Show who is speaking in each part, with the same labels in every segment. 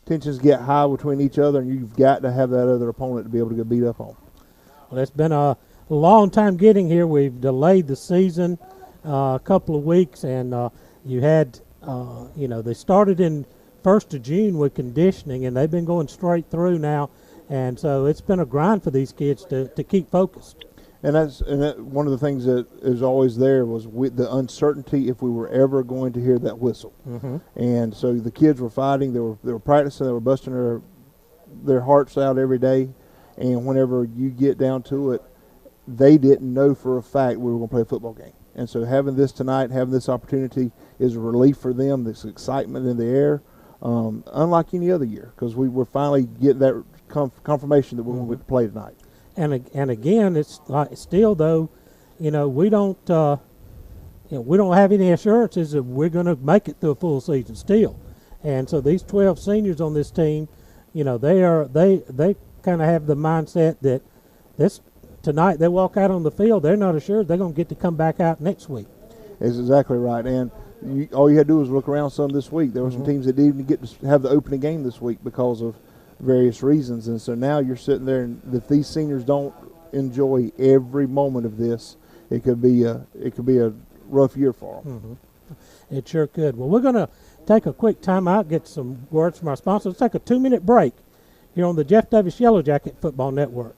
Speaker 1: tensions get high between each other, and you've got to have that other opponent to be able to get beat up on.
Speaker 2: Well, it's been a long time getting here. We've delayed the season a couple of weeks, and you had, they started in 1st of June with conditioning, and they've been going straight through now, and so it's been a grind for these kids to keep focused.
Speaker 1: And that one of the things that is always there was with the uncertainty if we were ever going to hear that whistle.
Speaker 2: Mm-hmm.
Speaker 1: And so the kids were fighting. They were practicing. They were busting their hearts out every day. And whenever you get down to it, they didn't know for a fact we were going to play a football game. And so having this tonight, having this opportunity is a relief for them. This excitement in the air, unlike any other year, because we were finally getting that confirmation that we're going to play tonight. And
Speaker 2: again, it's like still though, we don't have any assurances that we're going to make it through a full season still. And so these 12 seniors on this team, they kind of have the mindset that tonight they walk out on the field, they're not assured they're going to get to come back out next week.
Speaker 1: That's exactly right. And all you had to do was look around some this week. There were some teams that didn't even get to have the opening game this week because of various reasons. And so now you're sitting there, and if these seniors don't enjoy every moment of this, it could be a rough year for them.
Speaker 2: Mm-hmm. It sure could. Well, we're going to take a quick time out, get some words from our sponsors. Let's take a 2-minute break here on the Jeff Davis Yellow Jacket Football Network.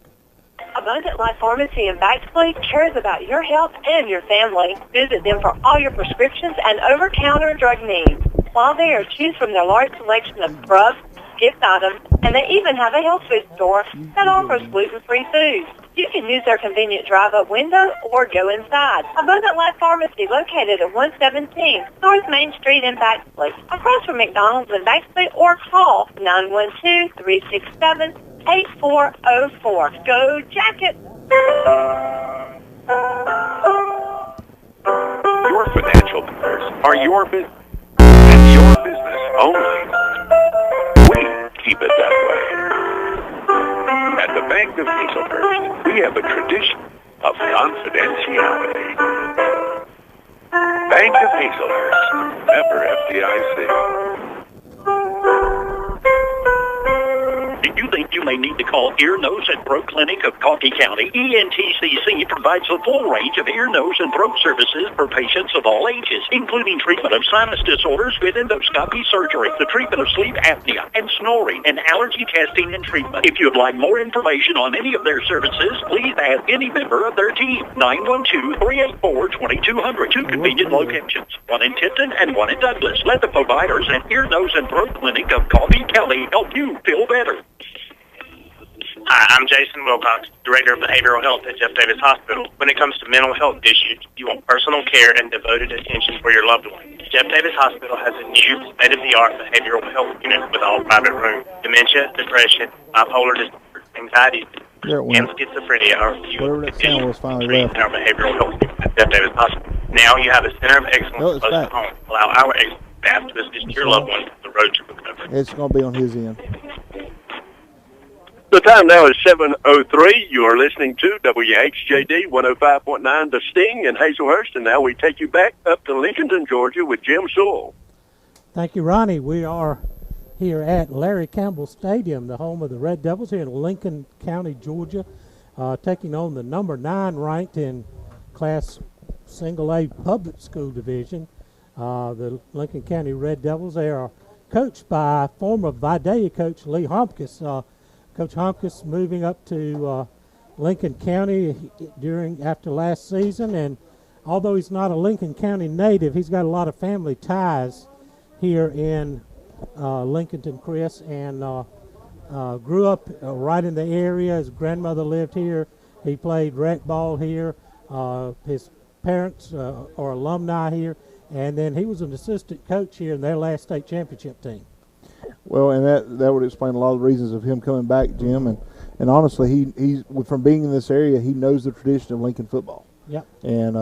Speaker 3: Abundant Life Pharmacy in Baxley cares about your health and your family. Visit them for all your prescriptions and over-counter drug needs. While there, choose from their large selection of scrubs, gift items, and they even have a health food store that offers gluten-free foods. You can use their convenient drive-up window or go inside. Abundant Life Pharmacy, located at 117 North Main Street in Baxley, across from McDonald's in Baxley, or call 912-367-8404. Go Jacket!
Speaker 4: Your financial matters are your business and your business only. We keep it that way. At the Bank of Hazelhurst, we have a tradition of confidentiality. Bank of Hazelhurst, member FDIC.
Speaker 5: Do you think you may need to call Ear, Nose, and Throat Clinic of Coffee County? ENTCC provides a full range of ear, nose, and throat services for patients of all ages, including treatment of sinus disorders with endoscopy surgery, the treatment of sleep apnea and snoring, and allergy testing and treatment. If you'd like more information on any of their services, please ask any member of their team. 912-384-2200. Two convenient locations, one in Tipton and one in Douglas. Let the providers at Ear, Nose, and Throat Clinic of Coffee County help you feel better.
Speaker 6: Hi, I'm Jason Wilcox, Director of Behavioral Health at Jeff Davis Hospital. When it comes to mental health issues, you want personal care and devoted attention for your loved one. Jeff Davis Hospital has a new state-of-the-art behavioral health unit with all private rooms. Dementia, depression, bipolar disorder, anxiety, and schizophrenia are few conditions treated in our behavioral health unit at Jeff Davis Hospital. Now you have a center of excellence close to home. Allow our expert staff to assist your loved one on the road to recovery.
Speaker 1: It's going to be on his end.
Speaker 7: The time now is 7:03. You are listening to WHJD 105.9 The Sting in Hazelhurst, and now we take you back up to Lincolnton, Georgia with Jim Sewell.
Speaker 2: Thank you, Ronnie. We are here at Larry Campbell Stadium, the home of the Red Devils here in Lincoln County, Georgia, taking on the number 9 ranked in Class Single A Public School Division. The Lincoln County Red Devils, they are coached by former Vidalia coach Lee Homkes. Coach Homkes moving up to Lincoln County after last season, and although he's not a Lincoln County native, he's got a lot of family ties here in Lincolnton, Chris, and grew up right in the area. His grandmother lived here. He played rec ball here. His parents are alumni here, and then he was an assistant coach here in their last state championship team.
Speaker 1: Well, and that would explain a lot of the reasons of him coming back, Jim. And honestly, he's from being in this area, he knows the tradition of Lincoln football.
Speaker 2: Yep.
Speaker 1: And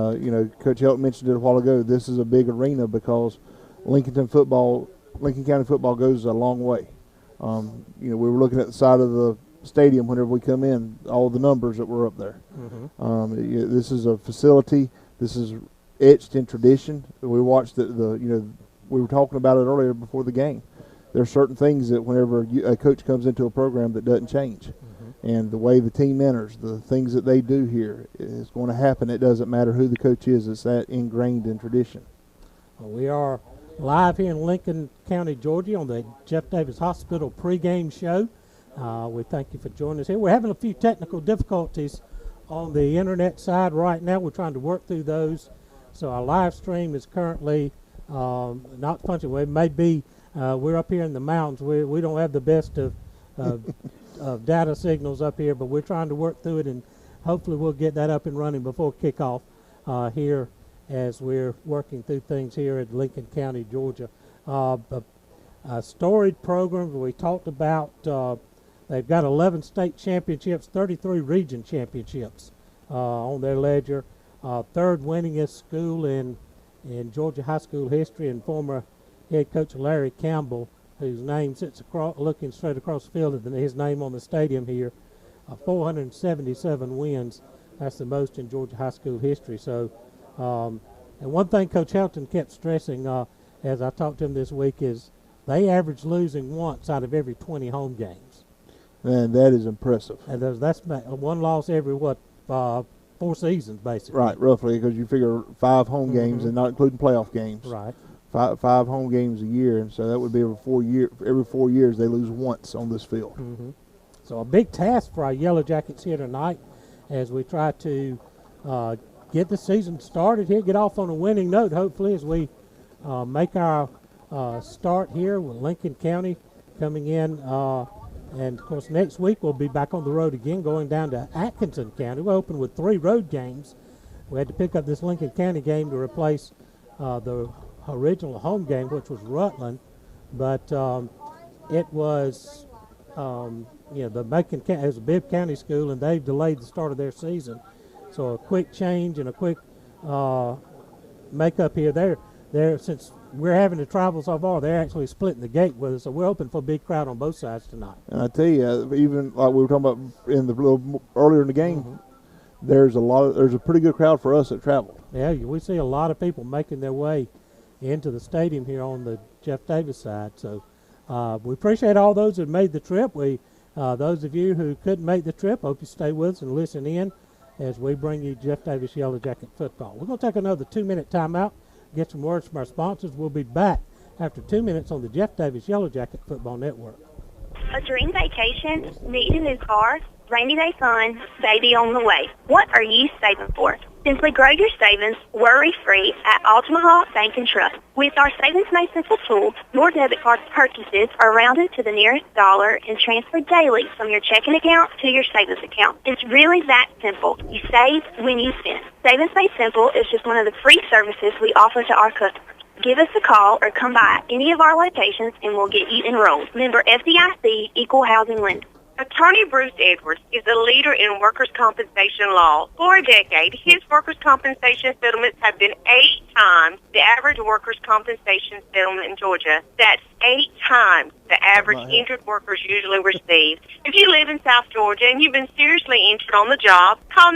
Speaker 1: Coach Helton mentioned it a while ago. This is a big arena because Lincoln County football goes a long way. We were looking at the side of the stadium whenever we come in, all the numbers that were up there. Mm-hmm. This is a facility. This is etched in tradition. We watched we were talking about it earlier before the game. there's certain things that whenever a coach comes into a program that doesn't change. And the way the team enters, the things that they do here is going to happen. It doesn't matter who the coach is. It's that ingrained in tradition.
Speaker 2: Well, we are live here in Lincoln County, Georgia on the Jeff Davis Hospital pregame show. We thank you for joining us here. We're having a few technical difficulties on the internet side right now. We're trying to work through those. So our live stream is currently not functioning. It may be we're up here in the mountains. We don't have the best of data signals up here, but we're trying to work through it, and hopefully we'll get that up and running before kickoff here as we're working through things here at Lincoln County, Georgia. Storied programs we talked about. They've got 11 state championships, 33 region championships on their ledger. Third winningest school in Georgia high school history, and former head coach Larry Campbell, whose name sits looking straight across the field, and his name on the stadium here, 477 wins. That's the most in Georgia high school history. So, and one thing Coach Helton kept stressing as I talked to him this week is they average losing once out of every 20 home games.
Speaker 1: And that is impressive.
Speaker 2: And that's one loss every, 4 seasons, basically.
Speaker 1: Right, roughly, because you figure 5 home games and not including playoff games.
Speaker 2: Right.
Speaker 1: Five home games a year, and so that would be every 4 years they lose once on this field.
Speaker 2: So a big task for our Yellow Jackets here tonight as we try to get the season started here, get off on a winning note, hopefully, as we make our start here with Lincoln County coming in. And, of course, next week we'll be back on the road again, going down to Atkinson County. We opened with 3 road games. We had to pick up this Lincoln County game to replace the original home game, which was Rutland, but it was, the Macon County, it was a Bibb County school, and they've delayed the start of their season. So a quick change and a quick makeup here. They're since we're having to travel so far, they're actually splitting the gate with us, so we're hoping for a big crowd on both sides tonight.
Speaker 1: And I tell you, even like we were talking about in the little earlier in the game, there's a pretty good crowd for us that travel.
Speaker 2: Yeah, we see a lot of people making their way into the stadium here on the Jeff Davis side. So we appreciate all those that made the trip. Those of you who couldn't make the trip, hope you stay with us and listen in as we bring you Jeff Davis Yellow Jacket football. We're going to take another 2-minute timeout, get some words from our sponsors. We'll be back after 2 minutes on the Jeff Davis Yellow Jacket Football Network.
Speaker 3: A dream vacation, need a new car, rainy day fun, baby on the way. What are you saving for? Simply grow your savings worry-free at Altamaha Bank and Trust. With our Savings Made Simple tool, your debit card purchases are rounded to the nearest dollar and transferred daily from your checking account to your savings account. It's really that simple. You save when you spend. Savings Made Simple is just one of the free services we offer to our customers. Give us a call or come by any of our locations and we'll get you enrolled. Member FDIC, Equal Housing Lender.
Speaker 8: Attorney Bruce Edwards is a leader in workers' compensation law. For a decade, his workers' compensation settlements have been 8 times the average workers' compensation settlement in Georgia. That's 8 times the average injured workers usually receive. If you live in South Georgia and you've been seriously injured on the job, call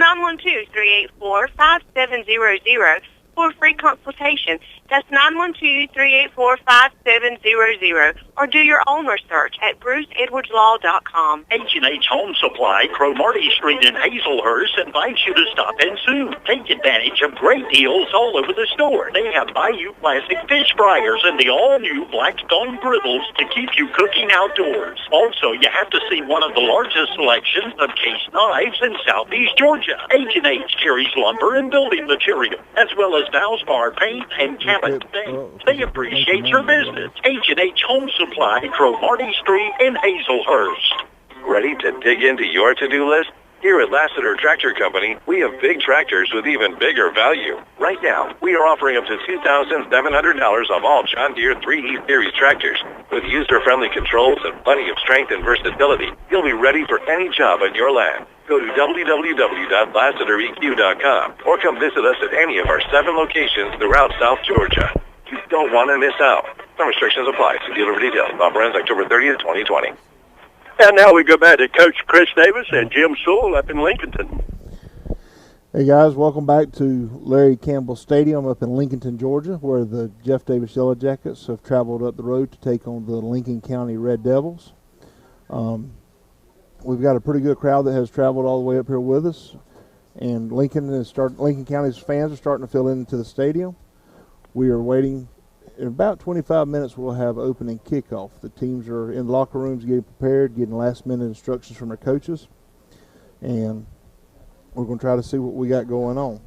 Speaker 8: 912-384-5700 for a free consultation. That's 912-384-5700. Or do your own research at BruceEdwardsLaw.com.
Speaker 5: H&H Home Supply, Cromartie Street in Hazelhurst invites you to stop in soon. Take advantage of great deals all over the store. They have Bayou Classic fish fryers and the all-new Blackstone griddles to keep you cooking outdoors. Also, you have to see one of the largest selections of case knives in southeast Georgia. H&H carries lumber and building material, as well as Valspar paint and cabinet things. They appreciate your business. H&H Home Supply, Cromartie Street in Hazelhurst.
Speaker 7: Ready to dig into your to-do list? Here at Lassiter Tractor Company, we have big tractors with even bigger value. Right now, we are offering up to $2,700 off all John Deere 3E Series tractors. With user-friendly controls and plenty of strength and versatility, you'll be ready for any job on your land. Go to www.lassitereq.com or come visit us at any of our 7 locations throughout South Georgia. You don't want to miss out. Some restrictions apply. See dealer for details. Offer ends October 30th, 2020. And now we go back to Coach Chris Davis and Jim Sewell up in Lincolnton.
Speaker 1: Hey guys, welcome back to Larry Campbell Stadium up in Lincolnton, Georgia, where the Jeff Davis Yellow Jackets have traveled up the road to take on the Lincoln County Red Devils. We've got a pretty good crowd that has traveled all the way up here with us, and Lincoln County's fans are starting to fill into the stadium. We are waiting. In about 25 minutes, we'll have opening kickoff. The teams are in locker rooms getting prepared, getting last-minute instructions from their coaches, and we're going to try to see what we got going on.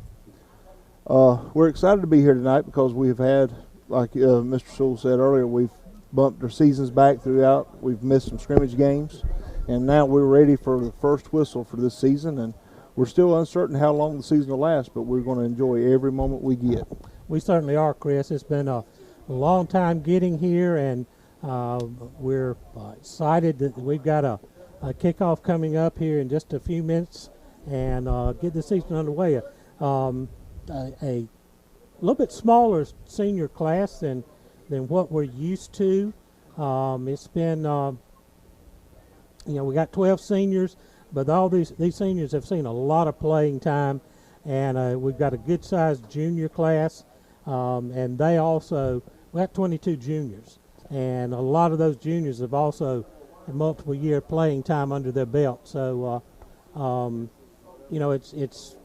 Speaker 1: We're excited to be here tonight because we've had, like Mr. Sewell said earlier, we've bumped our seasons back throughout. We've missed some scrimmage games, and now we're ready for the first whistle for this season. And we're still uncertain how long the season will last, but we're going to enjoy every moment we get.
Speaker 2: We certainly are, Chris. It's been a long time getting here, and we're excited that we've got a kickoff coming up here in just a few minutes and get the season underway. A little bit smaller senior class than what we're used to. It's been, we got 12 seniors, but all these seniors have seen a lot of playing time, and we've got a good-sized junior class, and we got 22 juniors, and a lot of those juniors have also had multiple year playing time under their belt. So, it's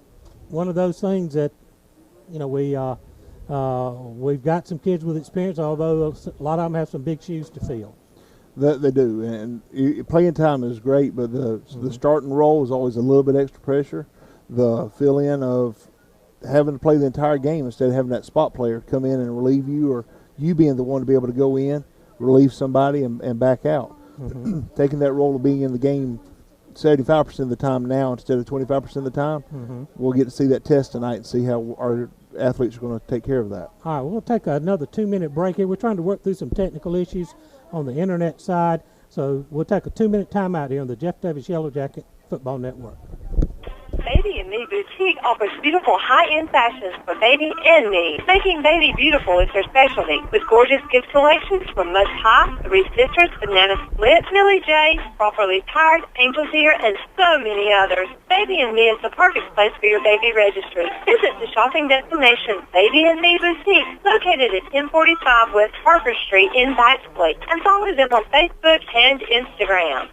Speaker 2: one of those things that, we've got some kids with experience, although a lot of them have some big shoes to fill.
Speaker 1: That they do, and playing time is great, but the starting role is always a little bit extra pressure. The fill-in of having to play the entire game instead of having that spot player come in and relieve you, or you being the one to be able to go in, relieve somebody, and back out. Taking that role of being in the game 75% of the time now instead of 25% of the time, we'll get to see that test tonight and see how our athletes are going to take care of that.
Speaker 2: All right, we'll take another 2-minute break here. We're trying to work through some technical issues on the internet side, so we'll take a 2-minute timeout here on the Jeff Davis Yellow Jacket Football Network.
Speaker 3: Baby and Me Boutique offers beautiful high-end fashions for baby and me. Making baby beautiful is their specialty, with gorgeous gift selections from Must High, Three Sisters, Banana Split, Millie J, Properly Tired, Angel's Ear, and so many others. Baby and Me is the perfect place for your baby registry. Visit the shopping destination, Baby and Me Boutique, located at 1045 West Parker Street in Baxley, and follow them on Facebook and Instagram.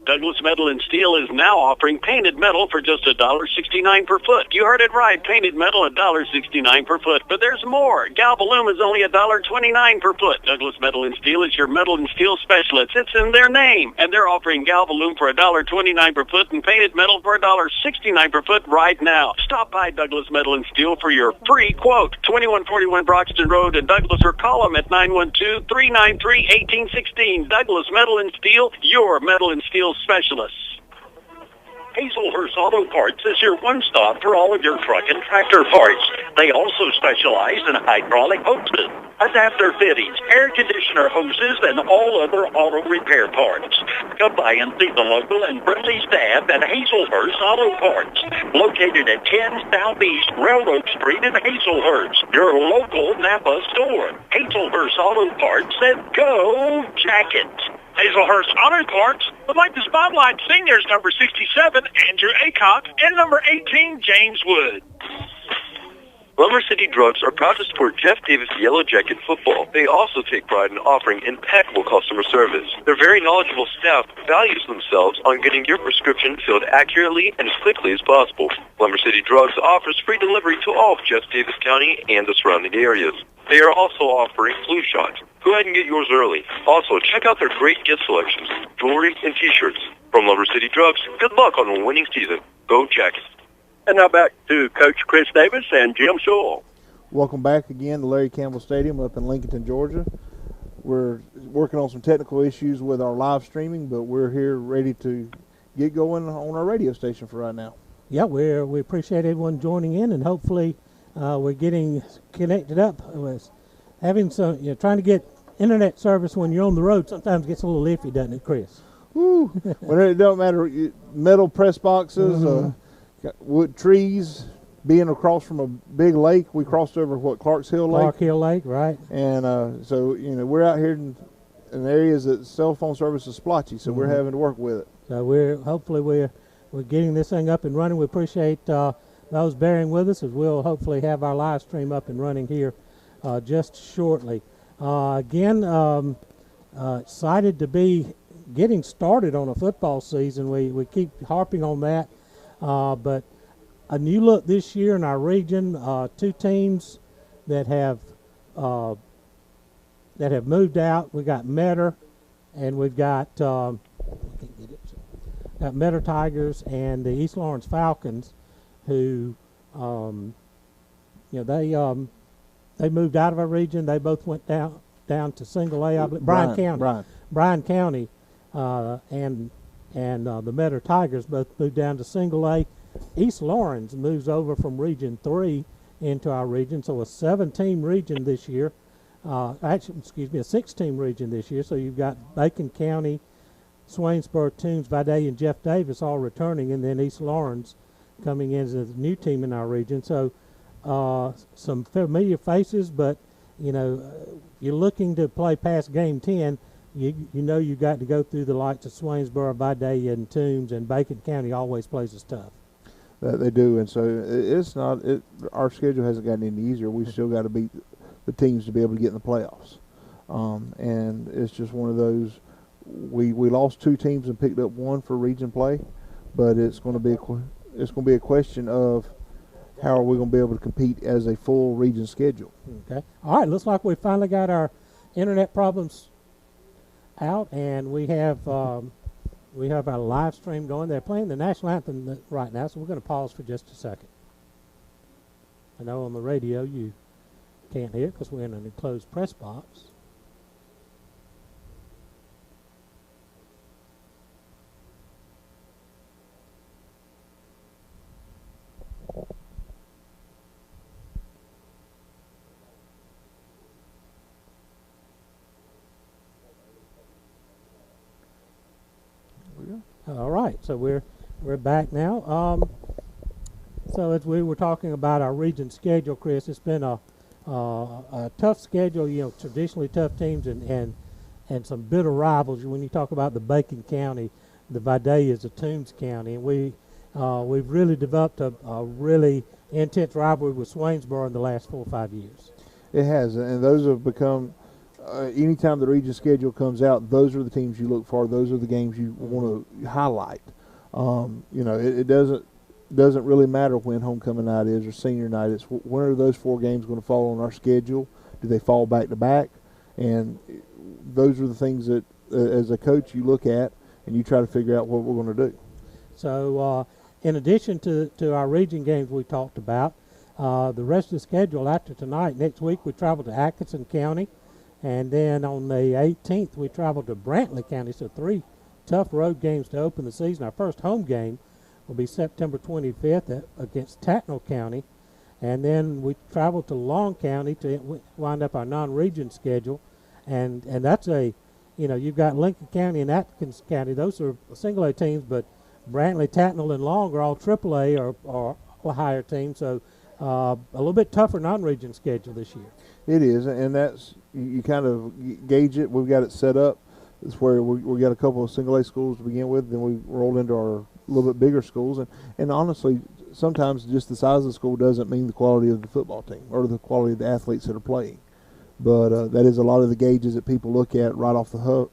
Speaker 5: Douglas Metal and Steel is now offering painted metal for just $1.69 per foot. You heard it right, painted metal $1.69 per foot. But there's more. Galvalume is only $1.29 per foot. Douglas Metal and Steel is your metal and steel specialist. It's in their name. And they're offering Galvalume for $1.29 per foot and painted metal for $1.69 per foot right now. Stop by Douglas Metal and Steel for your free quote. 2141 Broxton Road in Douglas, or call them at 912-393-1816. Douglas Metal and Steel, your metal and steel specialists. Hazelhurst Auto Parts is your one-stop for all of your truck and tractor parts. They also specialize in hydraulic hoses, adapter fittings, air conditioner hoses, and all other auto repair parts. Come by and see the local and friendly staff at Hazelhurst Auto Parts, located at 10 Southeast Railroad Street in Hazelhurst, your local Napa store. Hazelhurst Auto Parts said, go Jackets.
Speaker 6: Hazelhurst Auto Parts would like to spotlight seniors number 67, Andrew Acock, and number 18, James Wood.
Speaker 9: Lumber City Drugs are proud to support Jeff Davis Yellow Jacket football. They also take pride in offering impeccable customer service. Their very knowledgeable staff values themselves on getting your prescription filled accurately and as quickly as possible. Lumber City Drugs offers free delivery to all of Jeff Davis County and the surrounding areas. They are also offering flu shots. Go ahead and get yours early. Also, check out their great gift selections, jewelry, and T-shirts. From Lumber City Drugs, good luck on a winning season. Go Jackets.
Speaker 10: And now back to Coach Chris Davis and Jim Sewell.
Speaker 1: Welcome back again to Larry Campbell Stadium up in Lincolnton, Georgia. We're working on some technical issues with our live streaming, but we're here ready to get going on our radio station for right now.
Speaker 2: Yeah, we appreciate everyone joining in, and hopefully we're getting connected up with having some, trying to get internet service when you're on the road sometimes gets a little iffy, doesn't it, Chris?
Speaker 1: Woo! When it don't matter, metal press boxes, wood trees, being across from a big lake. We crossed over Clarks Hill Lake.
Speaker 2: Clark Hill Lake, right.
Speaker 1: And so, we're out here in areas that cell phone service is splotchy, so we're having to work with it.
Speaker 2: So hopefully we're getting this thing up and running. We appreciate those bearing with us, as we'll hopefully have our live stream up and running here just shortly. Again, excited to be getting started on a football season. We keep harping on that, but a new look this year in our region. Two teams that have moved out. We got Metter, and we've got Metter Tigers and the East Lawrence Falcons, who they moved out of our region. They both went down to Single A, I believe, Bryan County, and the Metter Tigers both moved down to Single A. East Lawrence moves over from Region 3 into our region, so a 7-team region this year. A 6-team region this year. So you've got Bacon County, Swainsboro, Toombs, Vidalia, and Jeff Davis all returning, and then East Lawrence coming in as a new team in our region. So some familiar faces, but you're looking to play past game 10. You've got to go through the likes of Swainsboro, Vidalia, and Toombs, and Bacon County always plays us tough.
Speaker 1: They do, and so it's not. Our schedule hasn't gotten any easier. We still got to beat the teams to be able to get in the playoffs, and it's just one of those. We lost 2 teams and picked up 1 for region play, but it's going to be a question of how are we going to be able to compete as a full region schedule.
Speaker 2: Okay. All right. Looks like we finally got our internet problems out, and we have our live stream going. They're playing the national anthem right now, so we're going to pause for just a second. I know on the radio you can't hear because we're in an enclosed press box. All right, so we're back now. So as we were talking about our region schedule, Chris, it's been a tough schedule. Traditionally tough teams and some bitter rivals. When you talk about the Bacon County, the Vidalia is a Toombs County, and we've really developed a really intense rivalry with Swainsboro in the last 4 or 5 years. It has, and those have become. Anytime the region schedule comes out, those are the teams you look for. Those are the games you want to highlight. It doesn't really matter when homecoming night is or senior night. It's when are those 4 games going to fall on our schedule? Do they fall back to back? And those are the things that, as a coach, you look at and you try to figure out what we're going to do. So, in addition to our region games we talked about, the rest of the schedule after tonight, next week we travel to Atkinson County. And then on the 18th, we travel to Brantley County. So 3 tough road games to open the season. Our first home game will be September 25th against Tattnall County. And then we travel to Long County to wind up our non-region schedule. And that's you've got Lincoln County and Atkins County. Those are single A teams, but Brantley, Tattnall, and Long are all AAA or higher teams. So a little bit tougher non-region schedule this year. It is, and that's you kind of gauge it. We've got it set up. It's where we got a couple of single A schools to begin with, then we roll into our little bit bigger schools. And honestly, sometimes just the size of the school doesn't mean the quality of the football team or the quality of the athletes that are playing. But that is a lot of the gauges that people look at right off the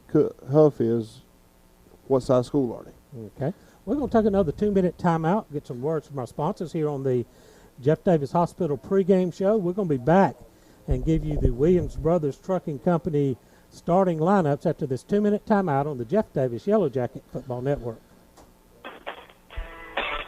Speaker 2: hoof is what size school are they. Okay. We're going to take another 2-minute timeout, get some words from our sponsors here on the Jeff Davis Hospital pregame show. We're going to be back and give you the Williams Brothers Trucking Company starting lineups after this 2-minute timeout on the Jeff Davis Yellow Jacket Football Network.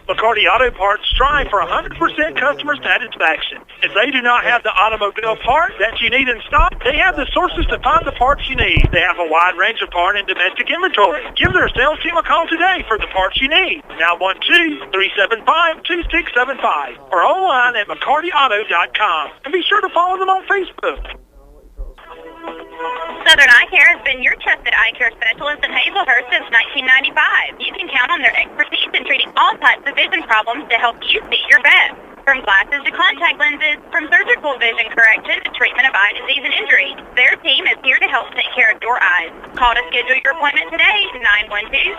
Speaker 5: McCarty Auto Parts strive for 100% customer satisfaction. If they do not have the automobile part that you need in stock, they have the sources to find the parts you need. They have a wide range of part and domestic inventory. Give their sales team a call today for the parts you need. Now 1-2-375-2675 or online at McCartyAuto.com. And be sure to follow them on Facebook.
Speaker 11: Southern Eye Care has been your trusted eye care specialist in Hazelhurst since 1995. You can count on their expertise in treating all types of vision problems to help you see your best. From glasses to contact lenses, from surgical vision correction to treatment of eye disease and injury, their team is here to help take care of your eyes. Call to schedule your appointment today,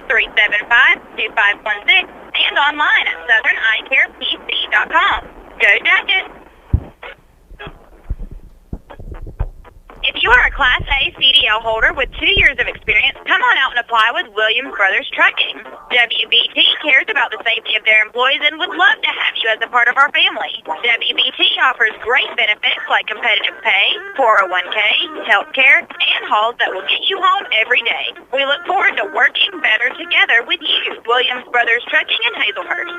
Speaker 11: 912-375-2516, and online at southern-eyecarepc.com. Go Jackets! If you are a Class A CDL holder with 2 years of experience, come on out and apply with Williams Brothers Trucking. WBT cares about the safety of their employees and would love to have you as a part of our family. WBT offers great benefits like competitive pay, 401k, health care, and hauls that will get you home every day. We look forward to working better together with you. Williams Brothers Trucking in Hazelhurst.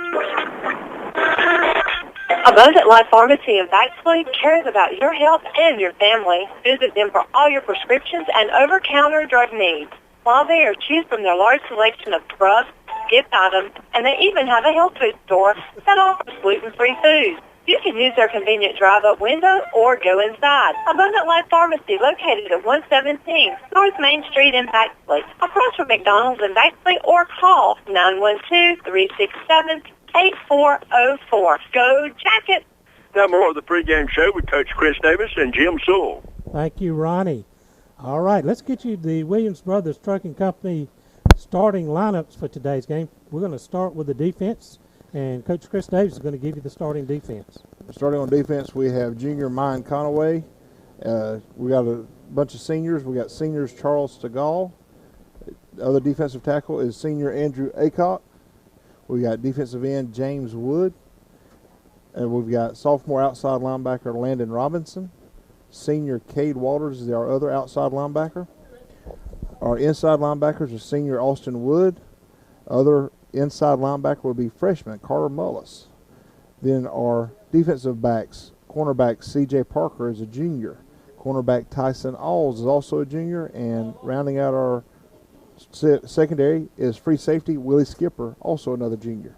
Speaker 3: Abundant Life Pharmacy in Baxley cares about your health and your family. Visit them for all your prescriptions and over-counter drug needs. While there, choose from their large selection of drugs, gift items, and they even have a health food store that offers gluten-free foods. You can use their convenient drive-up window or go inside. Abundant Life Pharmacy, located at 117 North Main Street in Baxley, across from McDonald's in Baxley, or call 912-367-8404. Go Jackets!
Speaker 10: Now more of the pregame show with Coach Chris Davis and Jim Sewell.
Speaker 2: Thank you, Ronnie. All right, let's get you the Williams Brothers Trucking Company starting lineups for today's game. We're going to start with the defense, and Coach Chris Davis is going to give you the starting defense.
Speaker 1: Starting on defense, we have junior Mine Conaway. We got a bunch of seniors. We got seniors Charles Stegall. The other defensive tackle is senior Andrew Acock. We got defensive end James Wood. And we've got sophomore outside linebacker Landon Robinson. Senior Cade Walters is our other outside linebacker. Our inside linebackers are senior Austin Wood. Other inside linebacker will be freshman Carter Mullis. Then our defensive backs, cornerback C.J. Parker is a junior. Cornerback Tyson Alls is also a junior. And rounding out our secondary is free safety Willie Skipper, also another junior.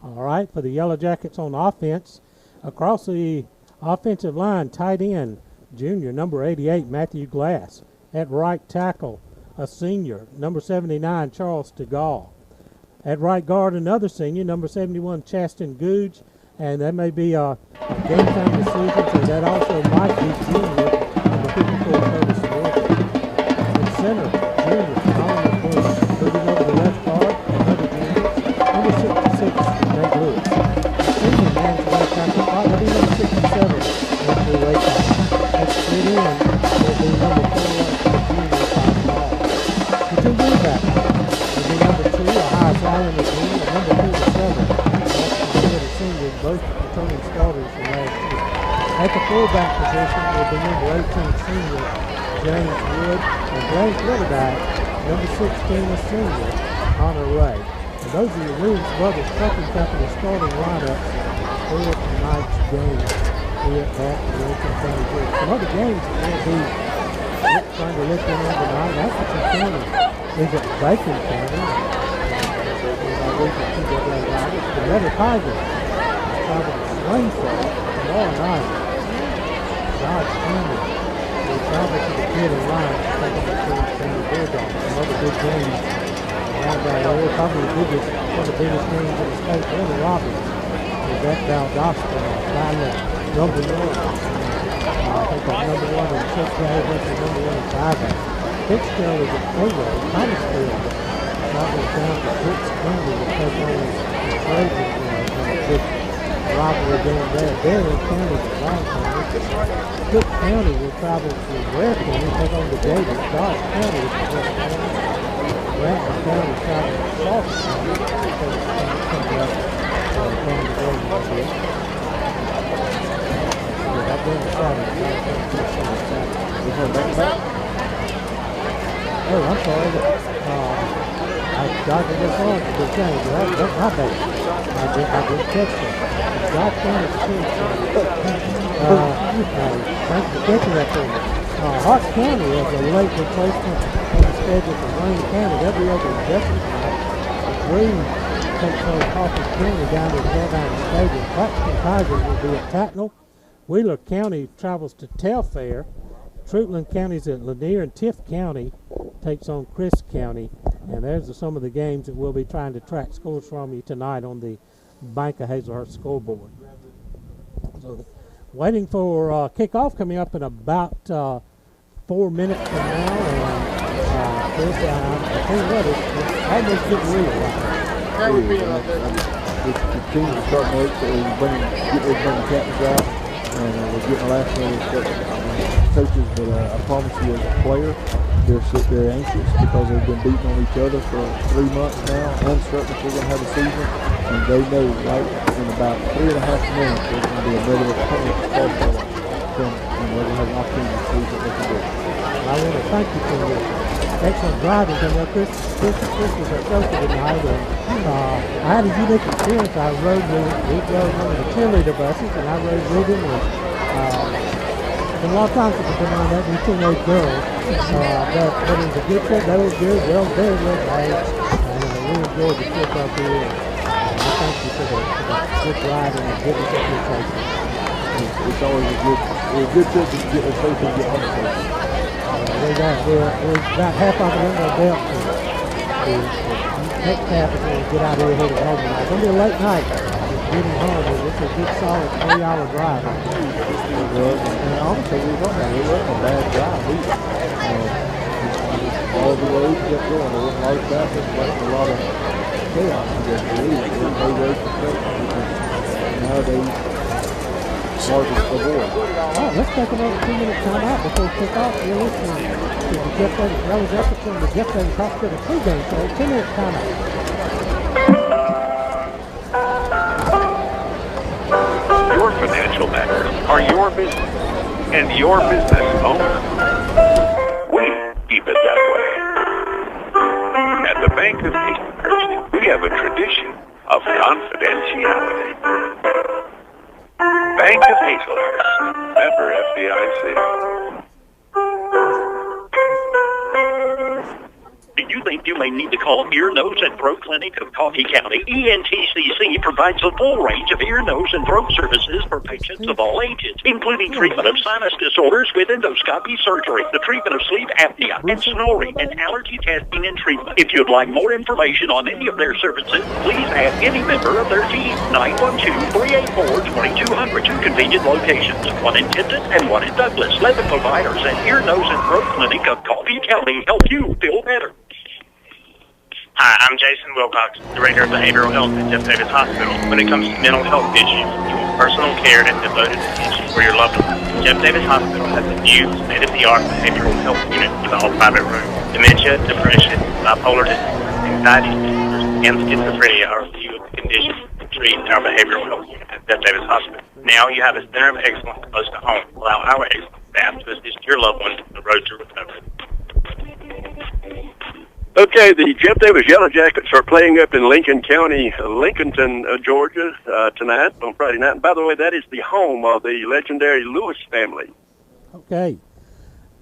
Speaker 2: All right, for the Yellow Jackets on offense, across the offensive line, tight end, junior, number 88, Matthew Glass. At right tackle, a senior, number 79, Charles Stegall. At right guard, another senior, number 71, Chasten Googe. And that may be a game time decision, so that also might be junior, number 54, Curtis Wilson. At center, junior, Solomon Bush. Moving over the left guard, another junior, number 66, Nate Lewis. Senior man's left tackle spot will be number 67, Andrew Acock. At split in will be number 4, junior, Tyson Hall. The two wingbacks will be number 2, Ohio Allen, the junior, and number 37, seniors, both returning starters from last year. At the fullback position will be number 18 senior James Wood, and blank quarterback number 16 a senior Connor Ray. And those are your Williams Brothers Trucking Company starting lineups for tonight's game here at Lincoln County, Georgia. Some other games that will be trying to look in on tonight. Atchison County is at Bacon County. The Letter Tigers travel to Swainsboro tomorrow night. Dodge County will travel to the Kid Alliance to take on the Queens County Bulldogs. Another big game around that area. Probably the biggest, one of the biggest games in the state. Warner Robins is at Valdosta down at number 1. I think that's number 1 in 6A versus number 1 in 5A. Pittsfield is at Conway. Thomasville travels down to Brooks County to take on the Trojans in a big rivalry down there. Berry County to Long County. Cook County will travel to Ware County to take on the Gators. Dodge County is at West County. Grantland County travels to Salt County to take on the County Gators here. That game is Saturday. Oh, I'm sorry. I got to this on for this game. That's my bad. I didn't catch it. Dodge County Chiefs. Thanks for catching that for me. Hart County is a late replacement on the schedule for Wayne County. They'll be over in Jefferson tonight. Green takes on Coffee County down to the Carolina Stadium. Claxton Tigers will be at Tattnall. Wheeler County travels to Telfair. Fruitland County's at Lanier, and Tift County takes on Crisp County. And there's some of the games that we'll be trying to track scores from you tonight on the Bank of Hazelhurst scoreboard. So waiting for kickoff coming up in about 4 minutes from now. And Chris, I tell you what, it's almost getting real right now.
Speaker 1: That would be the teams are starting to get those captains out, and we're getting the last one coaches. But I promise you, as a player, they're anxious because they've been beating on each other for 3 months now, uncertain if we're going to have a season, and they know right in about 3.5 minutes there's going to be another opponent and they're going to have an opportunity to see what they can do.
Speaker 2: I want to thank you for your excellent driving. Chris was our coach tonight, and I had a unique experience. I rode he drove one of the cheerleader buses, and I rode with him. And a lot of times it's been on that new teenage girl, but it was a good trip. That was good, very well played, and we enjoyed the trip up here. And I thank you for the good driving and good representation.
Speaker 1: It's always a good trip to get us both and get home safe.
Speaker 2: We're about half of it in the belt. The next half is going to get out here and head home tonight. It's going to be a late night. Getting home, but it's a good solid 3-hour drive.
Speaker 1: And honestly, it wasn't a bad drive either. All the roads kept going. There wasn't a lot of traffic, wasn't a lot of chaos. There wasn't no road construction because nowadays hard to avoid.
Speaker 2: Oh, let's take another 2-minute timeout before kickoff. You're listening to the Jeff Davis Yellow Jackets from the Jeff Davis Hospital pregame show. 2-minute timeout.
Speaker 4: Your financial matters are your business and your business owner. We keep it that way. At the Bank of Hazelhurst, we have a tradition of confidentiality. Bank of Hazelhurst, member FDIC.
Speaker 5: Do you think you may need to call Ear, Nose, and Throat Clinic of Coffee County? ENTCC provides a full range of ear, nose, and throat services for patients of all ages, including treatment of sinus disorders with endoscopy surgery, the treatment of sleep apnea and snoring, and allergy testing and treatment. If you'd like more information on any of their services, please ask any member of their team. 912-384-2200. 2 convenient locations, one in Tipton and one in Douglas. Let the providers at Ear, Nose, and Throat Clinic of Coffee County help you feel better.
Speaker 6: Hi, I'm Jason Wilcox, Director of Behavioral Health at Jeff Davis Hospital. When it comes to mental health issues, you want personal care and devoted attention for your loved ones. Jeff Davis Hospital has a new state-of-the-art behavioral health unit with all private rooms. Dementia, depression, bipolar disorder, anxiety disorders, and schizophrenia are a few of the conditions we treat in our behavioral health unit at Jeff Davis Hospital. Now you have a center of excellence close to home. Allow our excellent staff to assist your loved ones on the road to recovery.
Speaker 10: Okay, the Jeff Davis Yellow Jackets are playing up in Lincoln County, Lincolnton, Georgia, tonight, on Friday night. And by the way, that is the home of the legendary Lewis family.
Speaker 2: Okay.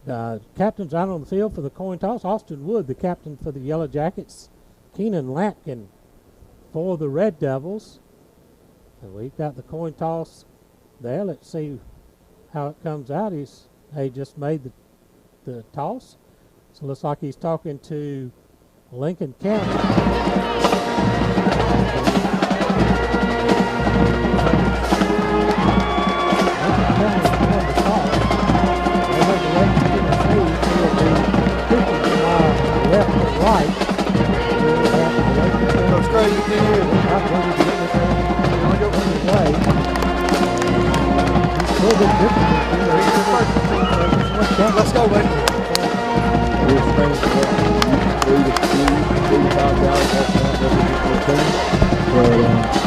Speaker 2: Captains out on the field for the coin toss. Austin Wood, the captain for the Yellow Jackets. Keenan Latkin for the Red Devils. And we've got the coin toss there. Let's see how it comes out. He just made the toss. So it looks like he's talking to Lincoln County. Left and right.
Speaker 1: That's crazy.
Speaker 2: Let's go, baby.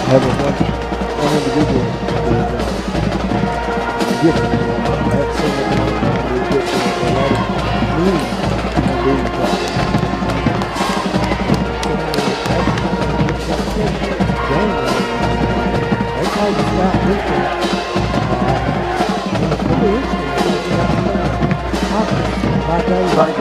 Speaker 1: Having one individual different. That's something that gets a lot of meaning in being taught.
Speaker 2: They call this out different. It's really interesting. By day, like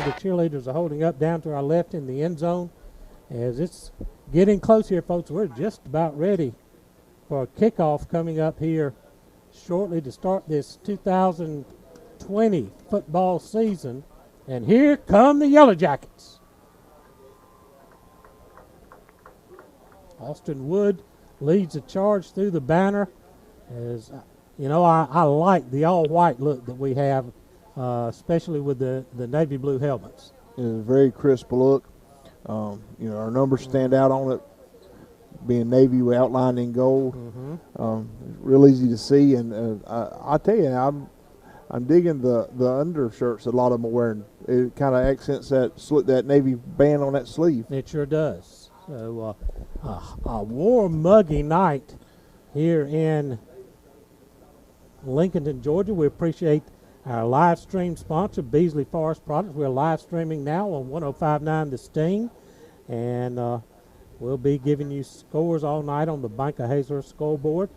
Speaker 2: the cheerleaders are holding up down to our left in the end zone. As it's getting close here, folks, we're just about ready for a kickoff coming up here shortly to start this 2020 football season. And here come the Yellow Jackets. Austin Wood leads the charge through the banner. As you know, I like the all-white look that we have, especially with the navy blue helmets.
Speaker 1: It's a very crisp look. You know, our numbers stand out on it, being navy outlined in gold. Real easy to see, and I tell you, I'm digging the undershirts a lot of them are wearing. It kind of accents that navy band on that sleeve.
Speaker 2: It sure does. So a warm, muggy night here in Lincolnton, Georgia. We appreciate our live stream sponsor, Beasley Forest Products. We're live streaming now on 105.9 The Sting, and we'll be giving you scores all night on the Bank of Hazler scoreboard.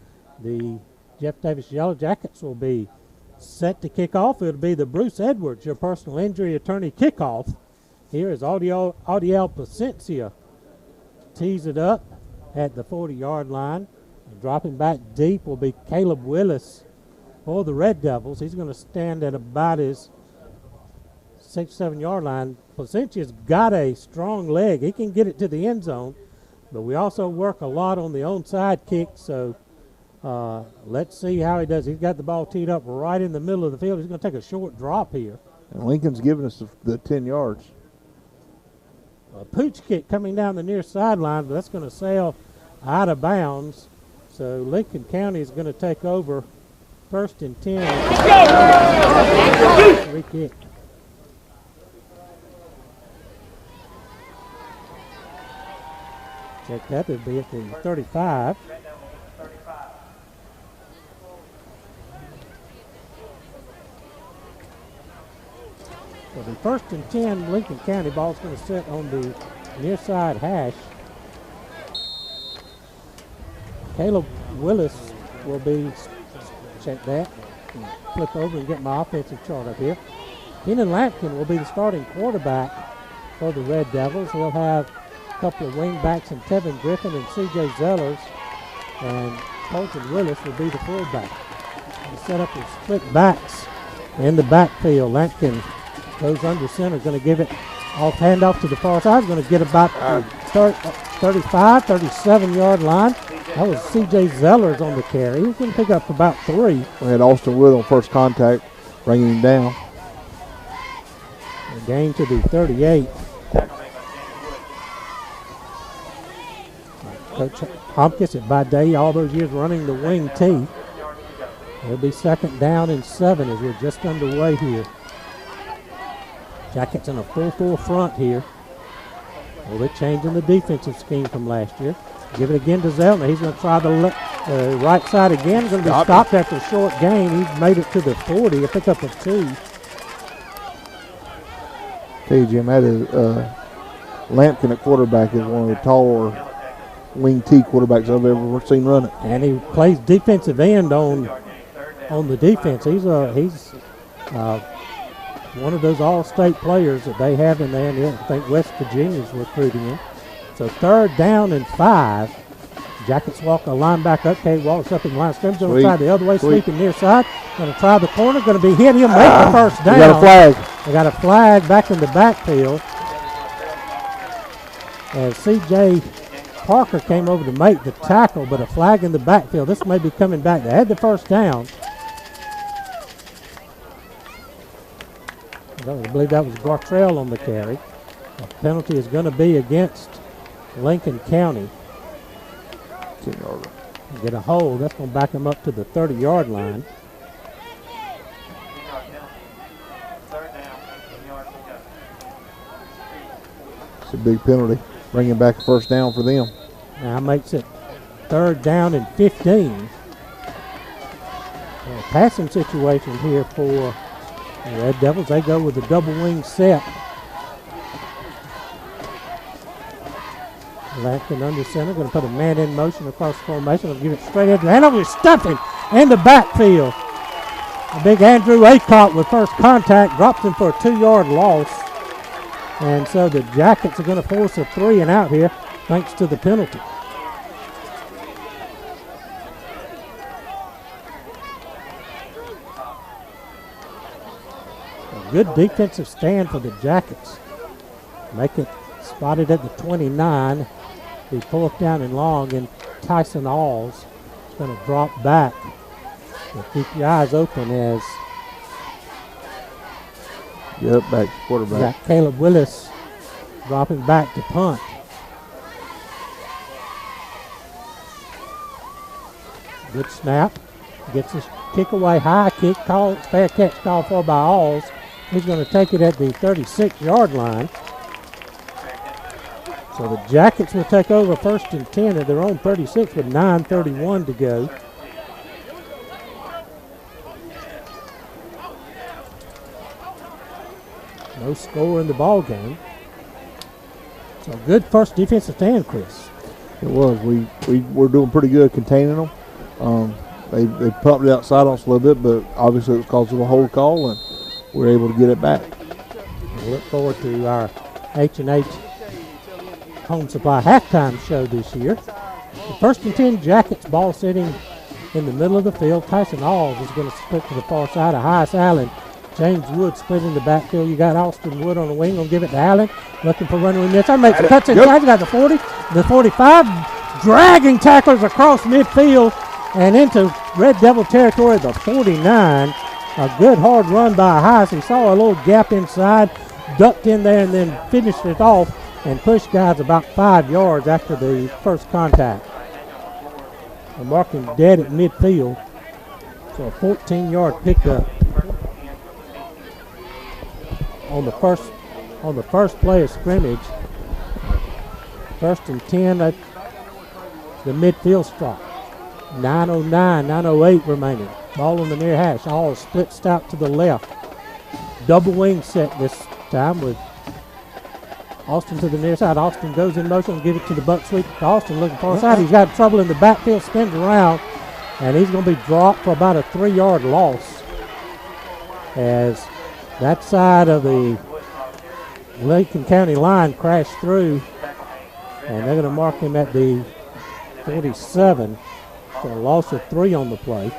Speaker 2: The Jeff Davis Yellow Jackets will be set to kick off. It'll be the Bruce Edwards, your personal injury attorney, kickoff. Here is Audiel Placencia tees it up at the 40-yard line. And dropping back deep will be Caleb Willis for the Red Devils. He's going to stand at about his 6-7-yard line. Placencia's got a strong leg. He can get it to the end zone, but we also work a lot on the onside kick, so let's see how he does. He's got the ball teed up right in the middle of the field. He's going to take a short drop here.
Speaker 1: And Lincoln's giving us the 10 yards.
Speaker 2: A pooch kick coming down the near sideline, but that's going to sail out of bounds. So Lincoln County is going to take over 1st and 10. Free kick. Check that. It'll be at the 35. So the 1st and 10 Lincoln County ball is going to sit on the near side hash. Caleb Willis will be, check that, flip over and get my offensive chart up here. Keenan Lampkin will be the starting quarterback for the Red Devils. We'll have a couple of wing backs in Tevin Griffin and C.J. Zellers, and Colton Willis will be the fullback. They set up his split backs in the backfield. Lampkin goes under center, going to give it off handoff to the far side. Going to get about the 35, 37-yard line. That was C.J. Zellers on the carry. He's going to pick up about 3.
Speaker 1: We had Austin Wood on first contact, bringing him down.
Speaker 2: A gain to the 38. Coach Hopkins at by day all those years running the wing T. It'll be 2nd down and 7 as we're just underway here. Jackets in a 4-4 front here. Well, they're changing the defensive scheme from last year. Give it again to Zeltner. He's going to try the right side again. Going to be stopped after a short gain. He's made it to the 40. A pickup of 2.
Speaker 1: Tell you, Jim, that is Lampkin at quarterback is one of the taller wing T quarterbacks I've ever seen running.
Speaker 2: And he plays defensive end on the defense. He's one of those all-state players that they have in there, and I think West Virginia's recruiting him. So 3rd down and 5. Jackets walk a linebacker up. Kate walks up in the line of scrimmage. Going to try the other way, sweeping near side. Going to try the corner. Going to be hit. He'll make the first down.
Speaker 1: We got a flag.
Speaker 2: They got a flag back in the backfield. And C.J. Parker came over to make the tackle, but a flag in the backfield. This may be coming back. They had the first down. I believe that was Gartrell on the carry. The penalty is going to be against Lincoln County. Get a hold. That's going to back them up to the 30-yard line.
Speaker 1: It's a big penalty. Bringing back a first down for them.
Speaker 2: Now makes it 3rd down and 15. A passing situation here for the Red Devils. They go with a double wing set. Lampkin under center, going to put a man in motion across the formation. Going to give it straight into the hand over. Stuffing in the backfield. A big Andrew Aycock with first contact drops him for a 2-yard loss. And so the Jackets are going to force a 3 and out here thanks to the penalty. A good defensive stand for the Jackets. Make it spotted at the 29. Be 4th down and long, and Tyson Alls is going to drop back. So keep your eyes open as
Speaker 1: Yep, back to quarterback.
Speaker 2: got Caleb Willis dropping back to punt. Good snap. Gets his kick away, high kick, fair catch call for by Alls. He's going to take it at the 36-yard line. So the Jackets will take over 1st and 10 at their own 36 with 9:31 to go. No score in the ball game. So good first defensive stand, Chris.
Speaker 1: It was. We were doing pretty good containing them. They pumped it outside on us a little bit, but obviously it was because of a hold call, and we were able to get it back.
Speaker 2: We look forward to our H&H Home Supply halftime show this year. The 1st and 10 Jackets, ball sitting in the middle of the field. Tyson Alls is going to split to the far side of Hias Allen. James Wood split in the backfield. You got Austin Wood on the wing. Going to give it to Allen. Looking for running with I makes a cuts inside. He's got the 40, the 45. Dragging tacklers across midfield and into Red Devil territory at the 49. A good hard run by Hias. He saw a little gap inside, ducked in there, and then finished it off and pushed guys about 5 yards after the first contact. They're marking dead at midfield. So a 14-yard pickup on the first play of scrimmage. 1st and 10 at the midfield spot. 9:09, 9:08 remaining. Ball on the near hash. All splits out to the left. Double wing set this time with Austin to the near side. Austin goes in motion, give it to the buck sweep to Austin looking far side. He's got trouble in the backfield, spins around, and he's going to be dropped for about a 3-yard loss as that side of the Lincoln County line crashed through, and they're going to mark him at the 47 for a loss of 3 on the play.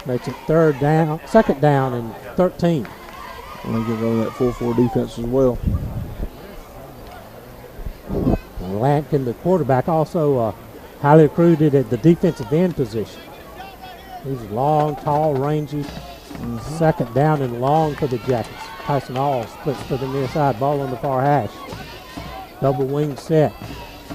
Speaker 2: Makes it 2nd down and 13.
Speaker 1: And they get on that 4-4 defense as well.
Speaker 2: Lampkin, the quarterback, also highly recruited at the defensive end position. He's long, tall, rangy. 2nd down and long for the Jackets. Tyson Alls splits to the near side. Ball on the far hash. Double wing set.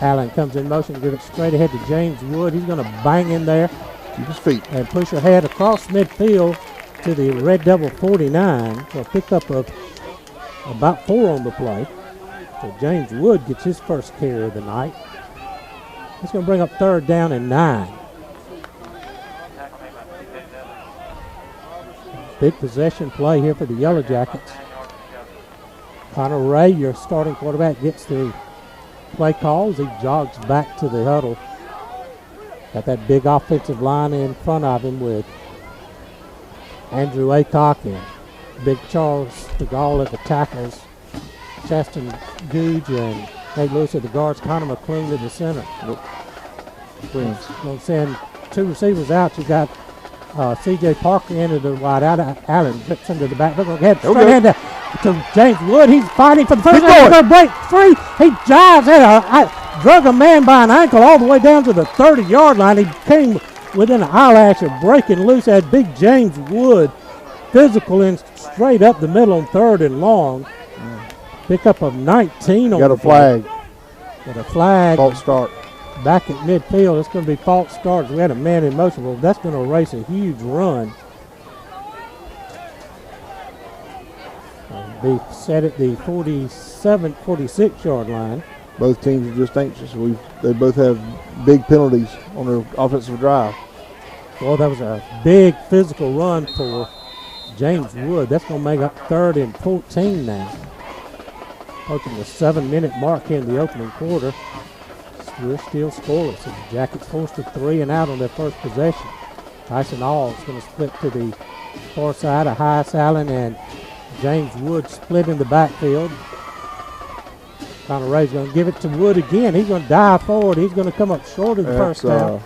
Speaker 2: Allen comes in motion, give it straight ahead to James Wood. He's going to bang in there.
Speaker 1: Keep his feet.
Speaker 2: And push ahead across midfield to the Red Devil 49 for a pickup of about 4 on the play. So James Wood gets his first carry of the night. He's going to bring up 3rd down and 9. Big possession play here for the Yellow Jackets. Connor Ray, your starting quarterback, gets the play calls. He jogs back to the huddle. Got that big offensive line in front of him with Andrew Aycock and Big Charles DeGaulle at the tackles. Chaston Googe and Nate Lewis at the guards. Connor McClung at the center. We're going to send 2 receivers out. You got C.J. Parker into the wide out. Allen flips into the back. They're going to get straight into to James Wood. He's fighting for the first down. He's going to break free. He jives in. Drug a man by an ankle all the way down to the 30-yard line. He came within an eyelash of breaking loose. Had big James Wood physical in straight up the middle on 3rd and long. Pickup of 19 on
Speaker 1: Got a flag.
Speaker 2: Got a flag.
Speaker 1: False start.
Speaker 2: Back at midfield, it's going to be false starts. We had a man in motion. Well, that's going to erase a huge run. Be set at the 46-yard line.
Speaker 1: Both teams are just anxious. They both have big penalties on their offensive drive.
Speaker 2: Well, that was a big physical run for James Wood. That's going to make up 3rd and 14 now. Approaching the 7-minute mark in the opening quarter. We're still scoreless. So the Jackets forced a 3 and out on their first possession. Tyson Alls is going to split to the far side of Hias Allen and James Wood split in the backfield. Connor Ray's going to give it to Wood again. He's going to dive forward. He's going to come up short of the first down.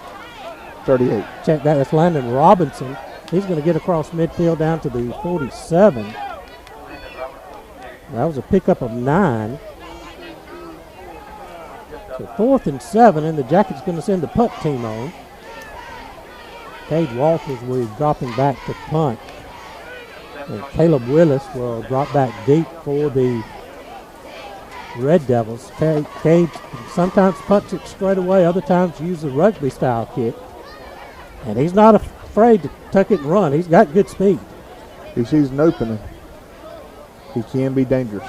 Speaker 1: 38.
Speaker 2: Check that. That's Landon Robinson. He's going to get across midfield down to the 47. That was a pickup of 9. So 4th and 7, and the Jackets going to send the punt team on. Cade Walters will be dropping back to punt. And Caleb Willis will drop back deep for the Red Devils. Cade sometimes punts it straight away, other times use the rugby style kick. And he's not afraid to tuck it and run. He's got good speed.
Speaker 1: He sees an opening. He can be dangerous.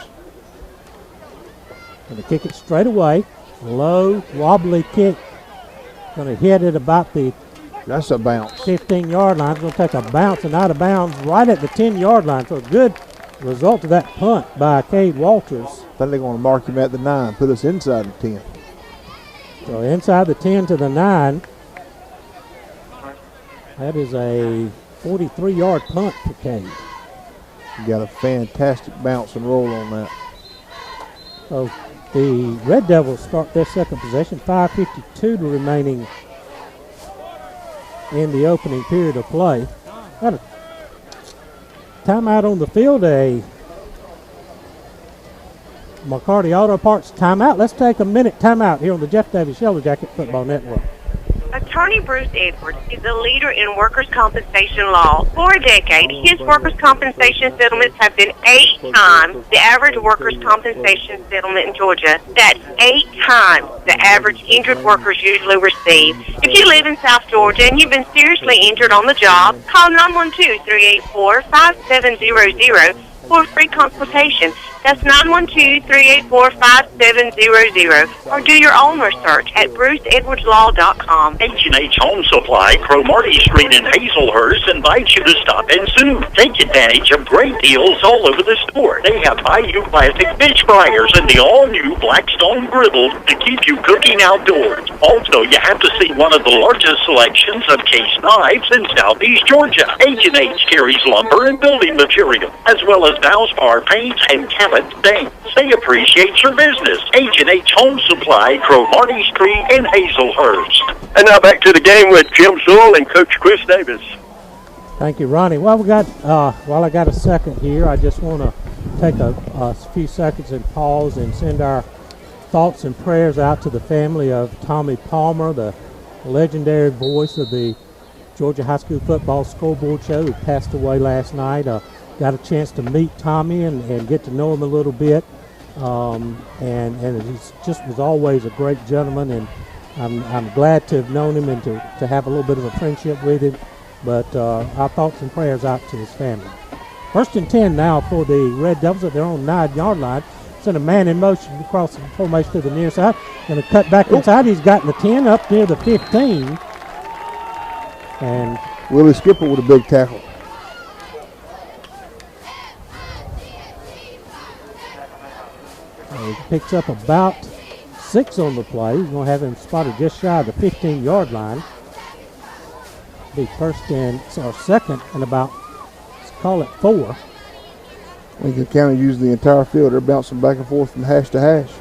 Speaker 2: Going to kick it straight away. Low, wobbly kick. Going to hit it about the
Speaker 1: That's a bounce.
Speaker 2: 15-yard line. It's going to take a bounce and out of bounds right at the 10-yard line. So a good result of that punt by Cade Walters.
Speaker 1: Then they're going to mark him at the 9, put us inside the 10.
Speaker 2: So inside the 10 to the 9. That is a 43-yard punt for Cade.
Speaker 1: You got a fantastic bounce and roll on that.
Speaker 2: So the Red Devils start their second possession. 5:52 remaining in the opening period of play. Got a timeout on the field, a McCarty Auto Parts timeout. Let's take a minute timeout here on the Jeff Davis Yellow Jacket Football Network.
Speaker 8: Attorney Bruce Edwards is a leader in workers' compensation law. For a decade, his workers' compensation settlements have been 8 times the average workers' compensation settlement in Georgia. That's 8 times the average injured workers usually receive. If you live in South Georgia and you've been seriously injured on the job, call 912-384-5700 for a free consultation. That's 912-384-5700. Or do your own research at BruceEdwardsLaw.com.
Speaker 5: H&H Home Supply, Cromartie Street in Hazelhurst invites you to stop in soon. Take advantage of great deals all over the store. They have Bayou Classic fish fryers and the all-new Blackstone griddle to keep you cooking outdoors. Also, you have to see one of the largest selections of case knives in southeast Georgia. H&H carries lumber and building material, as well as Valspar paints and cabin stains. They appreciate your business. H&H Home Supply, Cromartie Street in Hazelhurst.
Speaker 10: And now back to the game with Jim Sewell and Coach Chris Davis.
Speaker 2: Thank you, Ronnie. Well, while I got a second here, I just want to take a few seconds and pause and send our thoughts and prayers out to the family of Tommy Palmer, the legendary voice of the Georgia High School Football Scoreboard Show, who passed away last night. Got a chance to meet Tommy and get to know him a little bit. And he just was always a great gentleman, and I'm glad to have known him and to have a little bit of a friendship with him. But our thoughts and prayers out to his family. 1st and 10 now for the Red Devils at their own 9-yard line. Send a man in motion across the formation to the near side. Going to cut back inside. He's gotten the 10 up near the 15. And
Speaker 1: Willie Skipper with a big tackle.
Speaker 2: He picks up about 6 on the play. He's going to have him spotted just shy of the 15-yard line. Be second and about, let's call it 4.
Speaker 1: Lincoln County used the entire field. They're bouncing back and forth from hash to hash.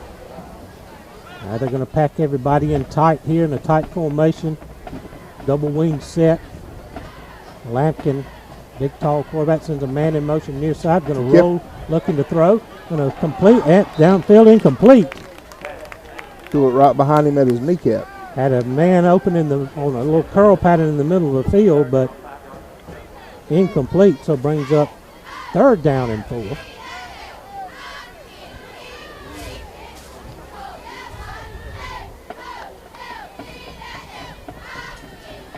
Speaker 2: Now they're going to pack everybody in tight here in a tight formation. Double wing set. Lampkin, big tall quarterback, sends a man in motion near side. Going to roll, looking to throw. Going to complete, downfield incomplete.
Speaker 1: Threw it right behind him at his kneecap.
Speaker 2: Had a man open on a little curl pattern in the middle of the field, but incomplete, so brings up 3rd down and 4.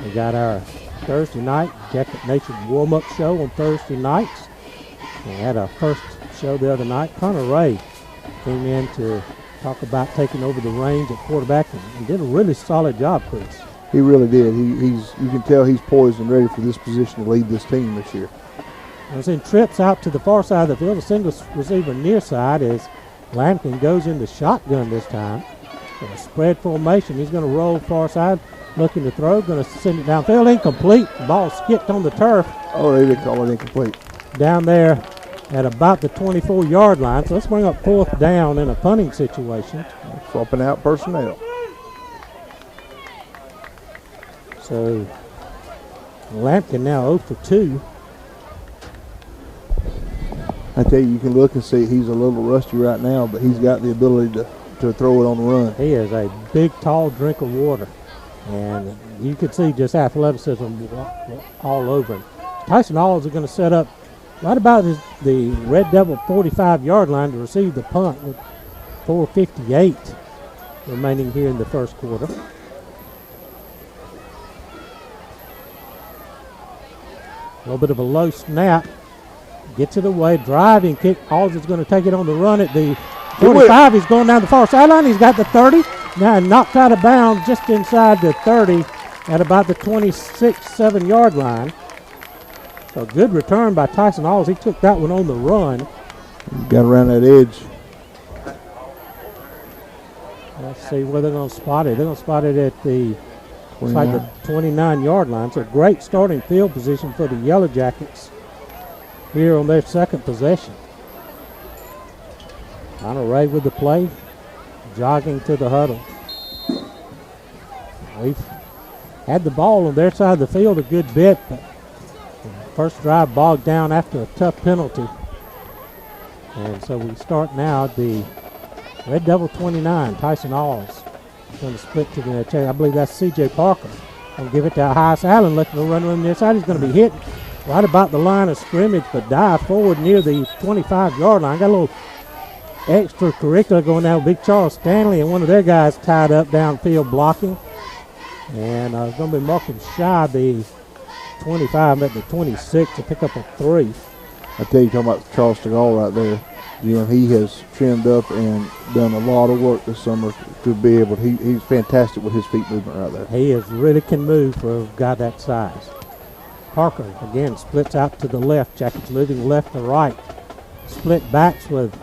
Speaker 2: We got our Thursday night Jacket Nation warm-up show on Thursday nights. We had our first show the other night. Connor Ray came in to talk about taking over the reins at quarterback and did a really solid job, Chris.
Speaker 1: He really did. You can tell he's poised and ready for this position to lead this team this year.
Speaker 2: And send trips out to the far side of the field. A single receiver near side as Lampkin goes into shotgun this time. A spread formation. He's going to roll far side, looking to throw. Going to send it downfield. Incomplete. The ball skipped on the turf.
Speaker 1: Oh, they did call it incomplete.
Speaker 2: Down there at about the 24-yard line. So let's bring up 4th down in a punting situation.
Speaker 1: Swapping out personnel.
Speaker 2: So Lampkin now 0 for 2.
Speaker 1: I tell you can look and see he's a little rusty right now, but he's got the ability to throw it on the run.
Speaker 2: He is a big, tall drink of water. And you can see just athleticism all over him. Tyson Alls is going to set up right about the Red Devil 45-yard line to receive the punt with 4:58 remaining here in the first quarter. A little bit of a low snap. Gets it away. Driving kick. Alls is going to take it on the run at the 45. He's going down the far sideline. He's got the 30. Now knocked out of bounds just inside the 30 at about the 26-7-yard line. So good return by Tyson Alls. He took that one on the run.
Speaker 1: Got around that edge.
Speaker 2: Let's see where they're going to spot it. They're going to spot it at the 29-yard line. So great starting field position for the Yellow Jackets here on their second possession. Connor Ray with the play, jogging to the huddle. We've had the ball on their side of the field a good bit, but the first drive bogged down after a tough penalty. And so we start now at the Red Devil 29, Tyson Alls. Going to split to the check. I believe that's C.J. Parker. Going to give it to Hias Allen, looking to run on the inside. He's going to be hit right about the line of scrimmage, but dive forward near the 25-yard line. Got a little extracurricular going down with Big Charles Stanley and one of their guys tied up downfield blocking. And going to be marking shy the 25 at the 26 to pick up a 3.
Speaker 1: I tell you, talking about Charles Stegall right there, Jim, he has trimmed up and done a lot of work this summer to be able to, he's fantastic with his feet movement right there.
Speaker 2: He really can move for a guy that size. Parker again splits out to the left. Jackets moving left to right. Split backs with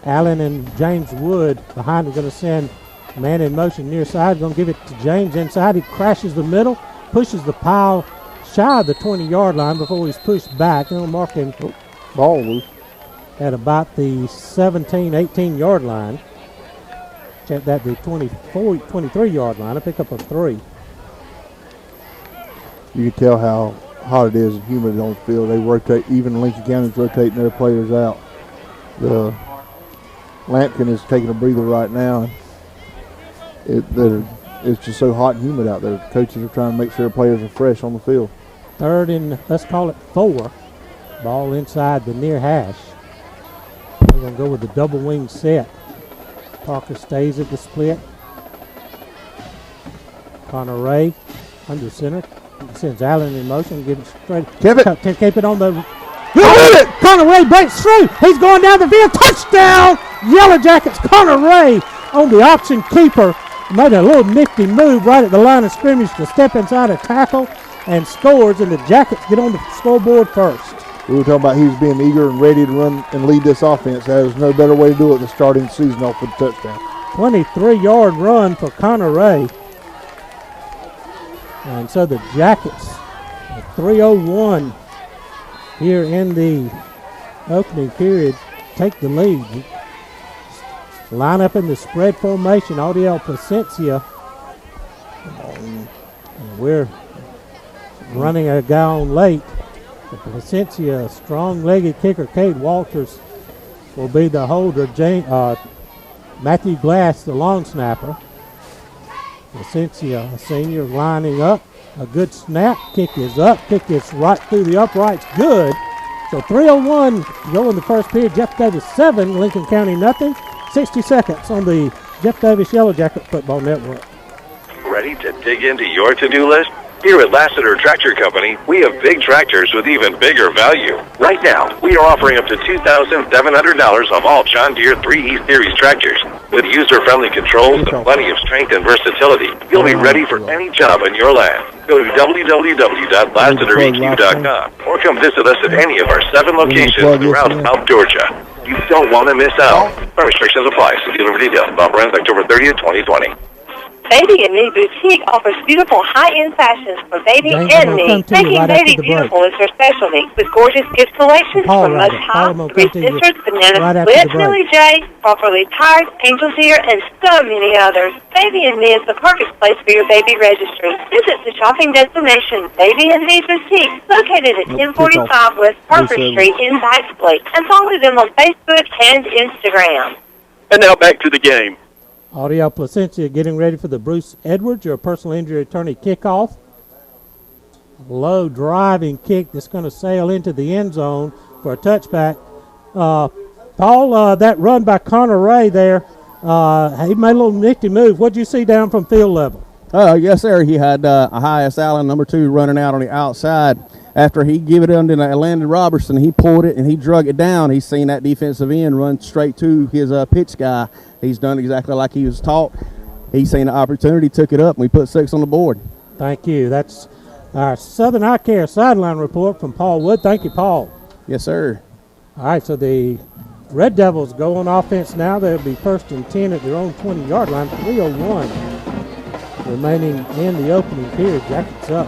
Speaker 2: Allen and James Wood behind. We're going to send man in motion near side. Going to give it to James inside. He crashes the middle, pushes the pile shy of the 20-yard line before he's pushed back. They'll mark him
Speaker 1: ball loose
Speaker 2: at about the 17, 18-yard line. Check that, the 24, 23-yard line. I pick up a 3.
Speaker 1: You can tell how hot it is and humid on the field. They rotate, even Lincoln County's rotating their players out. The Lampkin is taking a breather right now. It's just so hot and humid out there. Coaches are trying to make sure players are fresh on the field.
Speaker 2: 3rd and, let's call it 4. Ball inside the near hash. We're going to go with the double wing set. Parker stays at the split. Connor Ray under center. Sends Allen in motion. Gives it straight. Keep it on the. Connor Ray breaks through. He's going down the field. Touchdown! Yellow Jackets. Connor Ray on the option keeper. Made a little nifty move right at the line of scrimmage to step inside a tackle and scores, and the Jackets get on the scoreboard first.
Speaker 1: We were talking about he's being eager and ready to run and lead this offense. There's no better way to do it than starting the season off with a touchdown.
Speaker 2: 23-yard run for Connor Ray. And so the Jackets, 3:01 here in the opening period, take the lead. Line up in the spread formation. Audiel Placencia. And we're running a guy on late. Placencia, strong-legged kicker, Cade Walters, will be the holder. Matthew Glass, the long snapper. Placencia, a senior, lining up. A good snap. Kick is up. Kick is right through the uprights. Good. So 3:01 go in the first period. Jeff Davis 7, Lincoln County nothing. 60 seconds on the Jeff Davis Yellow Jacket Football Network.
Speaker 7: Ready to dig into your to-do list? Here at Lassiter Tractor Company, we have big tractors with even bigger value. Right now, we are offering up to $2,700 of all John Deere 3E Series tractors. With user-friendly controls and plenty of strength and versatility, you'll be ready for any job in your land. Go to www.lassitereq.com or come visit us at any of our 7 locations throughout South Georgia. You don't want to miss out. Restrictions apply. See dealer for details. Offer ends October 30th, 2020.
Speaker 3: Baby and Me Boutique offers beautiful high-end fashions for baby
Speaker 2: James,
Speaker 3: and
Speaker 2: I'm gonna
Speaker 3: me.
Speaker 2: come to you
Speaker 3: Making
Speaker 2: right after
Speaker 3: baby
Speaker 2: the break.
Speaker 3: beautiful is their specialty, with gorgeous gift selections
Speaker 2: Paul,
Speaker 3: from
Speaker 2: right
Speaker 3: Most
Speaker 2: there. Paul,
Speaker 3: High,
Speaker 2: I'm gonna
Speaker 3: Three
Speaker 2: come to you
Speaker 3: Sisters, Banana
Speaker 2: right after
Speaker 3: Split,
Speaker 2: the break.
Speaker 3: Millie J, Properly Tied, Angel's Ear, and so many others. Baby and Me is the perfect place for your baby registry. Visit the shopping destination, Baby and Me Boutique, located at 1045 West Parker Street in Baxley, and follow them on Facebook and Instagram.
Speaker 10: And now back to the game.
Speaker 2: Audio Placencia getting ready for the Bruce Edwards, your personal injury attorney kickoff. Low driving kick that's going to sail into the end zone for a touchback. Paul, that run by Connor Ray there, he made a little nifty move. What did you see down from field level?
Speaker 12: Yes, sir. He had a Highest Allen, number 2, running out on the outside. After he gave it under Landon Robertson, he pulled it and he drug it down. He's seen that defensive end run straight to his pitch guy. He's done exactly like he was taught. He's seen the opportunity, took it up, and we put 6 on the board.
Speaker 2: Thank you. That's our Southern Eye Care sideline report from Paul Wood. Thank you, Paul.
Speaker 12: Yes, sir.
Speaker 2: All right, so the Red Devils go on offense now. They'll be 1st and 10 at their own 20-yard line. 3:01 remaining in the opening period. Jackets up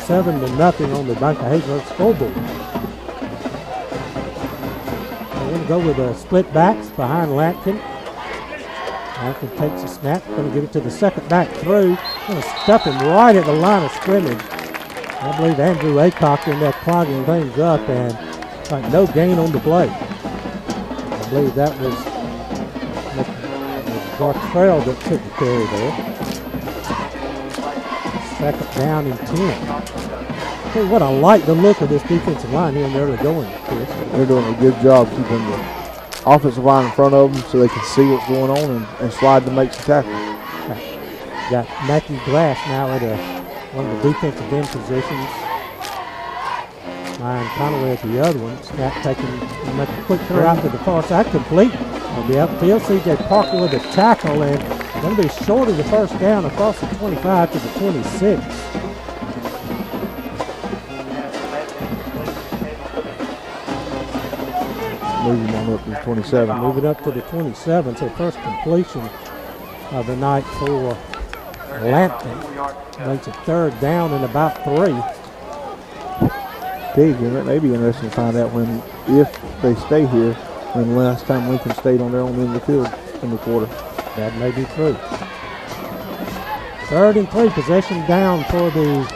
Speaker 2: 7-0 on the Bank of Hazelwood scoreboard. They're going to go with the split backs behind Lampkin. Lampkin takes a snap, going to give it to the second back through. Going to stuff him right at the line of scrimmage. I believe Andrew Aycock in there clogging things up, and like no gain on the play. I believe that was Gartrell that took the carry there. Second down and 10. Hey, what I like the look of this defensive line here in the early going, Chris.
Speaker 1: They're doing a good job keeping the offensive line in front of them so they can see what's going on and slide to make some tackles.
Speaker 2: Got Matthew Glass now at one of the defensive end positions. Ryan Conway at the other one. Snap taking, make a quick throw out to the far side, complete. On the upfield, C.J. Parker with a tackle, and going to be short of the first down across the 25 to the 26.
Speaker 1: Moving on up to the 27.
Speaker 2: Moving up to the 27, so first completion of the night for Lampton. Makes it 3rd down and about 3.
Speaker 1: It may be interesting to find out if they stay here, when the last time Lincoln stayed on their own end of the field in the quarter.
Speaker 2: That may be true. 3rd and 3, possession down for the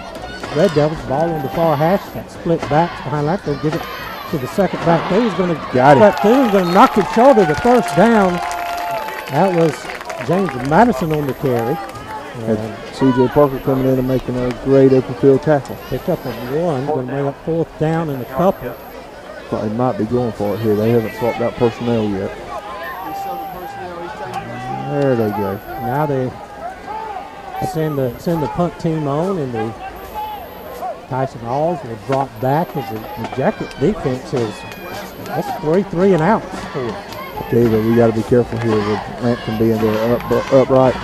Speaker 2: Red Devils. Ball on the far hash. Got split backs behind that. They'll give it to the second back. There he's going to cut through. He's going to knock it short of the first down. That was James Madison on the carry.
Speaker 1: And C.J. Parker coming in and making a great open field tackle.
Speaker 2: Picked up a 1. Going to bring up 4th down and a couple.
Speaker 1: But they might be going for it here. They haven't swapped out personnel yet. There they go.
Speaker 2: Now they send the punt team on, and the Tyson Halls will drop back as the Jacket defense is. That's 3 and outs for it.
Speaker 1: David, we got to be careful here with Lampton being there upright.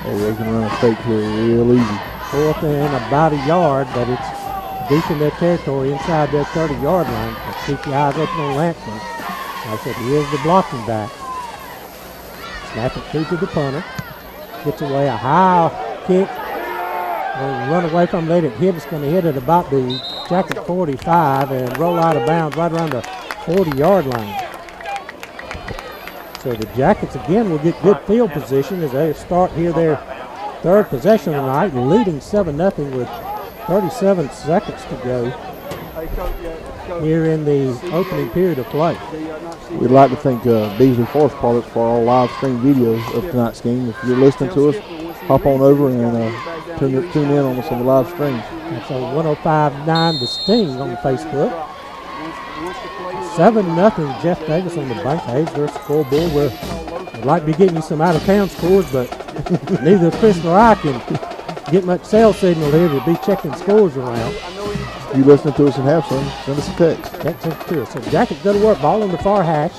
Speaker 1: They can run a fake here real easy.
Speaker 2: 4th and about a yard, but it's deep in their territory inside their 30-yard line. So keep your eyes open on Lampton. Like I said, he is the blocking back. Snap it through to the punter. Gets away a high kick. Going to run away from it. It's going to hit at about the Jacket 45 and roll out of bounds right around the 40-yard line. So the Jackets again will get good field position as they start here their 3rd possession tonight, leading 7-0 with 37 seconds to go here in the opening period of play.
Speaker 1: We'd like to thank Beasley Forest Products for our live stream videos of tonight's game. If you're listening to us, hop on over and tune in on us on the live streams.
Speaker 2: That's a 105.9 The Sting on Facebook. 7-0 Jeff Davis on the Bank of Hazelwood scoreboard. We'd like to be getting you some out-of-town scores, but neither Chris nor I can get much cell signal here to be checking scores around.
Speaker 1: If you listen to us and have some, send us a text.
Speaker 2: Text us to us. So Jackets go to work. Ball on the far hash.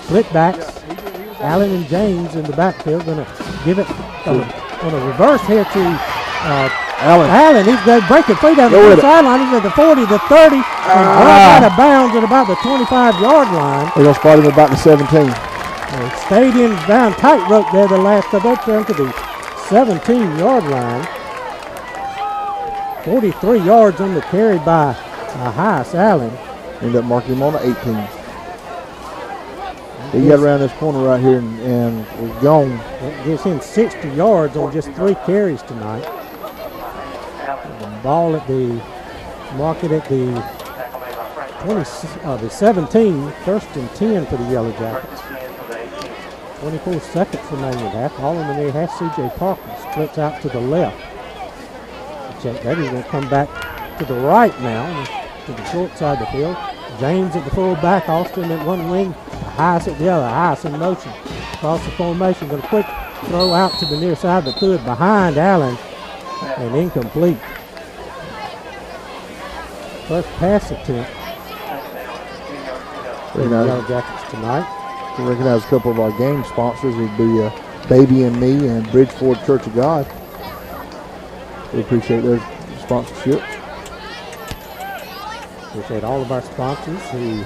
Speaker 2: Split backs. Allen and James in the backfield. Going to give it on a reverse here to Allen. He's going to break it free down the sideline. He's at the 40, the 30, and right out of bounds at about the 25-yard line.
Speaker 1: They're going to spot him about the 17.
Speaker 2: Stayed in down tightrope there the last of that down to the 17-yard line. 43 yards on the carry by Ahias Allen.
Speaker 1: Ended up marking him on the 18. He got around this corner right here and was gone.
Speaker 2: It gives him 60 yards on just 3 carries tonight. The ball at the market at the 17, first and 10 for the Yellow Jackets. 24 seconds remaining at half. All in the near half. C.J. Parker splits out to the left. Check that. He's going to come back to the right now, to the short side of the field. James at the fullback. Austin at one wing. Ahias at the other. Ahias in motion. Across the formation. Going to quick throw out to the near side, but threw it behind Allen and incomplete. First pass attempt for the Yellow Jackets tonight.
Speaker 1: We recognize a couple of our game sponsors. It'd be Baby and Me and Bridgeford Church of God. We appreciate their sponsorship.
Speaker 2: Appreciate all of our sponsors who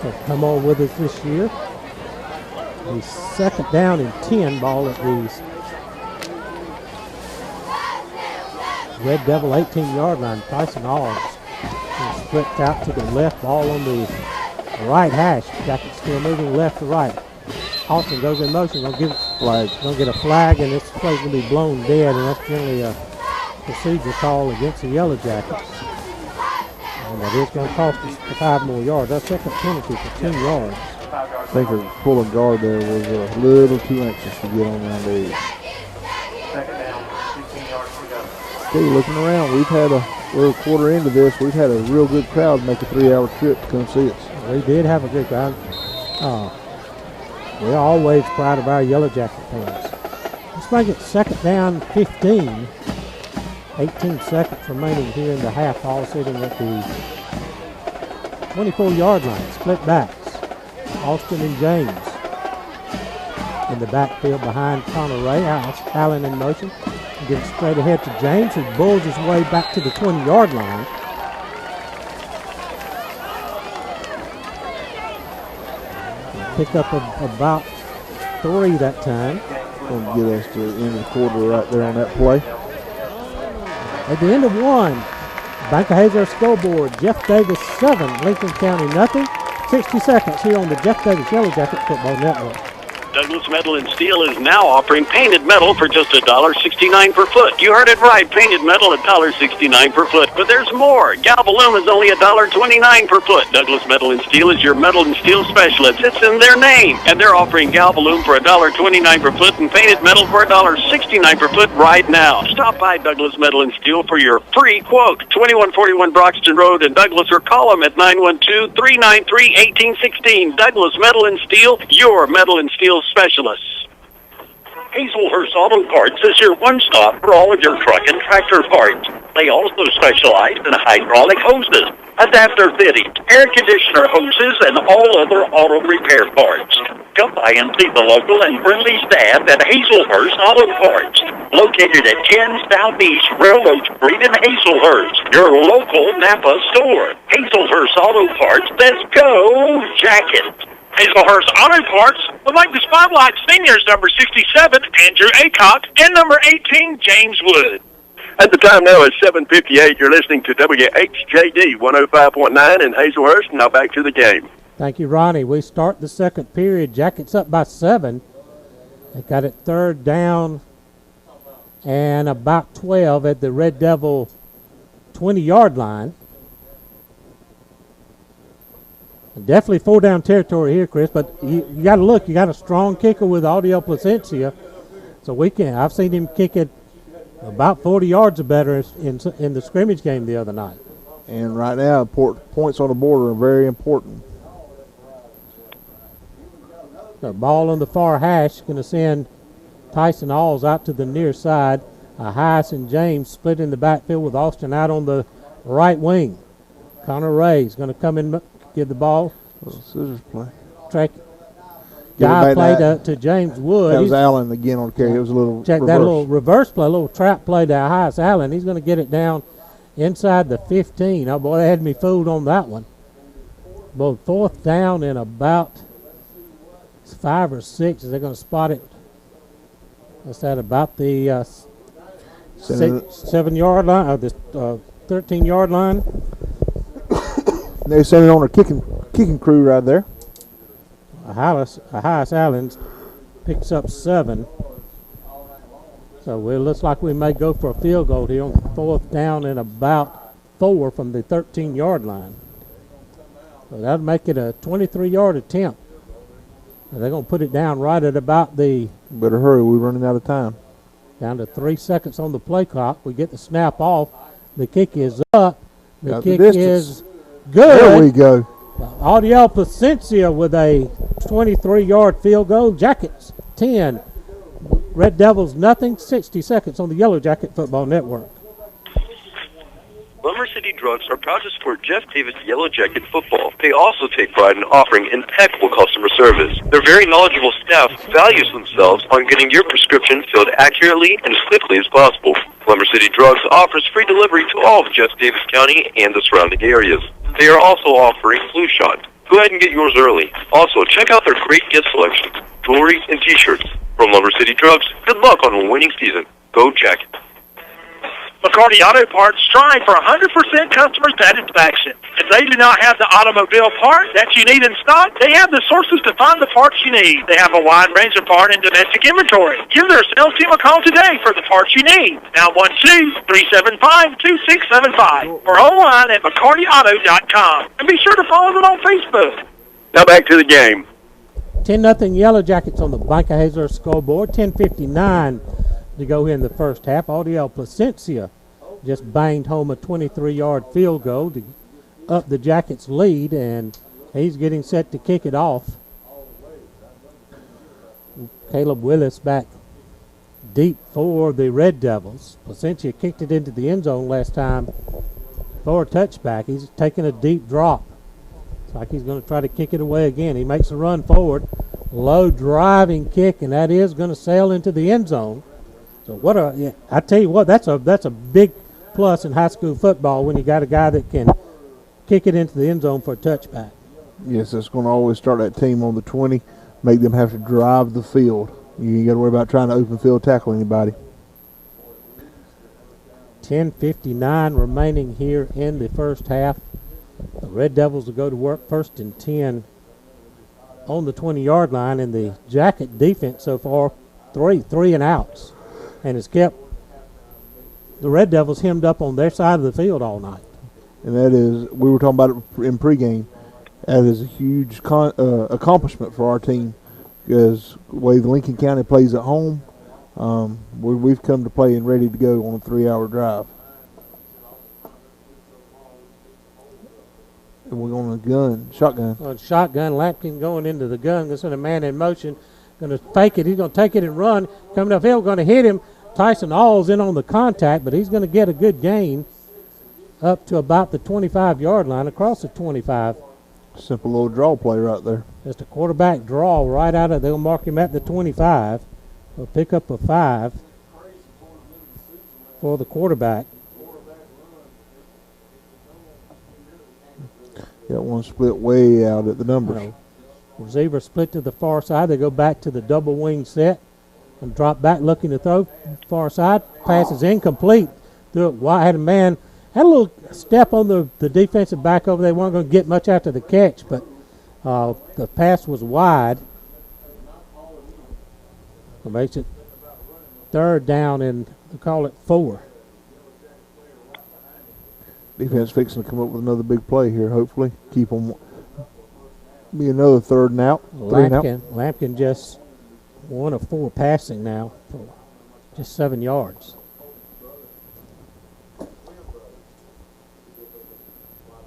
Speaker 2: have come on with us this year. The second down and 10 ball at the Red Devil 18-yard line. Tyson Alls split out to the left, ball on the right hash. Jackets still moving left to right. Austin goes in motion, gonna get a flag, and this play's gonna be blown dead, and that's generally a procedure call against the Yellow Jackets. And that is gonna cost us 5 more yards. Our second penalty for 10 yards.
Speaker 1: I think her pulling guard there was a little too anxious to get on around the edge. Okay, looking around, we're a quarter into this. We've had a real good crowd make a 3-hour trip to come see us.
Speaker 2: We did have a good crowd. We're always proud of our Yellow Jacket fans. Let's make it second down 15. 18 seconds remaining here in the half. All sitting at the 24-yard line. Split backs. Austin and James in the backfield behind Connor Ray. Allen in motion. Gives straight ahead to James, who bulls his way back to the 20-yard line. Pick up about 3 that time.
Speaker 1: Going to get us to the end of the quarter right there on that play.
Speaker 2: At the end of 1, Bank of Hazer scoreboard, Jeff Davis 7, Lincoln County nothing. 60 seconds here on the Jeff Davis Yellow Jacket Football Network.
Speaker 5: Douglas Metal and Steel is now offering painted metal for just $1.69 per foot. You heard it right, painted metal $1.69 per foot. But there's more. Galvalume is only $1.29 per foot. Douglas Metal and Steel is your metal and steel specialist. It's in their name. And they're offering Galvalume for $1.29 per foot and painted metal for $1.69 per foot right now. Stop by Douglas Metal and Steel for your free quote. 2141 Broxton Road in Douglas, or call them at 912-393-1816. Douglas Metal and Steel, your metal and steel specialists. Hazelhurst Auto Parts is your one-stop for all of your truck and tractor parts. They also specialize in hydraulic hoses, adapter fittings, air conditioner hoses, and all other auto repair parts. Come by and see the local and friendly staff at Hazelhurst Auto Parts, located at 10 Southeast Railroad Street in Hazelhurst, your local Napa store. Hazelhurst Auto Parts, let's go Jackets.
Speaker 6: Hazelhurst Auto Parts would like to spotlight seniors number 67, Andrew Acock, and number 18, James Wood.
Speaker 10: At the time now is 7:58. You're listening to WHJD 105.9 in Hazelhurst. Now back to the game.
Speaker 2: Thank you, Ronnie. We start the second period. Jackets up by 7. They got it third down and about 12 at the Red Devil 20-yard line. Definitely 4-down territory here, Chris, but you got to look. You got a strong kicker with Audio Placencia, so I've seen him kick it about 40 yards or better in the scrimmage game the other night.
Speaker 1: And right now, points on the board are very important.
Speaker 2: The ball on the far hash going to send Tyson Alls out to the near side. Ahias and James split in the backfield with Austin out on the right wing. Connor Ray is going to come in. Give the ball.
Speaker 1: Scissors play.
Speaker 2: Track. Guy played to James Wood.
Speaker 1: That was Allen again on the carry. It was a little
Speaker 2: check
Speaker 1: reverse.
Speaker 2: That little reverse play, a little trap play to Ahias Allen. He's going to get it down inside the 15. Oh, boy, they had me fooled on that one. Both fourth down and about 5 or 6. They're going to spot it That's at about the
Speaker 1: 7
Speaker 2: yard line, or the 13-yard line.
Speaker 1: They're sending on a kicking crew right there.
Speaker 2: Hias Allen picks up 7. So it looks like we may go for a field goal here on 4th down and about 4 from the 13-yard line. So that'll make it a 23-yard attempt. And they're going to put it down right at about the...
Speaker 1: Better hurry, we're running out of time.
Speaker 2: Down to 3 seconds on the play clock. We get the snap off. The kick is up. The kick is good.
Speaker 1: There we go.
Speaker 2: Audiel Placencia with a 23-yard field goal. Jackets 10. Red Devils nothing. 60 seconds on the Yellow Jacket Football Network.
Speaker 9: Lumber City Drugs are proud to support Jeff Davis Yellow Jacket Football. They also take pride in offering impeccable customer service. Their very knowledgeable staff values themselves on getting your prescription filled accurately and as quickly as possible. Lumber City Drugs offers free delivery to all of Jeff Davis County and the surrounding areas. They are also offering flu shot. Go ahead and get yours early. Also, check out their great gift selection, jewelry, and t-shirts. From Lumber City Drugs, good luck on a winning season. Go Jack.
Speaker 5: McCarty Auto Parts strive for 100% customer satisfaction. If they do not have the automobile part that you need in stock, they have the sources to find the parts you need. They have a wide range of part and domestic inventory. Give their sales team a call today for the parts you need. 912-375-2675 or online at McCartyAuto.com. And be sure to follow them on Facebook.
Speaker 10: Now back to the game.
Speaker 2: 10-0 Yellow Jackets on the Banca Hazler scoreboard. 10:59 to go here in the first half. Audiel Placencia just banged home a 23-yard field goal to up the Jackets' lead, and he's getting set to kick it off. Caleb Willis back deep for the Red Devils. Placencia kicked it into the end zone last time for a touchback. He's taking a deep drop. It's like he's going to try to kick it away again. He makes a run forward. Low driving kick, and that is going to sail into the end zone. So I tell you what, that's a big plus in high school football when you got a guy that can kick it into the end zone for a touchback.
Speaker 1: Yes, that's going to always start that team on the 20, make them have to drive the field. You ain't got to worry about trying to open field tackle anybody.
Speaker 2: 10:59 remaining here in the first half. The Red Devils will go to work 1st and 10 on the 20-yard line, and the Jacket defense so far, three and outs, and has kept the Red Devils hemmed up on their side of the field all night.
Speaker 1: And that is, we were talking about it in pregame, that is a huge accomplishment for our team, because the way the Lincoln County plays at home, we've come to play and ready to go on a 3-hour drive. And we're on a shotgun.
Speaker 2: Shotgun, Lampkin going into the gun. This is a man in motion. Going to fake it. He's going to take it and run. Coming upfield, going to hit him. Tyson Alls in on the contact, but he's going to get a good gain up to about the 25-yard line, across the 25.
Speaker 1: Simple little draw play right there.
Speaker 2: Just a quarterback draw right out of, they'll mark him at the 25. They'll pick up a 5 for the quarterback.
Speaker 1: Got one split way out at the numbers.
Speaker 2: Receiver split to the far side. They go back to the double wing set and drop back looking to throw. Far side. Pass is incomplete. Threw it wide. Had a man, had a little step on the defensive back over there. They weren't going to get much after the catch, but the pass was wide. It makes it 3rd down, and they call it 4.
Speaker 1: Defense fixing to come up with another big play here, hopefully. Keep them, be another 3rd and out.
Speaker 2: Lampkin just 1 of 4 passing now for just 7 yards.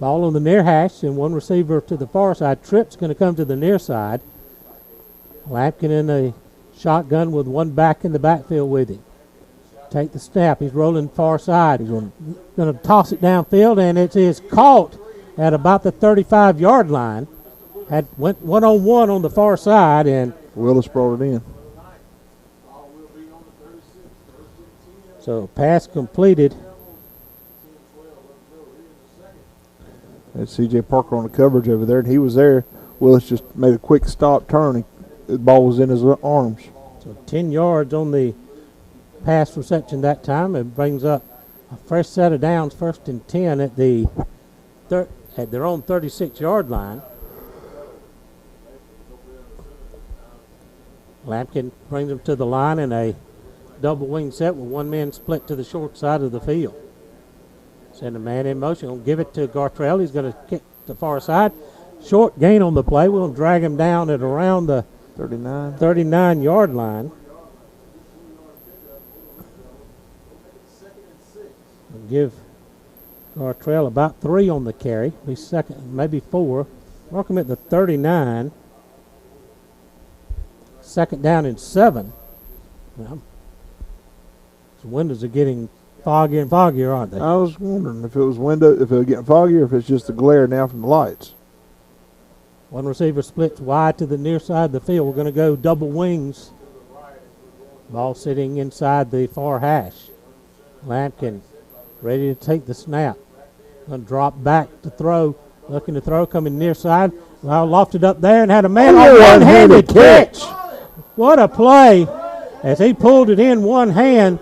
Speaker 2: Ball on the near hash, and one receiver to the far side. Tripp's going to come to the near side. Lampkin in a shotgun with one back in the backfield with him. Take the snap. He's rolling far side. He's going to toss it downfield, and it is caught at about the 35-yard line. Went one-on-one on the far side, and
Speaker 1: Willis brought it in.
Speaker 2: So pass completed.
Speaker 1: That's C.J. Parker on the coverage over there, and he was there. Willis just made a quick stop, turn, and the ball was in his arms.
Speaker 2: So 10 yards on the pass reception that time. It brings up a fresh set of downs, 1st and 10 at at their own 36-yard line. Lampkin brings them to the line in a double wing set with one man split to the short side of the field. Send a man in motion. We'll give it to Gartrell. He's going to kick the far side. Short gain on the play. We'll drag him down at around the 39-yard line. We'll give Gartrell about 3 on the carry. Be second, maybe 4. Mark him at the 39. 2nd down and 7. Well, the windows are getting foggier and foggier, aren't they?
Speaker 1: I was wondering if it was if it was getting foggier, or if it's just the glare now from the lights.
Speaker 2: One receiver splits wide to the near side of the field. We're going to go double wings. Ball sitting inside the far hash. Lampkin ready to take the snap. Going to drop back to throw. Looking to throw, coming near side. Well, lofted up there and had a man on one-handed catch. What a play as he pulled it in one hand.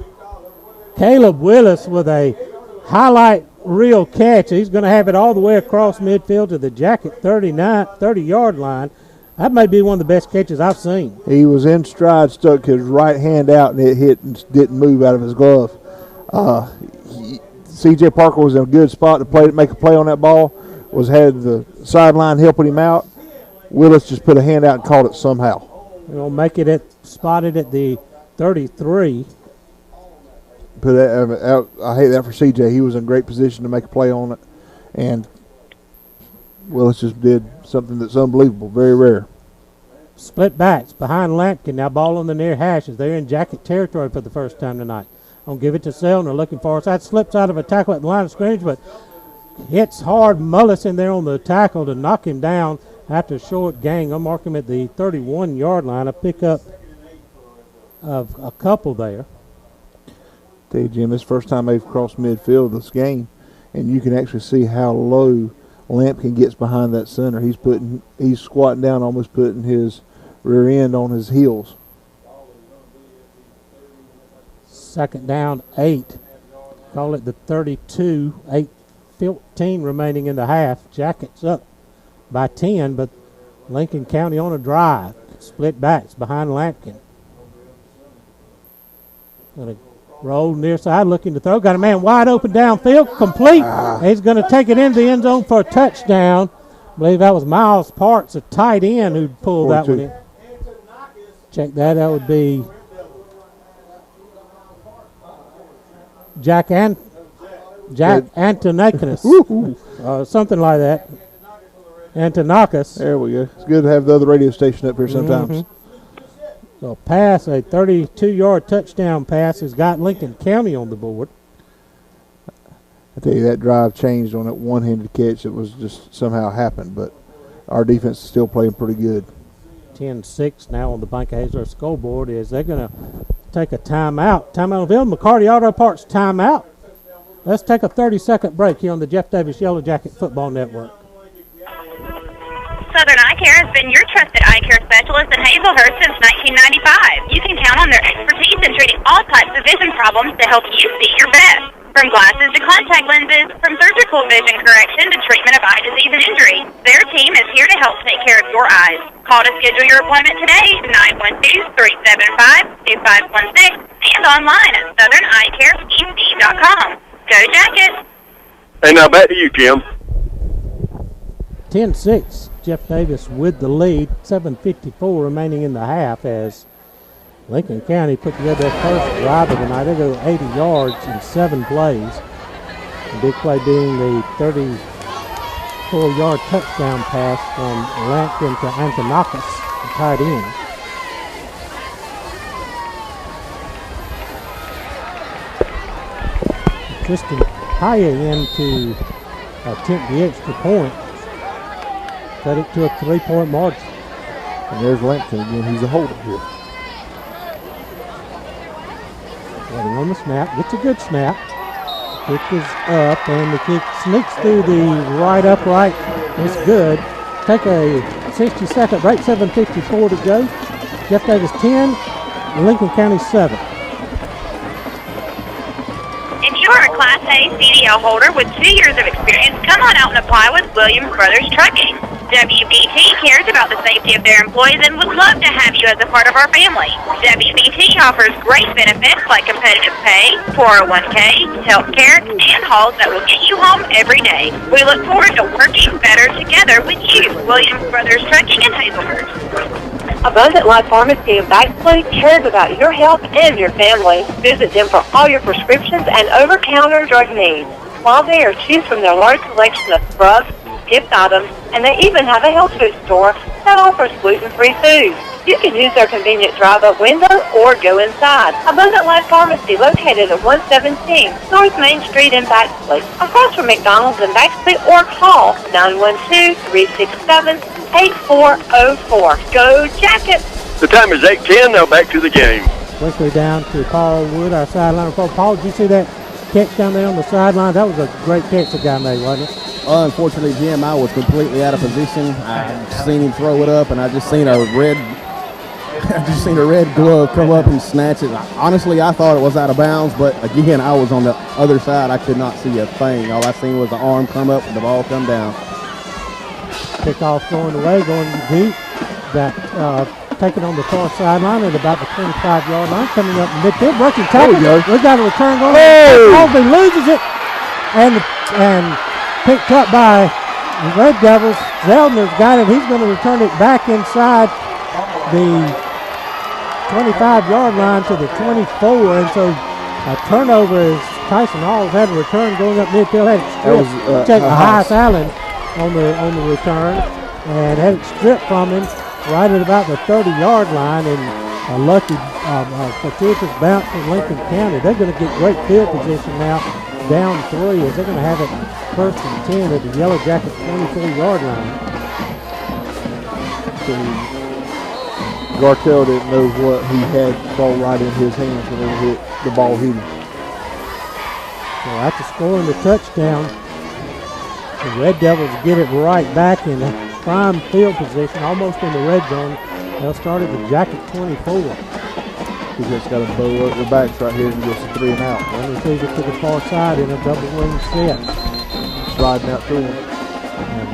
Speaker 2: Caleb Willis with a highlight reel catch. He's going to have it all the way across midfield to the Jacket 30-yard line. That may be one of the best catches I've seen.
Speaker 1: He was in stride, stuck his right hand out, and it hit and didn't move out of his glove. C.J. Parker was in a good spot to make a play on that ball. Had the sideline helping him out. Willis just put a hand out and caught it somehow.
Speaker 2: We'll make it spotted at the 33.
Speaker 1: I hate that for C.J. He was in great position to make a play on it, and Willis just did something that's unbelievable, very rare.
Speaker 2: Split backs behind Lampkin. Now ball on the near hash as they're in Jacket territory for the first time tonight. I'll give it to Selner looking far side. Slips out of a tackle at the line of scrimmage, but hits hard. Mullis in there on the tackle to knock him down after a short gain. I'll mark him at the 31-yard line. A pickup of a couple there.
Speaker 1: Tell you, Jim, this first time they've crossed midfield this game, and you can actually see how low Lampkin gets behind that center. He's squatting down, almost putting his rear end on his heels.
Speaker 2: 2nd down, 8. Call it the 32. 8:15 remaining in the half. Jackets up by 10, but Lincoln County on a drive. Split backs behind Lampkin. Going to roll near side, looking to throw. Got a man wide open downfield, complete. He's going to take it into the end zone for a touchdown. I believe that was Miles Parks, a tight end, who pulled 42. That one in. Check that. That would be Jack Antonakis. Something like that. Antonakis.
Speaker 1: There we go. It's good to have the other radio station up here sometimes.
Speaker 2: Mm-hmm. So pass, a 32-yard touchdown pass has got Lincoln County on the board.
Speaker 1: I tell you, that drive changed on that one-handed catch. It was just somehow happened, but our defense is still playing pretty good.
Speaker 2: 10-6 now on the Bank of Hazelhurst scoreboard is they're going to take a timeout. Timeout on the field. McCarty Auto Parts timeout. Let's take a 30-second break here on the Jeff Davis Yellow Jacket Football Network.
Speaker 11: Southern Eye Care has been your trusted eye care specialist in Hazelhurst since 1995. You can count on their expertise in treating all types of vision problems to help you see your best. From glasses to contact lenses, from surgical vision correction to treatment of eye disease and injury, their team is here to help take care of your eyes. Call to schedule your appointment today, 912-375-2516, and online at southernEyeCareEC.com. Go Jackets!
Speaker 10: And now back to you, Jim.
Speaker 2: 10-6. Jeff Davis with the lead. 7:54 remaining in the half as Lincoln County put together their first drive of the night. They go 80 yards in 7 plays. The big play being the 34-yard touchdown pass from Lampkin to Antonakis, the tight end. Tristan Paya in to attempt the extra point. Cut it to a 3-point margin.
Speaker 1: And there's Lampkin again. He's a holder here.
Speaker 2: Getting on the snap. Gets a good snap. Kick is up, and the kick sneaks through the right upright. It's good. Take a 60-second break. 7:54 to go. Jeff Davis 10, Lincoln County 7.
Speaker 11: A CDL holder with 2 years of experience, come on out and apply with Williams Brothers Trucking. WBT cares about the safety of their employees and would love to have you as a part of our family. WBT offers great benefits like competitive pay, 401k, health care, and hauls that will get you home every day. We look forward to working better together with you. Williams Brothers Trucking in Hazelhurst.
Speaker 3: Abundant Life Pharmacy in Baxley cares about your health and your family. Visit them for all your prescriptions and over-counter drug needs. While there, choose from their large selection of scrubs, gift items, and they even have a health food store that offers gluten-free foods. You can use their convenient drive-up window or go inside. Abundant Life Pharmacy, located at 117 North Main Street in Baxley, across from McDonald's in Baxley, or call 912-367-8404. Go Jackets!
Speaker 10: The time is 8:10. Now back to the game.
Speaker 2: Quickly down to Paul Wood, our sideline. Paul, did you see that catch down there on the sideline? That was a great catch the guy made, wasn't it?
Speaker 12: Unfortunately, Jim, I was completely out of position. I seen him throw it up, and I just seen a red glove come up and snatch it. Honestly, I thought it was out of bounds, but again, I was on the other side. I could not see a thing. All I seen was the arm come up and the ball come down.
Speaker 2: Kickoff going away, going deep. That taken on the far sideline at about the 25-yard line, coming up midfield, breaking tackle. We got a return going. Crosby loses it, and picked up by the Red Devils. Zeldner's got it. He's going to return it back inside the 25-yard line to the 24, and so a turnover is Tyson Halls had a return going up midfield. Had it stripped. Check Hias Allen on the return, and had it stripped from him right at about the 30-yard line, and a lucky fortuitous bounce from Lincoln County. They're going to get great field position now, down 3, as they're going to have it 1st and 10 at the Yellow Jackets 24-yard line.
Speaker 1: Gartell didn't know what he had ball right in his hands when the ball hit him.
Speaker 2: So after scoring the touchdown, the Red Devils get it right back in prime field position, almost in the red zone. They'll start at the Jacket 24.
Speaker 1: He just got to bow up their backs right here and gets a 3 and out.
Speaker 2: And receives it to the far side in a double wing set.
Speaker 1: Sliding out to him.
Speaker 2: And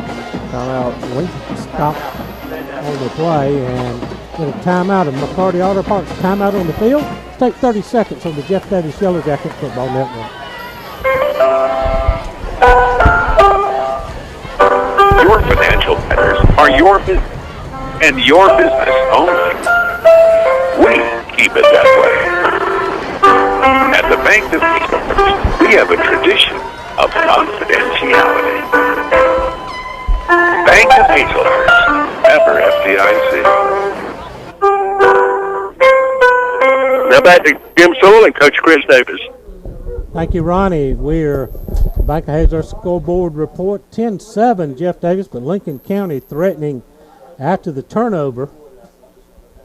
Speaker 2: timeout. Lincoln stopped on the play and get a timeout of McCarty Auto Parts. Timeout on the field. Let's take 30 seconds on the Jeff Davis Yellow Jacket Football Network.
Speaker 4: Your financial matters are your business and your business only. We keep it that way. At the Bank of Hazelhurst, we have a tradition of confidentiality. Bank of Hazelhurst, member FDIC.
Speaker 10: Now back to Jim Sewell and Coach Chris Davis.
Speaker 2: Thank you, Ronnie. We're Bank of Hazelhurst scoreboard report 10-7 Jeff Davis, but Lincoln County threatening after the turnover.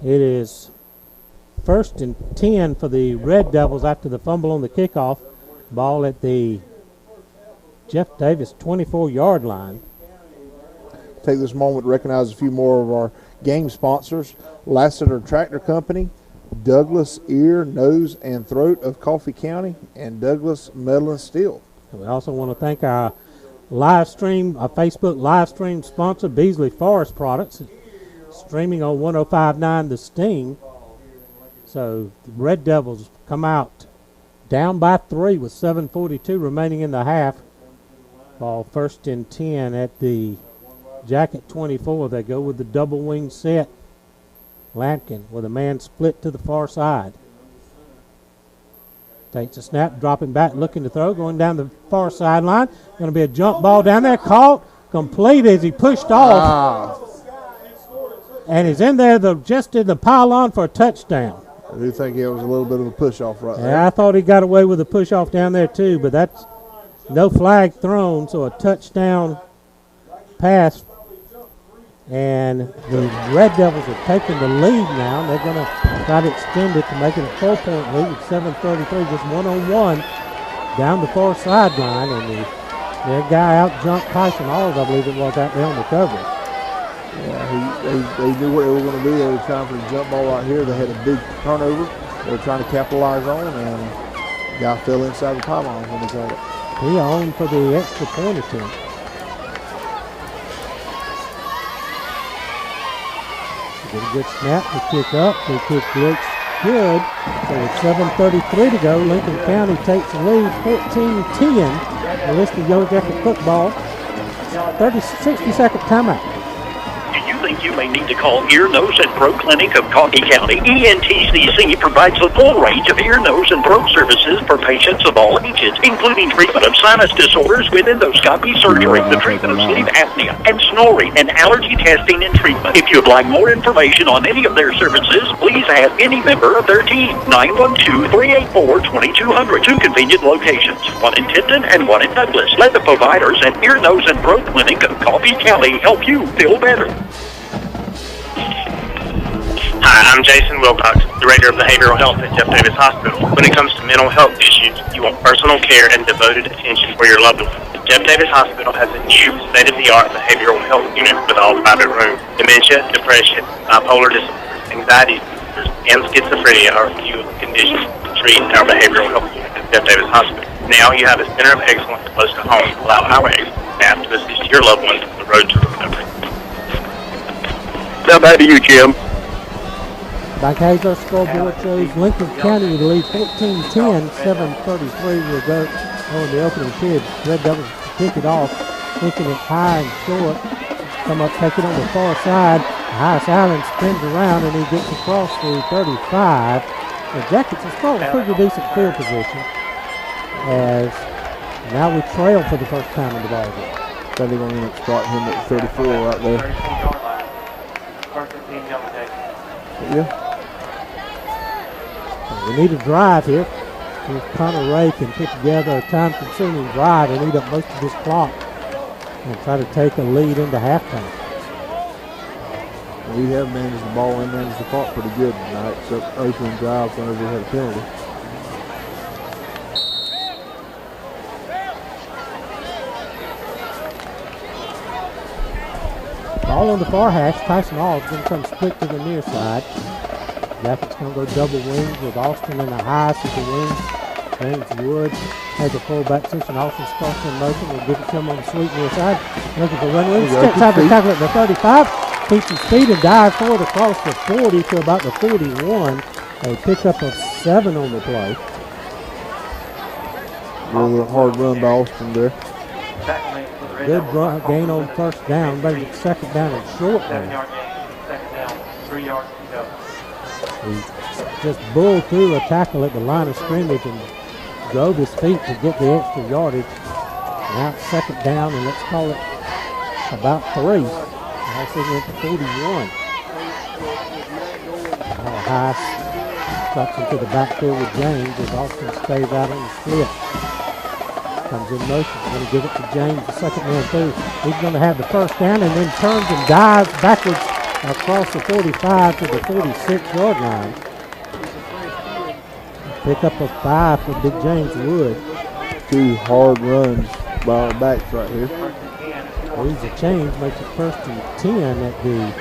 Speaker 2: It is 1st and 10 for the Red Devils after the fumble on the kickoff. Ball at the Jeff Davis 24-yard line.
Speaker 1: Take this moment to recognize a few more of our game sponsors. Lassiter Tractor Company, Douglas Ear, Nose, and Throat of Coffee County, and Douglas Metal and Steel.
Speaker 2: We also want to thank our Facebook live stream sponsor, Beasley Forest Products, streaming on 105.9 The Sting. So the Red Devils come out down by 3 with 7:42 remaining in the half. Ball 1st and 10 at the Jacket 24. They go with the double wing set. Lampkin with a man split to the far side. Takes a snap, dropping back, looking to throw, going down the far sideline. Going to be a jump ball down there, caught, complete as he pushed off. And he's in there, just in the pylon for a touchdown.
Speaker 1: I do think it was a little bit of a push-off right there.
Speaker 2: Yeah, I thought he got away with a push-off down there too, but that's no flag thrown, so a touchdown pass. And the Red Devils are taking the lead now. They're going to try to extend it to make it a 4-point lead with 7:33, just one-on-one down the far sideline. And their guy out-jumped Tyson Halls, I believe it was, out there on the coverage.
Speaker 1: Yeah, they knew what they were going to do. They were trying for the jump ball right here. They had a big turnover they were trying to capitalize on, and the guy fell inside the pylon when he got it.
Speaker 2: He on for the extra point attempt. Get a good snap, the kick up, the kick looks good. So with 7:33 to go, Lincoln County takes the lead 14-10. The list of Yellow Jacket football. 60-second timeout.
Speaker 5: Do you think you may need to call Ear, Nose, and Throat Clinic of Coffee County? ENTCC provides the full range of ear, nose, and throat services for patients of all ages, including treatment of sinus disorders with endoscopy surgery, the treatment of sleep apnea and snoring, and allergy testing and treatment. If you'd like more information on any of their services, please ask any member of their team. 912-384-2200. Two convenient locations, one in Tipton and one in Douglas. Let the providers at Ear, Nose, and Throat Clinic of Coffee County help you feel better.
Speaker 6: Hi, I'm Jason Wilcox, Director of Behavioral Health at Jeff Davis Hospital. When it comes to mental health issues, you want personal care and devoted attention for your loved one. Jeff Davis Hospital has a new state-of-the-art behavioral health unit with all private rooms. Dementia, depression, bipolar disorder, anxiety disorders, and schizophrenia are a few of the conditions to treat in our behavioral health unit at Jeff Davis Hospital. Now you have a center of excellence close to home to allow our excellent staff to assist your loved ones on the road to recovery.
Speaker 10: Now back to you, Jim.
Speaker 2: Back Hazel scoreboard shows Lincoln County with the lead 14-10, 7:33 will go on the opening period. Red Devils kick it off, kicking it high and short. Come up, take it on the far side. Highest Island spins around and he gets across the 35. The Jackets have still a pretty decent field position as now we trail for the first time in the ball game.
Speaker 1: So they're going to start him at 34 right there. Yeah.
Speaker 2: We need a drive here. If Connor Ray can put together a time-consuming drive and eat up most of this clock and try to take a lead into halftime.
Speaker 1: We have managed the ball and managed the clock pretty good tonight, except opening drives whenever we had a penalty.
Speaker 2: Ball on the far hash. Tyson Hall is going to come split to the near side. Jackets going to go double wings with Austin in the highest of the wings. James Wood has a fullback position. Austin's crossing in motion. We'll give it to him on the sweet near side. Looking for run room. Steps out the tackle at the 35. Keeps his speed and dives forward across the 40 to about the 41. A pickup of 7 on the play.
Speaker 1: Really hard run by Austin there.
Speaker 2: Good run, gain on first down, but it's second down and short now. He just bulled through a tackle at the line of scrimmage and drove his feet to get the extra yardage. Now it's second down, and let's call it about 3. Also went to 41. High cuts into the backfield with James as Austin stays out on the split. Comes in motion, going to give it to James, the second man through. He's going to have the first down and then turns and dives backwards across the 45 to the 46-yard line. Pick up a 5 for Big James Wood.
Speaker 1: 2 hard runs by our backs right here.
Speaker 2: Leads a change, makes it first and 10 at the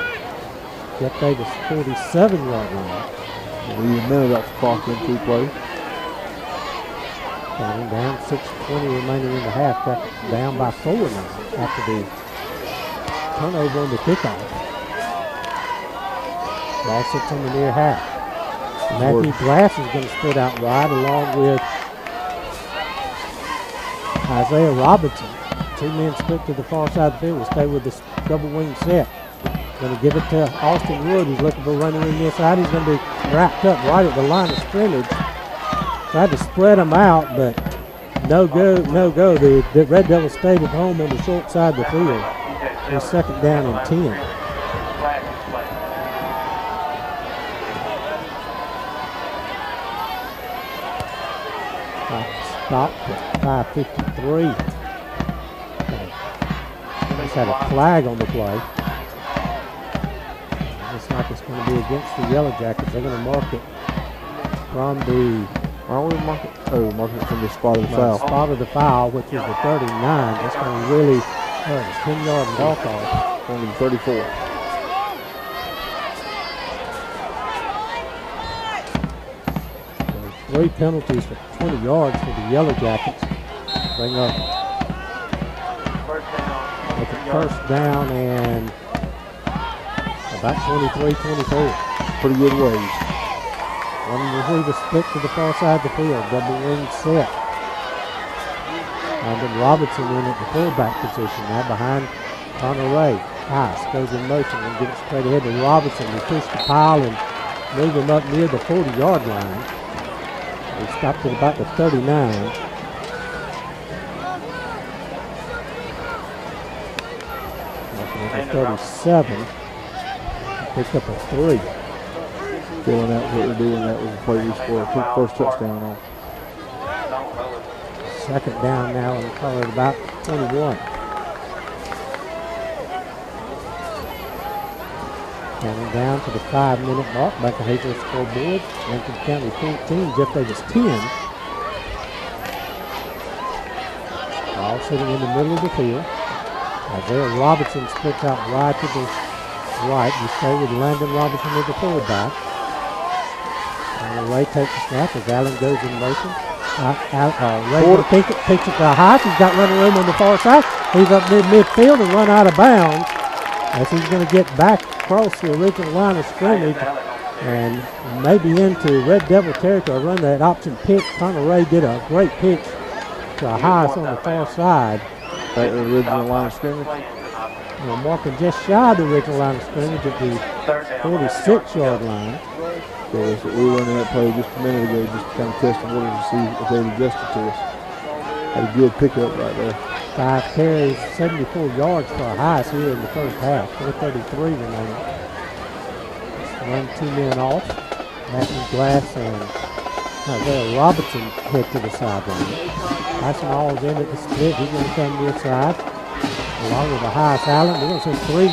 Speaker 2: Jeff Davis 47-yard line.
Speaker 1: We need a minute off the clock in 2 plays.
Speaker 2: Down 6:20 remaining in the half. Down by 4 now after the turnover on the kickoff. Ball sits on the near half. Matthew Glass is going to split out wide along with Isaiah Robinson. 2 men split to the far side of the field. Will stay with this double wing set. Going to give it to Austin Wood. He's looking for running in this side. He's going to be wrapped up right at the line of scrimmage. Tried to spread them out, but no go. The Red Devils stayed at home on the short side of the field. It's second down and 10. Stopped at 5:53. Just had a flag on the play. Looks like it's going to be against the Yellow Jackets. They're going to mark it from the...
Speaker 1: Why don't we mark it? Oh, mark it from the spot of the foul.
Speaker 2: Spot of the foul, which is the 39. That's going to really 10-yard walk off.
Speaker 1: Only 34.
Speaker 2: So 3 penalties for 20 yards for the Yellow Jackets. Bring up. Make it first down and about 23-24.
Speaker 1: Pretty good ways.
Speaker 2: One receiver split to the far side of the field. Double wing set. And then Robinson in at the fullback position now behind Connor Ray. Ice goes in motion and gets straight ahead to Robinson. He pushed the pile and moved him up near the 40-yard line. He stopped at about the 39. At the 37. Picked up a 3.
Speaker 1: Filling out what they're doing. That was the play we scored. Took first touchdown on.
Speaker 2: Second down now and call it about 21. Counting down to the 5-minute mark. Back to Hazel scoreboard. Lincoln County 14, Jeff Davis 10. All sitting in the middle of the field. Isaiah Robinson splits out wide to the right. We stay with Landon Robinson as the fullback. And Ray takes the snap as Allen goes in motion. Ray picks it to Heiss. He's got running room on the far side. He's up midfield and run out of bounds as he's going to get back across the original line of scrimmage and maybe into Red Devil territory. Run that option pitch. Connor Ray did a great pitch to Heiss on the far side.
Speaker 1: At the original line of scrimmage.
Speaker 2: Marking just shy of the original line of scrimmage at the 46-yard line.
Speaker 1: So we were running that play just a minute ago, just kind of testing waters to see if they'd adjusted to us. Had a good pickup right there.
Speaker 2: 5 carries, 74 yards for Heiss here in the first half. 4:33 remaining. Run 2 men off. Matthew Glass and Isaiah Robinson head to the sideline. Tyson All's in at the split. He's going to come near side. Along with the Heiss Allen. We're going to send three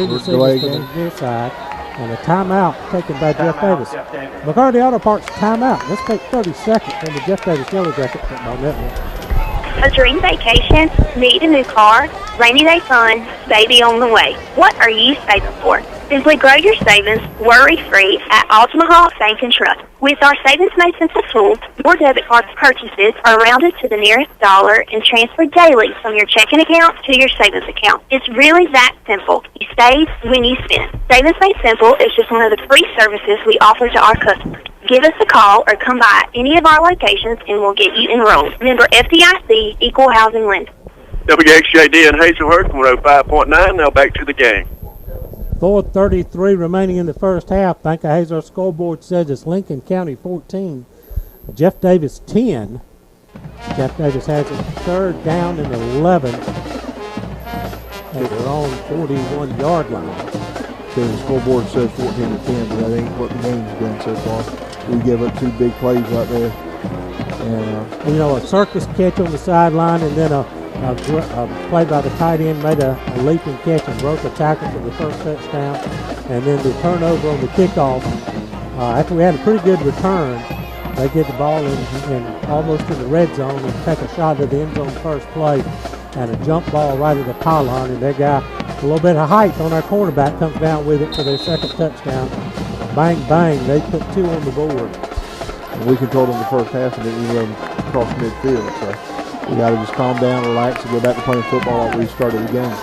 Speaker 2: receivers to the near side. And a timeout taken by Jeff Davis. McCarty Auto Parts timeout. Let's take 30 seconds from the Jeff Davis Yellow Jacket Football Network.
Speaker 8: A dream vacation, need a new car, rainy day fun, baby on the way. What are you saving for? Simply grow your savings worry-free at Altamaha Bank & Trust. With our Savings Made Simple tools, your debit card purchases are rounded to the nearest dollar and transferred daily from your checking account to your savings account. It's really that simple. You save when you spend. Savings Made Simple is just one of the free services we offer to our customers. Give us a call or come by any of our locations and we'll get you enrolled. Member FDIC, Equal Housing Lender.
Speaker 10: WXJD in Hazelhurst, 105.9. Now back to the game.
Speaker 2: 4:33 remaining in the first half. Bank of Hazelhurst scoreboard says it's Lincoln County 14, Jeff Davis 10. Jeff Davis has it third down and 11 at their own 41-yard line.
Speaker 1: So the scoreboard says 14-10, but that ain't what the game's been so far. We gave up 2 big plays right there. And
Speaker 2: a circus catch on the sideline and then a play by the tight end made a leaping catch and broke a tackle for the first touchdown. And then the turnover on the kickoff, after we had a pretty good return, they get the ball in almost in the red zone and take a shot at the end zone first play and a jump ball right at the pylon. And that guy, a little bit of height on our cornerback, comes down with it for their second touchdown. Bang, bang, they put 2 on the board.
Speaker 1: And we controlled them the first half and didn't even let them cross midfield. So we got to just calm down, relax, and go back to playing football like we started the game.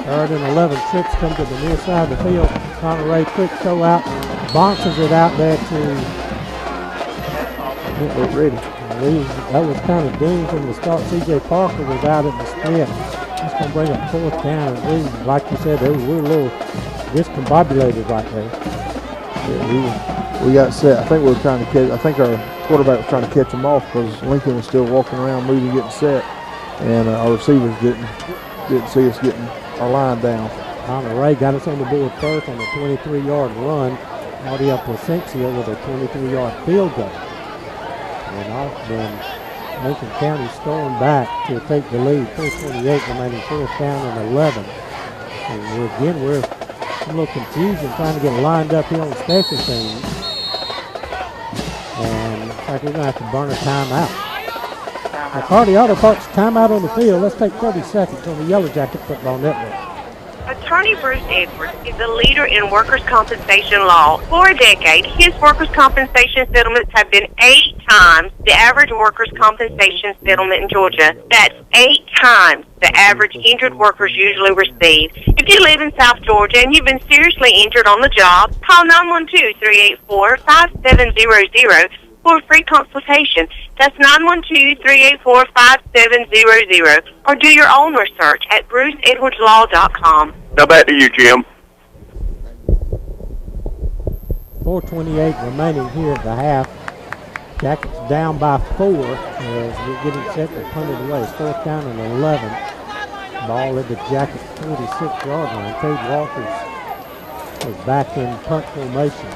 Speaker 2: Third and 11, trips come to the near side of the field. Connor Ray quick throw out, bounces it out there to
Speaker 1: ready.
Speaker 2: That was kind of doomed from the start. C.J. Parker was out at the split. Just going to bring up 4th down. And like you said, we're a little discombobulated right there.
Speaker 1: Yeah, we got set. I think we were trying to catch. I think our quarterback was trying to catch them off because Lincoln was still walking around, moving, getting set, and our receivers didn't see us getting our line down.
Speaker 2: Connor Ray got us on the board first on a 23-yard run. Audio Placencia with a 23-yard field goal. And then Lincoln County stormed back to take the lead. 4:28 remaining, 4th down and 11. And we're a little confusion trying to get lined up here on special teams. And looks like we're going to have to burn a timeout. McCarty Auto Parts timeout on the field. Let's take 30 seconds on the Yellow Jacket Football Network.
Speaker 13: A
Speaker 8: Attorney Bruce Edwards is a leader in workers' compensation law. For a decade, his workers' compensation settlements have been 8 times the average workers' compensation settlement in Georgia. That's 8 times the average injured workers usually receive. If you live in South Georgia and you've been seriously injured on the job, call 912-384-5700 for a free consultation. That's 912-384-5700. Or do your own research at bruceedwardslaw.com.
Speaker 10: Now back to you, Jim.
Speaker 2: 4:28 remaining here at the half. Jackets down by 4 as we're getting set to punt it away. It's 4th down and 11. Ball at the Jackets 46-yard line. Cade Walters is back in punt formation.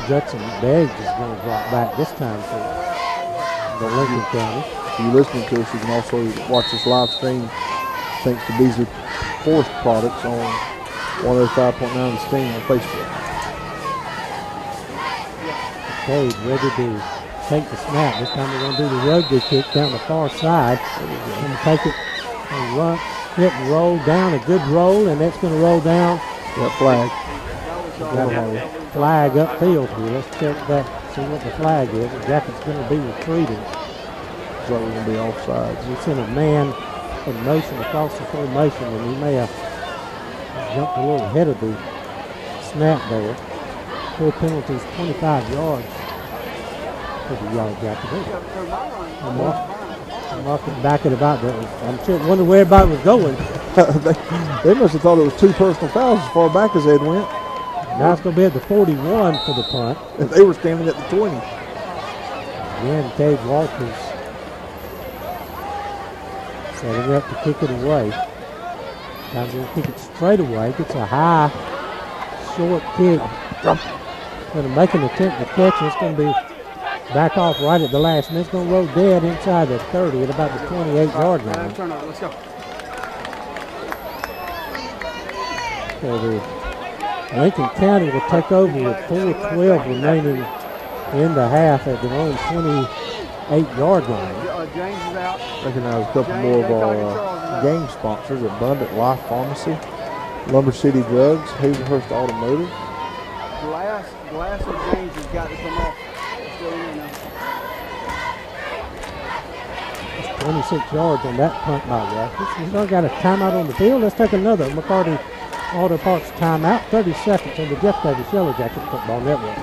Speaker 2: Judson Beggs is going to drop back this time for the Lincoln County.
Speaker 1: If you're listening to us, you can also watch this live stream thanks to Beasley Forest Products on 105.9 The Steam on Facebook.
Speaker 2: Cade ready to take the snap. This time we're going to do the rugby kick down the far side. Going to take it and run, hit and roll down. A good roll, and that's going to roll down.
Speaker 1: That flag.
Speaker 2: Got a flag upfield here. Let's check that, see what the flag is. The Jacket's going to be retreating.
Speaker 1: So we're going to be offside.
Speaker 2: We sent a man in motion across the formation, and he may have jumped a little ahead of the snap there. 4 penalties, 25 yards for the Yellow Jackets. I'm marking back at about the, I'm sure, wonder where everybody was going.
Speaker 1: They must have thought it was 2 personal fouls as far back as Ed went.
Speaker 2: Now it's going to be at the 41 for the punt.
Speaker 1: And they were standing at the 20.
Speaker 2: Again, Cade Walters setting up to kick it away. Now going to kick it straight away. Gets a high, short kick. Going to make an attempt to catch it. It's going to be back off right at the last minute. It's going to roll dead inside the 30 at about the 28-yard line.
Speaker 13: Let's go.
Speaker 2: So the Lincoln County will take over with 4:12 remaining in the half at their own 28-yard line.
Speaker 13: James is out.
Speaker 1: Recognize a couple more of our game sponsors: Abundant Life Pharmacy, Lumber City Drugs, Hazelhurst Automotive.
Speaker 13: Glass of James has got to come off.
Speaker 2: It's 26 yards on that punt by Walters. We've got a timeout on the field. Let's take another McCarty Auto Parts timeout. 30 seconds on the Jeff Davis Yellow Jacket Football Network.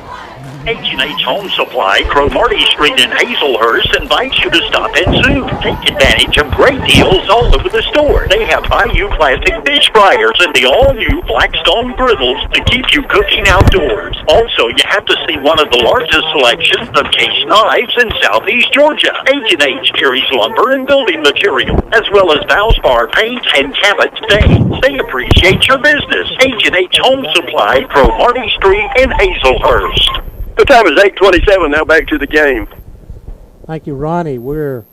Speaker 5: H&H Home Supply, Cromartie Street in Hazelhurst invites you to stop in soon. Take advantage of great deals all over the store. They have Bayou Plastic Fish Fryers and the all-new Blackstone Griddles to keep you cooking outdoors. Also, you have to see one of the largest selections of case knives in southeast Georgia. H&H carries lumber and building material, as well as Valspar paint and Cabot stains. They appreciate your business. H&H Home Supply, Cromartie Street in Hazelhurst.
Speaker 10: The time is 8:27. Now back to the game.
Speaker 2: Thank you, Ronnie. We're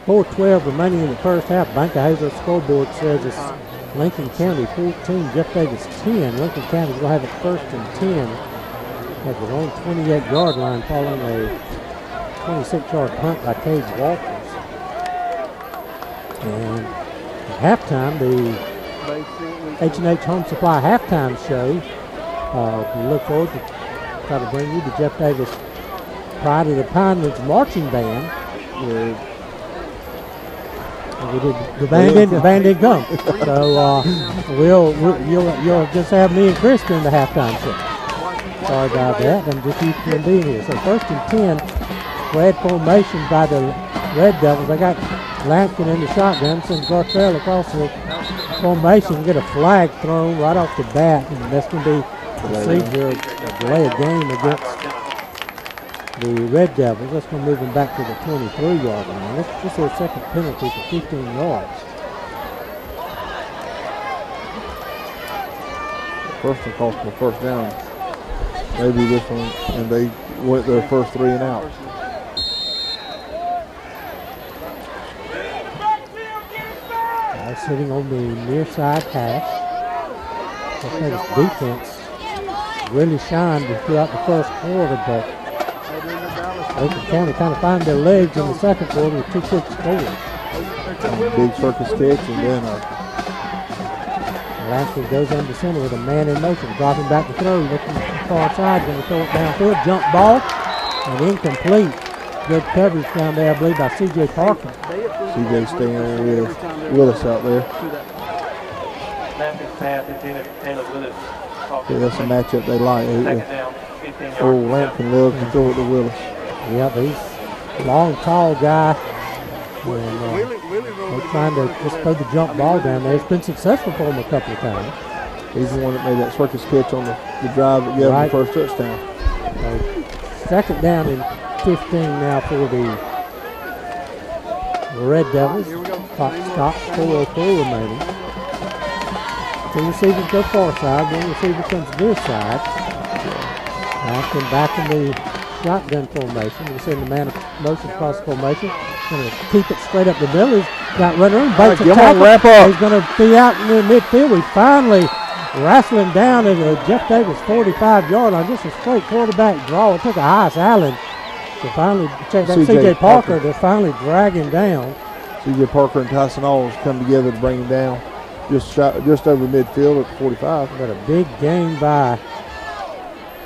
Speaker 2: 4:12 remaining in the first half. Bank of Hazel scoreboard says it's Lincoln County 14, Jeff Davis 10. Lincoln County's going to have it 1st and 10 at their own 28-yard line following a 26-yard punt by Cade Walters. And at halftime, the H&H Home Supply halftime show. We look forward to try to bring you the Jeff Davis Pride of the Pinelands marching band. The band didn't come, so you'll just have me and Chris in the halftime show. Sorry about that. I'm just used to being here. So 1st and 10, spread formation by the Red Devils. They got Lampkin in the shotgun, sends Gartrell across the formation, get a flag thrown right off the bat, and that's going to be procedure of delay a game against the Red Devils. That's going to move them back to the 23-yard line. This is their second penalty for 15 yards.
Speaker 1: First one cost them a first down. Maybe this one, and they went their first 3 and out.
Speaker 2: Sitting on the near side hash. This defense really shined throughout the first quarter, but Lincoln County kind of found their legs in the second quarter with 2 quick scores.
Speaker 1: Big circus catch, and then
Speaker 2: Lampkin goes under center with a man in motion, dropping back to throw, looking far side, going to throw it downfield, jump ball, and incomplete. Good coverage down there, I believe, by C.J. Parker.
Speaker 1: C.J. staying with Willis out there. Yeah, that's a matchup they like. Lampkin loves to throw it to Willis.
Speaker 2: Yep, he's a long, tall guy. And, they're trying to just throw the jump ball down there. It's been successful for him a couple of times.
Speaker 1: He's the one that made that circus catch on the drive that gave him the first touchdown.
Speaker 2: Second down and 15 now for the Red Devils. Clock stops, 4:04 remaining. Two receivers go far side, one receiver comes this side. Lampkin back in the shotgun formation. We're seeing the man of motion cross formation. Going to keep it straight up the middle. He's got running room. Breaks a tackle.
Speaker 1: Wrap up.
Speaker 2: He's going to be out in the midfield. We finally wrestling down at the Jeff Davis 45-yard line. Just a straight quarterback draw. It took a Hias Allen to finally check that. C.J. Parker to finally drag him down.
Speaker 1: C.J. Parker and Tyson Alls come together to bring him down. Just over midfield at 45.
Speaker 2: But a big gain by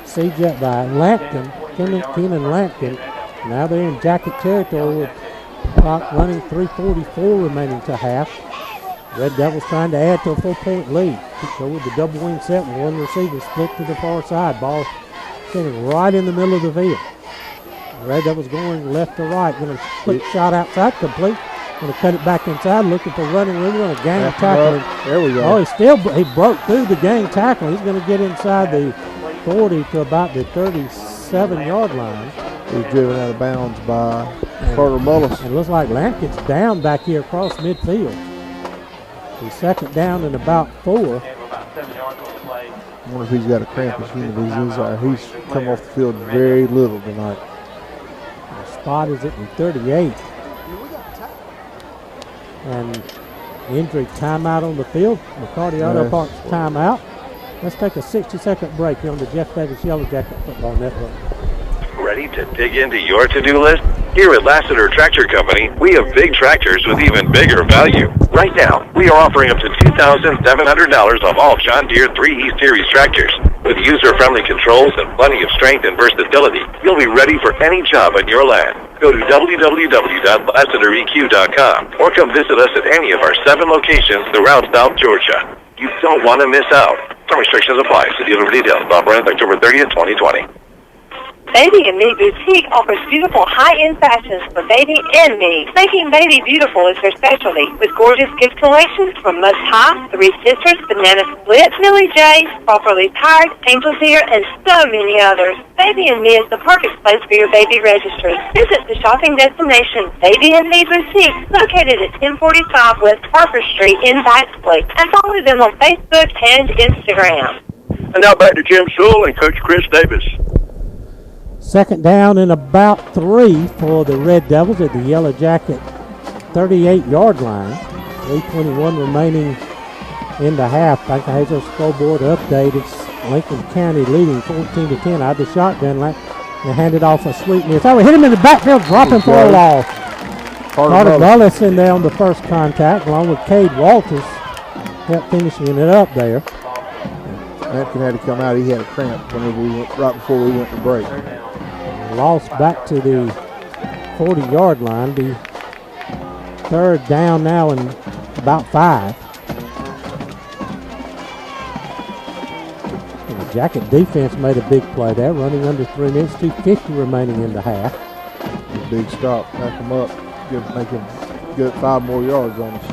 Speaker 2: C.J. by Lampkin, Keenan Lampkin. Now they're in Jacket territory with clock running, 3:44 remaining to half. Red Devils trying to add to a 4-point lead. So with the double wing set, one receiver split to the far side. Ball sitting right in the middle of the field. Red Devils going left to right. Going to quick shot outside, complete. Going to cut it back inside, looking for running room. Going to gang tackle.
Speaker 1: There we go.
Speaker 2: Oh, he broke through the gang tackle. He's going to get inside the 40 to about the 37-yard line.
Speaker 1: He's driven out of bounds by Carter Mullis.
Speaker 2: It looks like Lampkin's down back here across midfield. He's second down and about 4.
Speaker 1: I wonder if he's got a cramp. He's come off the field very little tonight.
Speaker 2: The spot is at the 38. And injury timeout on the field. McCarty Auto Parts timeout. Let's take a 60-second break here on the Jeff Davis Yellow Jacket Football Network.
Speaker 7: Ready to dig into your to-do list? Here at Lassiter Tractor Company, we have big tractors with even bigger value. Right now, we are offering up to $2,700 off all John Deere 3E Series tractors. With user-friendly controls and plenty of strength and versatility, you'll be ready for any job on your land. Go to www.lassitereq.com or come visit us at any of our 7 locations throughout South Georgia. You don't want to miss out. Some restrictions apply. See dealer for details. Stop runs October 30th, 2020.
Speaker 3: Baby and Me Boutique offers beautiful high-end fashions for baby and me. Making baby beautiful is their specialty, with gorgeous gift collections from Must High, Three Sisters, Banana Split, Millie J, Properly Tired, Angel's Ear, and so many others. Baby and Me is the perfect place for your baby registry. Visit the shopping destination, Baby and Me Boutique, located at 1045 West Parker Street in Baxley, and follow them on Facebook and Instagram.
Speaker 10: And now back to Jim Sewell and Coach Chris Davis.
Speaker 2: Second down and about 3 for the Red Devils at the Yellow Jacket 38-yard line. 3:21 remaining in the half. Back to Hazel scoreboard update. It's Lincoln County leading 14-10. Out the shotgun and handed off a sweetness. Oh, we hit him in the backfield, dropping for a loss. Carter Mullis in there on the first contact, along with Cade Walters, helped finishing it up there.
Speaker 1: Lampkin had to come out. He had a cramp right before we went to break.
Speaker 2: Lost back to the 40-yard line. The third down now and about 5. And the Jacket defense made a big play there, running under 3 minutes, 2:50 remaining in the half.
Speaker 1: A big stop, back them up, make him get 5 more yards on us.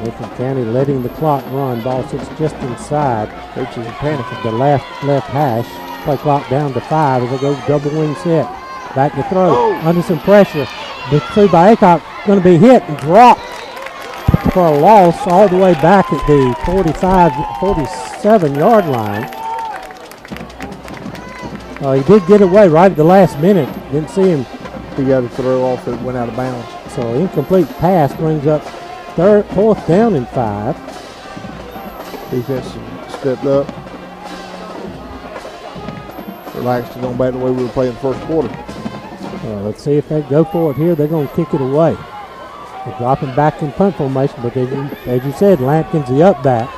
Speaker 2: Lincoln County letting the clock run. Ball sits just inside. Coaches in panic at the left hash. Play clock down to 5 as they go double wing set. Back to throw. Under some pressure. The throw by Aycock going to be hit and dropped for a loss all the way back at the 47-yard line. He did get away right at the last minute. Didn't see him.
Speaker 1: He got a throw off that went out of bounds.
Speaker 2: So incomplete pass brings up 4th down and 5.
Speaker 1: Defense stepped up. Relaxed and going back the way we were playing the first quarter.
Speaker 2: Let's see if they go for it here. They're going to kick it away. They're dropping back in punt formation, but as you said, Lampkin's the up back.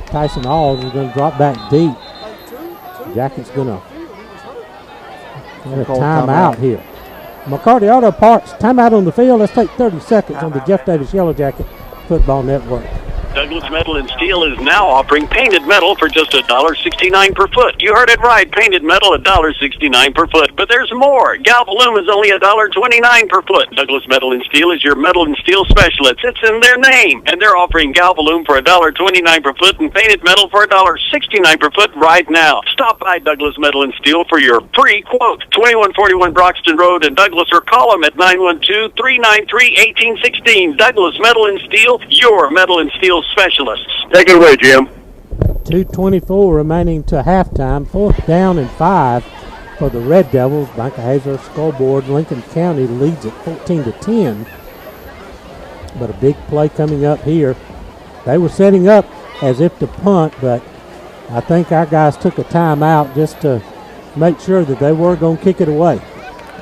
Speaker 2: Tyson Alls is going to drop back deep. Jackets going to get a timeout here. McCarty Auto Parts, timeout on the field. Let's take 30 seconds on the Jeff Davis Yellow Jacket Football Network.
Speaker 5: Douglas Metal and Steel is now offering painted metal for just $1.69 per foot. You heard it right, painted metal $1.69 per foot. But there's more. Galvalume is only $1.29 per foot. Douglas Metal and Steel is your metal and steel specialist. It's in their name. And they're offering Galvalume for $1.29 per foot and painted metal for $1.69 per foot right now. Stop by Douglas Metal and Steel for your free quote. 2141 Broxton Road in Douglas, or call them at 912-393-1816. Douglas Metal and Steel, your metal and steel specialists.
Speaker 10: Take it away, Jim.
Speaker 2: 2:24 remaining to halftime. 4th down and 5 for the Red Devils. Banker Hazer scoreboard. Lincoln County leads at 14-10. But a big play coming up here. They were setting up as if to punt, but I think our guys took a timeout just to make sure that they were going to kick it away.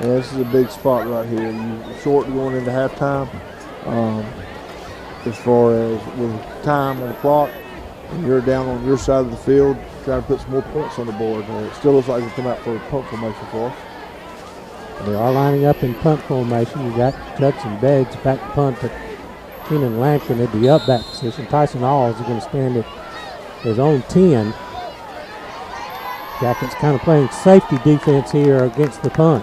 Speaker 1: Yeah, this is a big spot right here. You're short going into halftime. As far as with time on the clock, and you're down on your side of the field trying to put some more points on the board. It still looks like it's come out for a punt formation for us.
Speaker 2: They are lining up in punt formation. You got Judson Beggs back to punt, but Keenan Lampkin at the up back position. Tyson Alls is going to stand at his own 10. Jackets kind of playing safety defense here against the punt.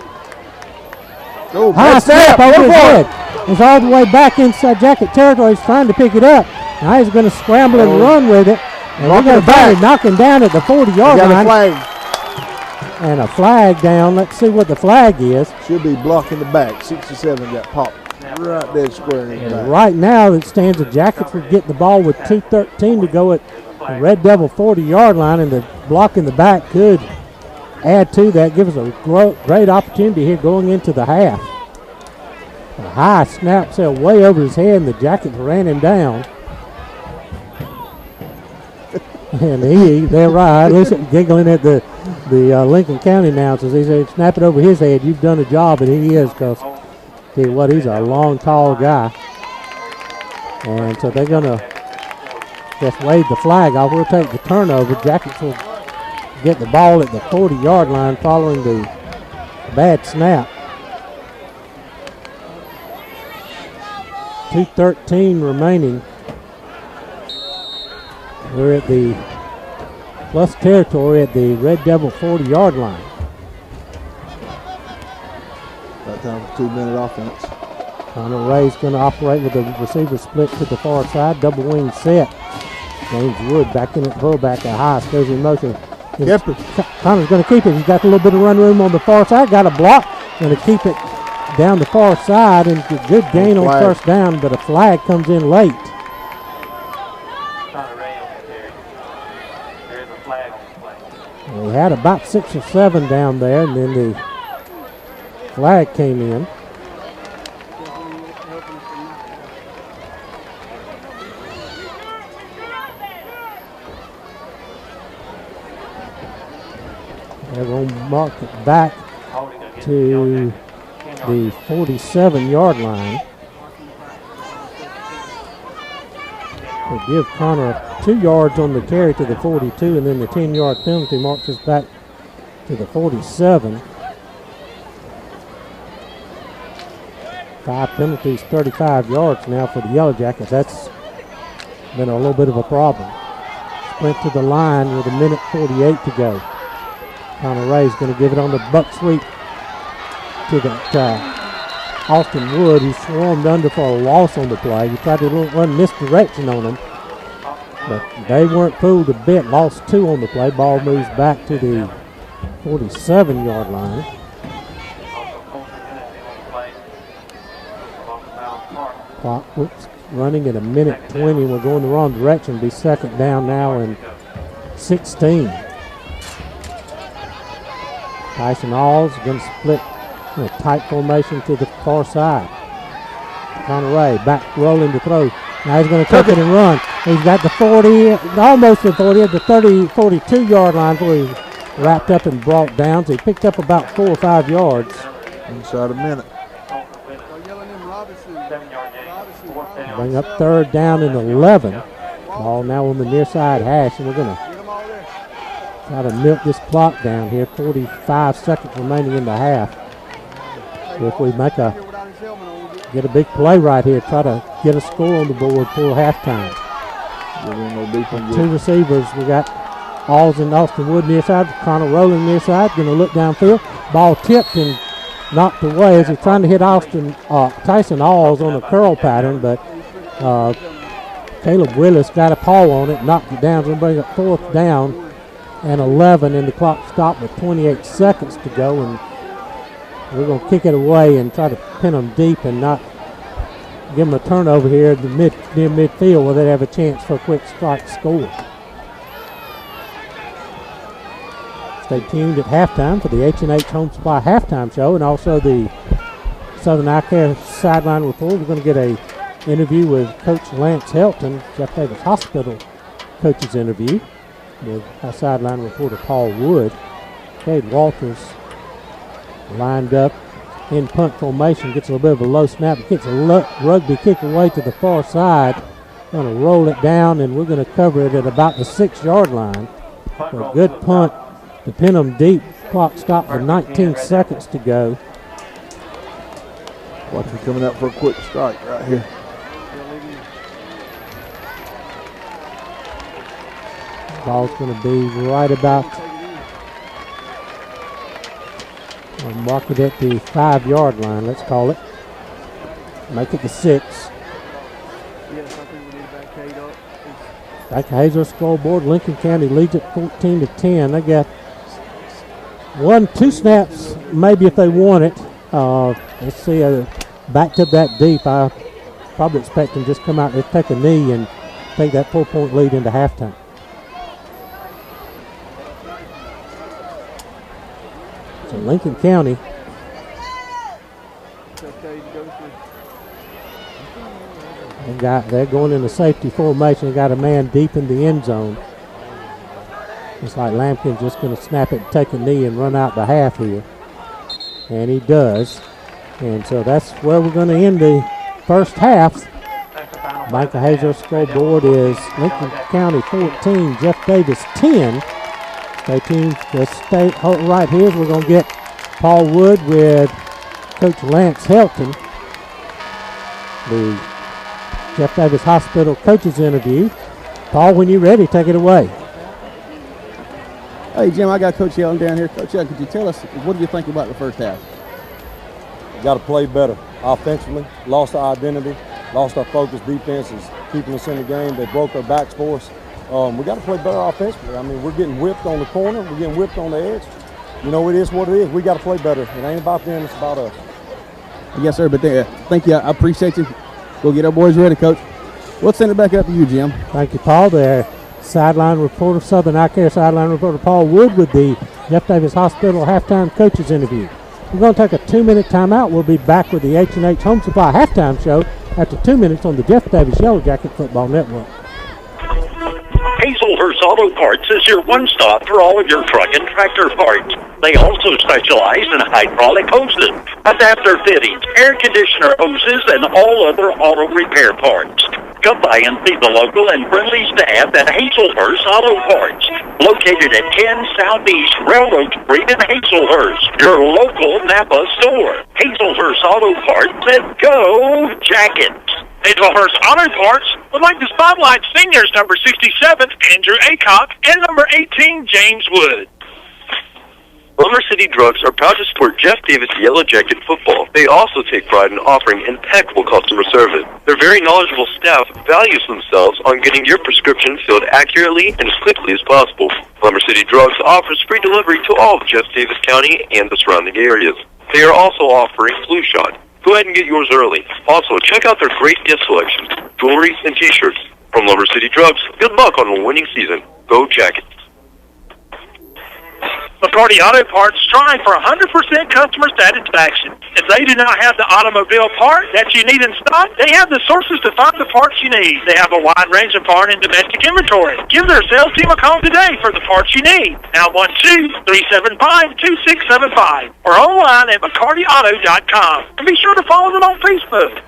Speaker 1: Oh,
Speaker 2: high snap over his head. It's all the way back inside Jacket territory. He's trying to pick it up. Now he's going to scramble and run with it. And we're going to knock him down at the 40-yard line.
Speaker 1: Flag.
Speaker 2: And a flag down. Let's see what the flag is.
Speaker 1: Should be blocking the back. 67 got popped right dead square in his back.
Speaker 2: Right now it stands the Jackets would get the ball with 2:13 to go at the Red Devil 40-yard line, and the block in the back could add to that, give us a great opportunity here going into the half. A high snap sail way over his head, and the Jackets ran him down. And they're right. Listen, giggling at the Lincoln County announcers. He said, snap it over his head. You've done a job, and he is, because tell you what, he's a long, tall guy. And so they're going to just wave the flag off. We'll take the turnover. Jackets will get the ball at the 40-yard line following the bad snap. 2:13 remaining. We're at the plus territory at the Red Devil 40-yard line.
Speaker 1: That time for 2-minute offense.
Speaker 2: Connor Ray's going to operate with the receiver split to the far side. Double wing set. James Wood back in at fullback. A high goes in motion. Connor's going to keep it. He's got a little bit of run room on the far side. Got a block. Going to keep it down the far side, and a good gain on first down, but a flag comes in late. We had about 6 or 7 down there, and then the flag came in. They're going to mark it back to the 47-yard line. They give Connor 2 yards on the carry to the 42, and then the 10-yard penalty marks us back to the 47. 5 penalties, 35 yards now for the Yellow Jackets. That's been a little bit of a problem. Sprint to the line with 1:48 to go. Connor Ray's going to give it on the buck sweep to that Austin Wood, who swarmed under for a loss on the play. He tried to run misdirection on him, but they weren't fooled a bit. Lost 2 on the play. Ball moves back to the 47-yard line. Clock running at 1:20. We're going the wrong direction. Be second down now and 16. Tyson Alls going to split in a tight formation to the far side. Connor Ray back rolling to throw. Now he's going to take it and run. He's got the 40, almost the 40, at the 30, 42-yard line before he wrapped up and brought down. So he picked up about 4 or 5 yards.
Speaker 1: Inside a minute.
Speaker 2: Bring up 3rd down and 11. Ball now on the near side hash, and we're going to try to milk this clock down here. 45 seconds remaining in the half. So if we get a big play right here, try to get a score on the board for halftime. 2 receivers. We got Alls and Austin Wood near side. Connor Rowland near side. Going to look downfield. Ball tipped and knocked away as he's trying to hit Tyson Alls on a curl pattern, but Caleb Willis got a paw on it, knocked it down. So we're going to bring up 4th down and 11, and the clock stopped with 28 seconds to go, and we're going to kick it away and try to pin them deep and not give them a turnover here at the near midfield where they have a chance for a quick strike score. Stay tuned at halftime for the H&H Home Supply halftime show, and also the Southern Eye Care sideline report. We're going to get a interview with Coach Lance Helton, Jeff Davis Hospital coach's interview with our sideline reporter Paul Wood. Cade Walters lined up in punt formation, gets a little bit of a low snap, kicks a rugby kick away to the far side. Going to roll it down, and we're going to cover it at about the 6-yard line. So a good punt to pin them deep. Clock stopped with 19 seconds to go.
Speaker 1: Watch him coming out for a quick strike right here.
Speaker 2: Ball's going to be right about, I'll mark it at the 5-yard line, let's call it. Make it the 6. Back to Hazor scoreboard. Lincoln County leads it 14-10. They got 1-2 snaps, maybe if they want it. Let's see, backed up that deep. I probably expect them just come out and take a knee and take that 4-point lead into halftime. So Lincoln County they're going in the safety formation. They got a man deep in the end zone. It's like Lampkin's just going to snap it, take a knee, and run out the half here. And he does. And so that's where we're going to end the first half. Micah Hazor scoreboard is Lincoln County 14, Jeff Davis 10. Stay tuned. Just stay right here. We're going to get Paul Wood with Coach Lance Helton, the Jeff Davis Hospital coaches interview. Paul, when you're ready, take it away.
Speaker 12: Hey, Jim, I got Coach Helton down here. Coach Helton, could you tell us, what do you think about the first half?
Speaker 14: Got to play better offensively. Lost our identity. Lost our focus. Defense is keeping us in the game. They broke our backs for us. We got to play better offensively. I mean, we're getting whipped on the corner. We're getting whipped on the edge. You know, it is what it is. We got to play better. It ain't about them. It's about us.
Speaker 12: Yes, sir. But thank you. I appreciate you. We'll get our boys ready, Coach. We'll send it back up to you, Jim.
Speaker 2: Thank you, Paul. There, sideline reporter, Southern Eye Care sideline reporter Paul Wood with the Jeff Davis Hospital halftime coaches interview. We're going to take a 2-minute timeout. We'll be back with the H&H Home Supply halftime show after 2 minutes on the Jeff Davis Yellow Jacket Football Network.
Speaker 5: Hazelhurst Auto Parts is your one-stop for all of your truck and tractor parts. They also specialize in hydraulic hoses, adapter fittings, air conditioner hoses, and all other auto repair parts. Come by and see the local and friendly staff at Hazelhurst Auto Parts, located at 10 Southeast Railroad Street in Hazelhurst, your local Napa store. Hazelhurst Auto Parts says go Jackets.
Speaker 15: Hazelhurst Auto Parts would like to spotlight seniors number 67, Andrew Acock, and number 18, James Wood.
Speaker 9: Lumber City Drugs are proud to support Jeff Davis Yellow Jacket football. They also take pride in offering impeccable customer service. Their very knowledgeable staff values themselves on getting your prescription filled accurately and as quickly as possible. Lumber City Drugs offers free delivery to all of Jeff Davis County and the surrounding areas. They are also offering flu shot. Go ahead and get yours early. Also, check out their great gift selection, jewelry, and t-shirts. From Lumber City Drugs, good luck on a winning season. Go Jackets.
Speaker 15: McCarty Auto Parts strive for 100% customer satisfaction. If they do not have the automobile part that you need in stock, they have the sources to find the parts you need. They have a wide range of foreign and domestic inventory. Give their sales team a call today for the parts you need. Now 1-2-375-2675 or online at McCartyAuto.com. And be sure to follow them on Facebook.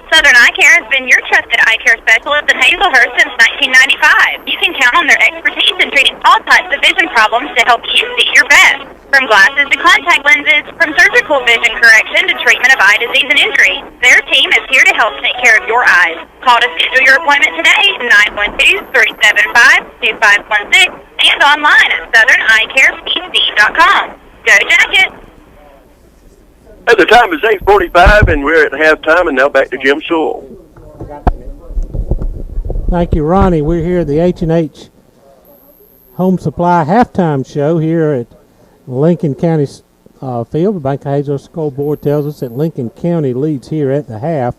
Speaker 11: Southern Eye Care has been your trusted eye care specialist in Hazelhurst since 1995. You can count on their expertise in treating all types of vision problems to help you see your best. From glasses to contact lenses, from surgical vision correction to treatment of eye disease and injury, their team is here to help take care of your eyes. Call to schedule your appointment today, 912-375-2516, and online at SouthernEyeCarePC.com. Go Jackets!
Speaker 10: The time is 8:45, and we're at halftime, and now back to Jim Sewell.
Speaker 2: Thank you, Ronnie. We're here at the H&H Home Supply halftime show here at Lincoln County Field. The Bank of Hazelhurst scoreboard tells us that Lincoln County leads here at the half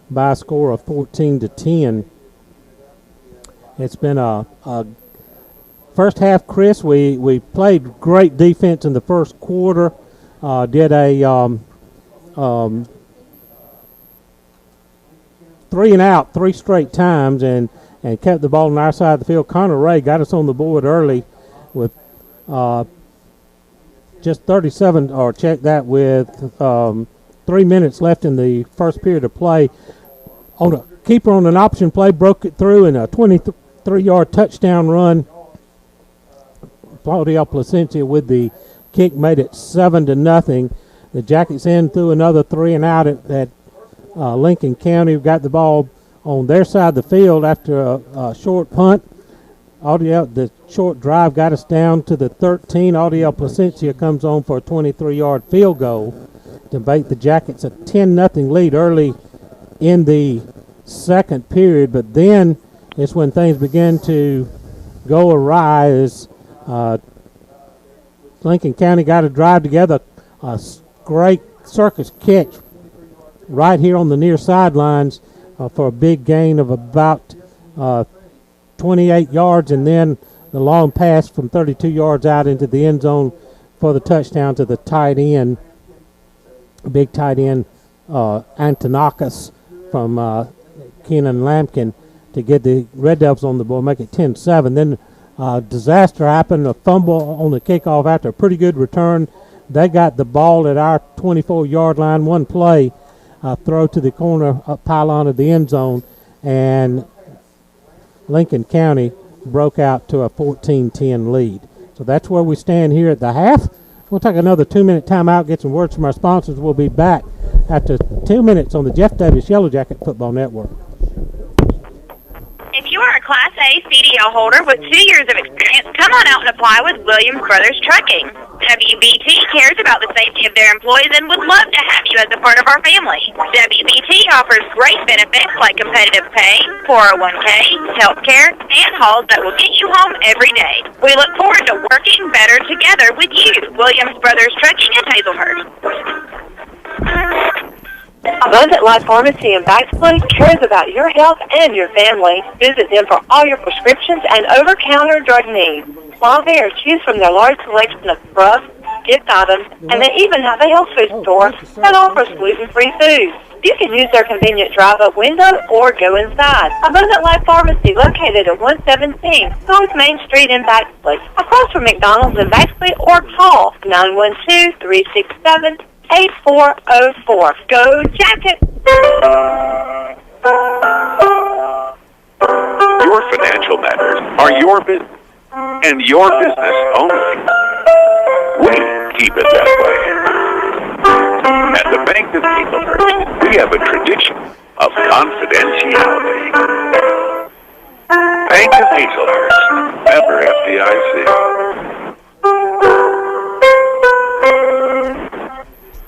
Speaker 2: by a score of 14-10. It's been a first half, Chris. We played great defense in the first quarter. Did a 3 and out 3 straight times and kept the ball on our side of the field. Connor Ray got us on the board early with just 37, or check that, with 3 minutes left in the first period of play. On a keeper on an option play, broke it through in a 23-yard touchdown run. Claudio Placencia with the kick made it 7-0. The Jackets in threw another 3 and out at Lincoln County. We got the ball on their side of the field after a short punt. The short drive got us down to the 13. Audiel Placencia comes on for a 23-yard field goal to make the Jackets a 10-0 lead early in the second period. But then it's when things began to go awry as Lincoln County got a drive together, a great circus catch right here on the near sidelines for a big gain of about 28 yards, and then the long pass from 32 yards out into the end zone for the touchdown to the tight end, big tight end Antonakis from Kenan Lampkin to get the Red Devils on the board, make it 10-7. Then disaster happened, a fumble on the kickoff after a pretty good return. They got the ball at our 24-yard line, one play, throw to the corner pylon of the end zone, and Lincoln County broke out to a 14-10 lead. So that's where we stand here at the half. We'll take another 2-minute timeout, get some words from our sponsors. We'll be back after 2 minutes on the Jeff Davis Yellow Jacket Football Network.
Speaker 11: If you are a Class A CDL holder with 2 years of experience, come on out and apply with Williams Brothers Trucking. WBT cares about the safety of their employees and would love to have you as a part of our family. WBT offers great benefits like competitive pay, 401k, health care, and hauls that will get you home every day. We look forward to working better together with you. Williams Brothers Trucking in Hazelhurst.
Speaker 3: Abundant Life Pharmacy in Baxley cares about your health and your family. Visit them for all your prescriptions and over-counter drug needs. While there, choose from their large selection of scrubs, gift items, and they even have a health food store that offers gluten-free foods. You can use their convenient drive-up window or go inside. Abundant Life Pharmacy, located at 117 North Main Street in Baxley, across from McDonald's in Baxley, or call 912-367-8404. Go Jacket!
Speaker 4: Your financial matters are your business and your business only. We keep it that way. At the Bank of Hazelhurst, we have a tradition of confidentiality. Bank of Hazelhurst, member FDIC.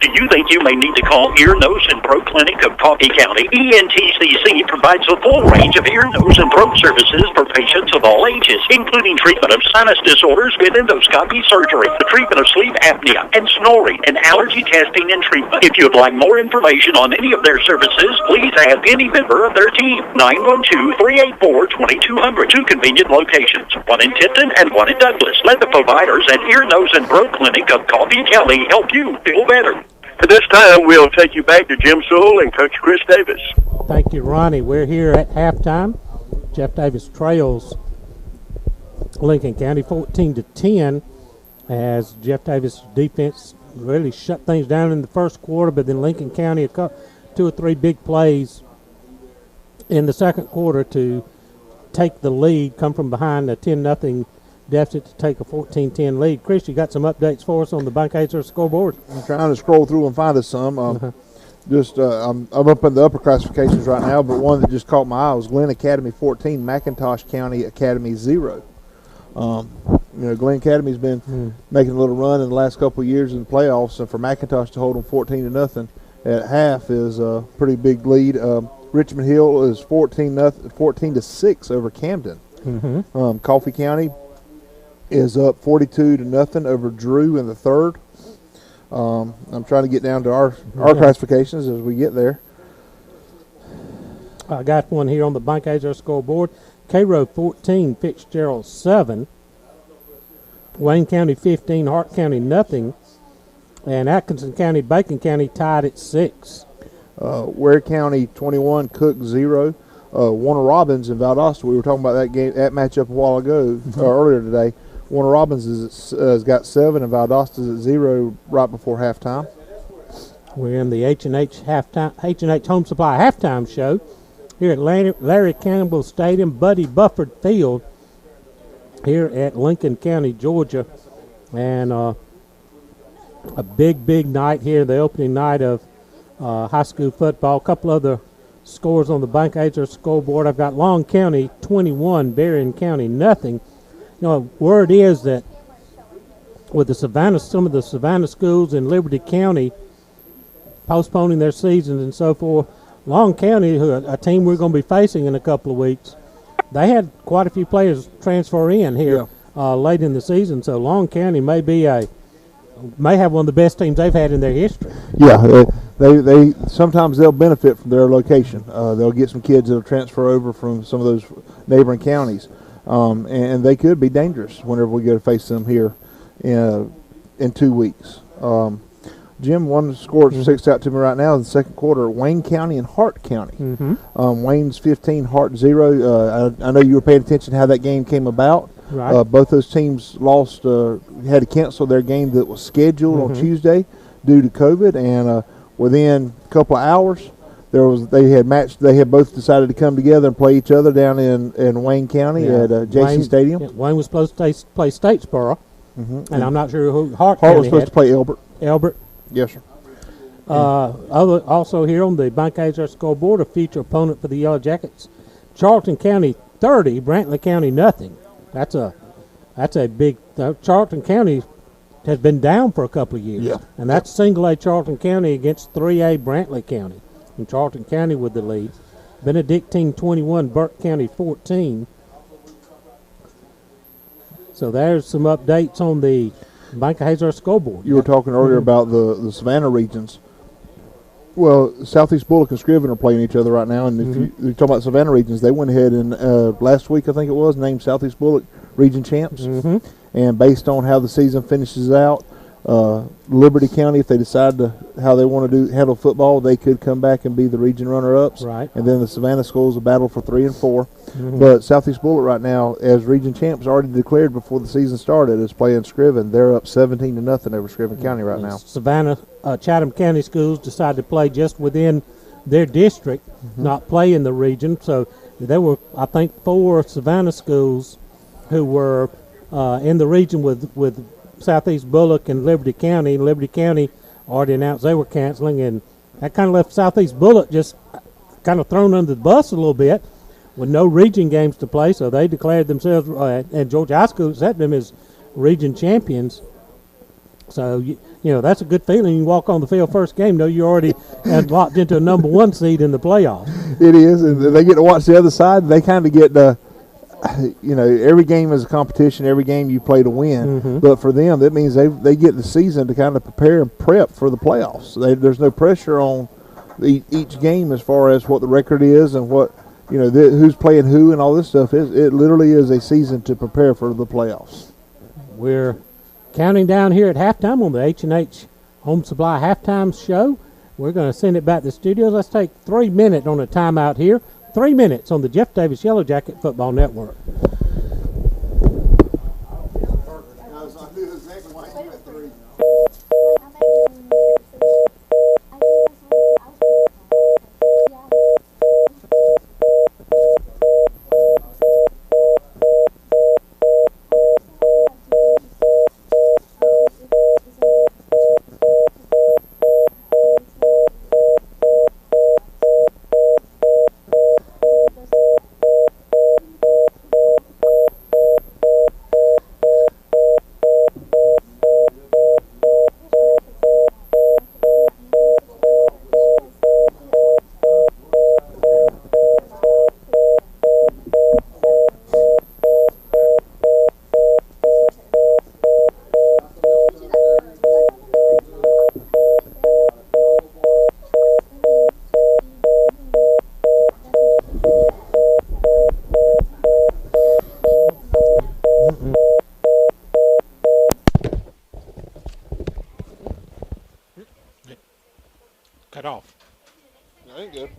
Speaker 5: Do you think you may need to call Ear, Nose, and Throat Clinic of Coffee County. ENTCC provides a full range of ear, nose, and throat services for patients of all ages, including treatment of sinus disorders with endoscopy surgery, the treatment of sleep apnea and snoring, and allergy testing and treatment. If you'd like more information on any of their services, please ask any member of their team. 912-384-2200. Two convenient locations, one in Tipton and one in Douglas. Let the providers at Ear, Nose, and Throat Clinic of Coffee County help you feel better.
Speaker 10: At this time, we'll take you back to Jim Sewell and Coach Chris Davis.
Speaker 2: Thank you, Ronnie. We're here at halftime. Jeff Davis trails Lincoln County 14-10 as Jeff Davis' defense really shut things down in the first quarter, but then Lincoln County two or three big plays in the second quarter to take the lead, come from behind a 10-0 deficit to take a 14-10 lead. Chris, you got some updates for us on the Bunkheiser scoreboard?
Speaker 1: I'm trying to scroll through and find us some. I'm up in the upper classifications right now, but one that just caught my eye was Glenn Academy 14, McIntosh County Academy 0. Glenn Academy's been making a little run in the last couple of years in the playoffs, and for McIntosh to hold them 14-0 at half is a pretty big lead. Richmond Hill is 14-6 over Camden. Coffee County is up 42-0 over Drew in the third. I'm trying to get down to our classifications as we get there.
Speaker 2: I got one here on the Bunkheiser scoreboard. Cairo 14, Fitzgerald 7. Wayne County 15, Hart County nothing. And Atkinson County, Bacon County tied at 6.
Speaker 1: Ware County 21, Cook 0. Warner Robins and Valdosta. We were talking about that matchup a while ago, earlier today. Warner Robins has got 7 and Valdosta's at 0 right before halftime.
Speaker 2: We're in the H&H Home Supply halftime show here at Larry Campbell Stadium, Buddy Bufford Field, here at Lincoln County, Georgia, and a big night here, the opening night of high school football. A couple other scores on the Bunkheiser scoreboard. I've got Long County 21, Berrien County nothing. Word is that with some of the Savannah schools in Liberty County postponing their seasons and so forth, Long County, a team we're going to be facing in a couple of weeks, they had quite a few players transfer in here late in the season. So Long County may have one of the best teams they've had in their history.
Speaker 1: Yeah, they sometimes they'll benefit from their location. They'll get some kids that'll transfer over from some of those neighboring counties. And they could be dangerous whenever we go to face them here in 2 weeks. Jim, one score that sticks out to me right now in the second quarter, Wayne County and Hart County. Wayne's 15, Hart 0. I know you were paying attention to how that game came about.
Speaker 2: Right.
Speaker 1: Both those teams lost, had to cancel their game that was scheduled on Tuesday due to COVID, and within a couple of hours, they had both decided to come together and play each other down in Wayne County at JC Stadium.
Speaker 2: Yeah, Wayne was supposed to play Statesboro, and I'm not sure who Hart
Speaker 1: was supposed to play Elbert. Yes, sir.
Speaker 2: Also here on the Bunkheiser scoreboard, a future opponent for the Yellow Jackets, Charlton County 30, Brantley County nothing. That's a big. Charlton County has been down for a couple of years, and that's single A Charlton County against 3A Brantley County. And Charlton County with the lead. Benedictine 21, Burke County 14. So there's some updates on the Bunkheiser scoreboard.
Speaker 1: You were talking earlier about the Savannah regions. Well, Southeast Bullock and Scriven are playing each other right now, and if you're talking about Savannah regions, they went ahead and last week, I think it was, named Southeast Bullock region champs. And based on how the season finishes out, Liberty County, if they decide how they want to handle football, they could come back and be the region runner-ups.
Speaker 2: Right.
Speaker 1: And then the Savannah schools will battle for 3 and 4. But Southeast Bullock right now, as region champs, already declared before the season started, is playing Scriven. They're up 17-0 over Scriven County right now.
Speaker 2: Savannah, Chatham County schools decided to play just within their district, not play in the region. So there were, I think, 4 Savannah schools who were in the region with Southeast Bullock and Liberty County. Liberty County already announced they were canceling, and that kind of left Southeast Bullock just kind of thrown under the bus a little bit with no region games to play, so they declared themselves, and Georgia High School accepted them as region champions. So, you know, that's a good feeling. You walk on the field first game, know you already had locked into a number 1 seed in the playoffs.
Speaker 1: It is, and they get to watch the other side. They kind of get the, you know, every game is a competition. Every game you play to win.
Speaker 2: Mm-hmm.
Speaker 1: But for them, that means they get the season to kind of prepare and prep for the playoffs. There's no pressure on each game as far as what the record is and what, you know, who's playing who and all this stuff. It literally is a season to prepare for the playoffs.
Speaker 2: We're counting down here at halftime on the H&H Home Supply halftime show. We're going to send it back to the studios. Let's take 3 minutes on a timeout here. 3 minutes on the Jeff Davis Yellow Jacket Football Network. Cut off.
Speaker 1: That ain't good.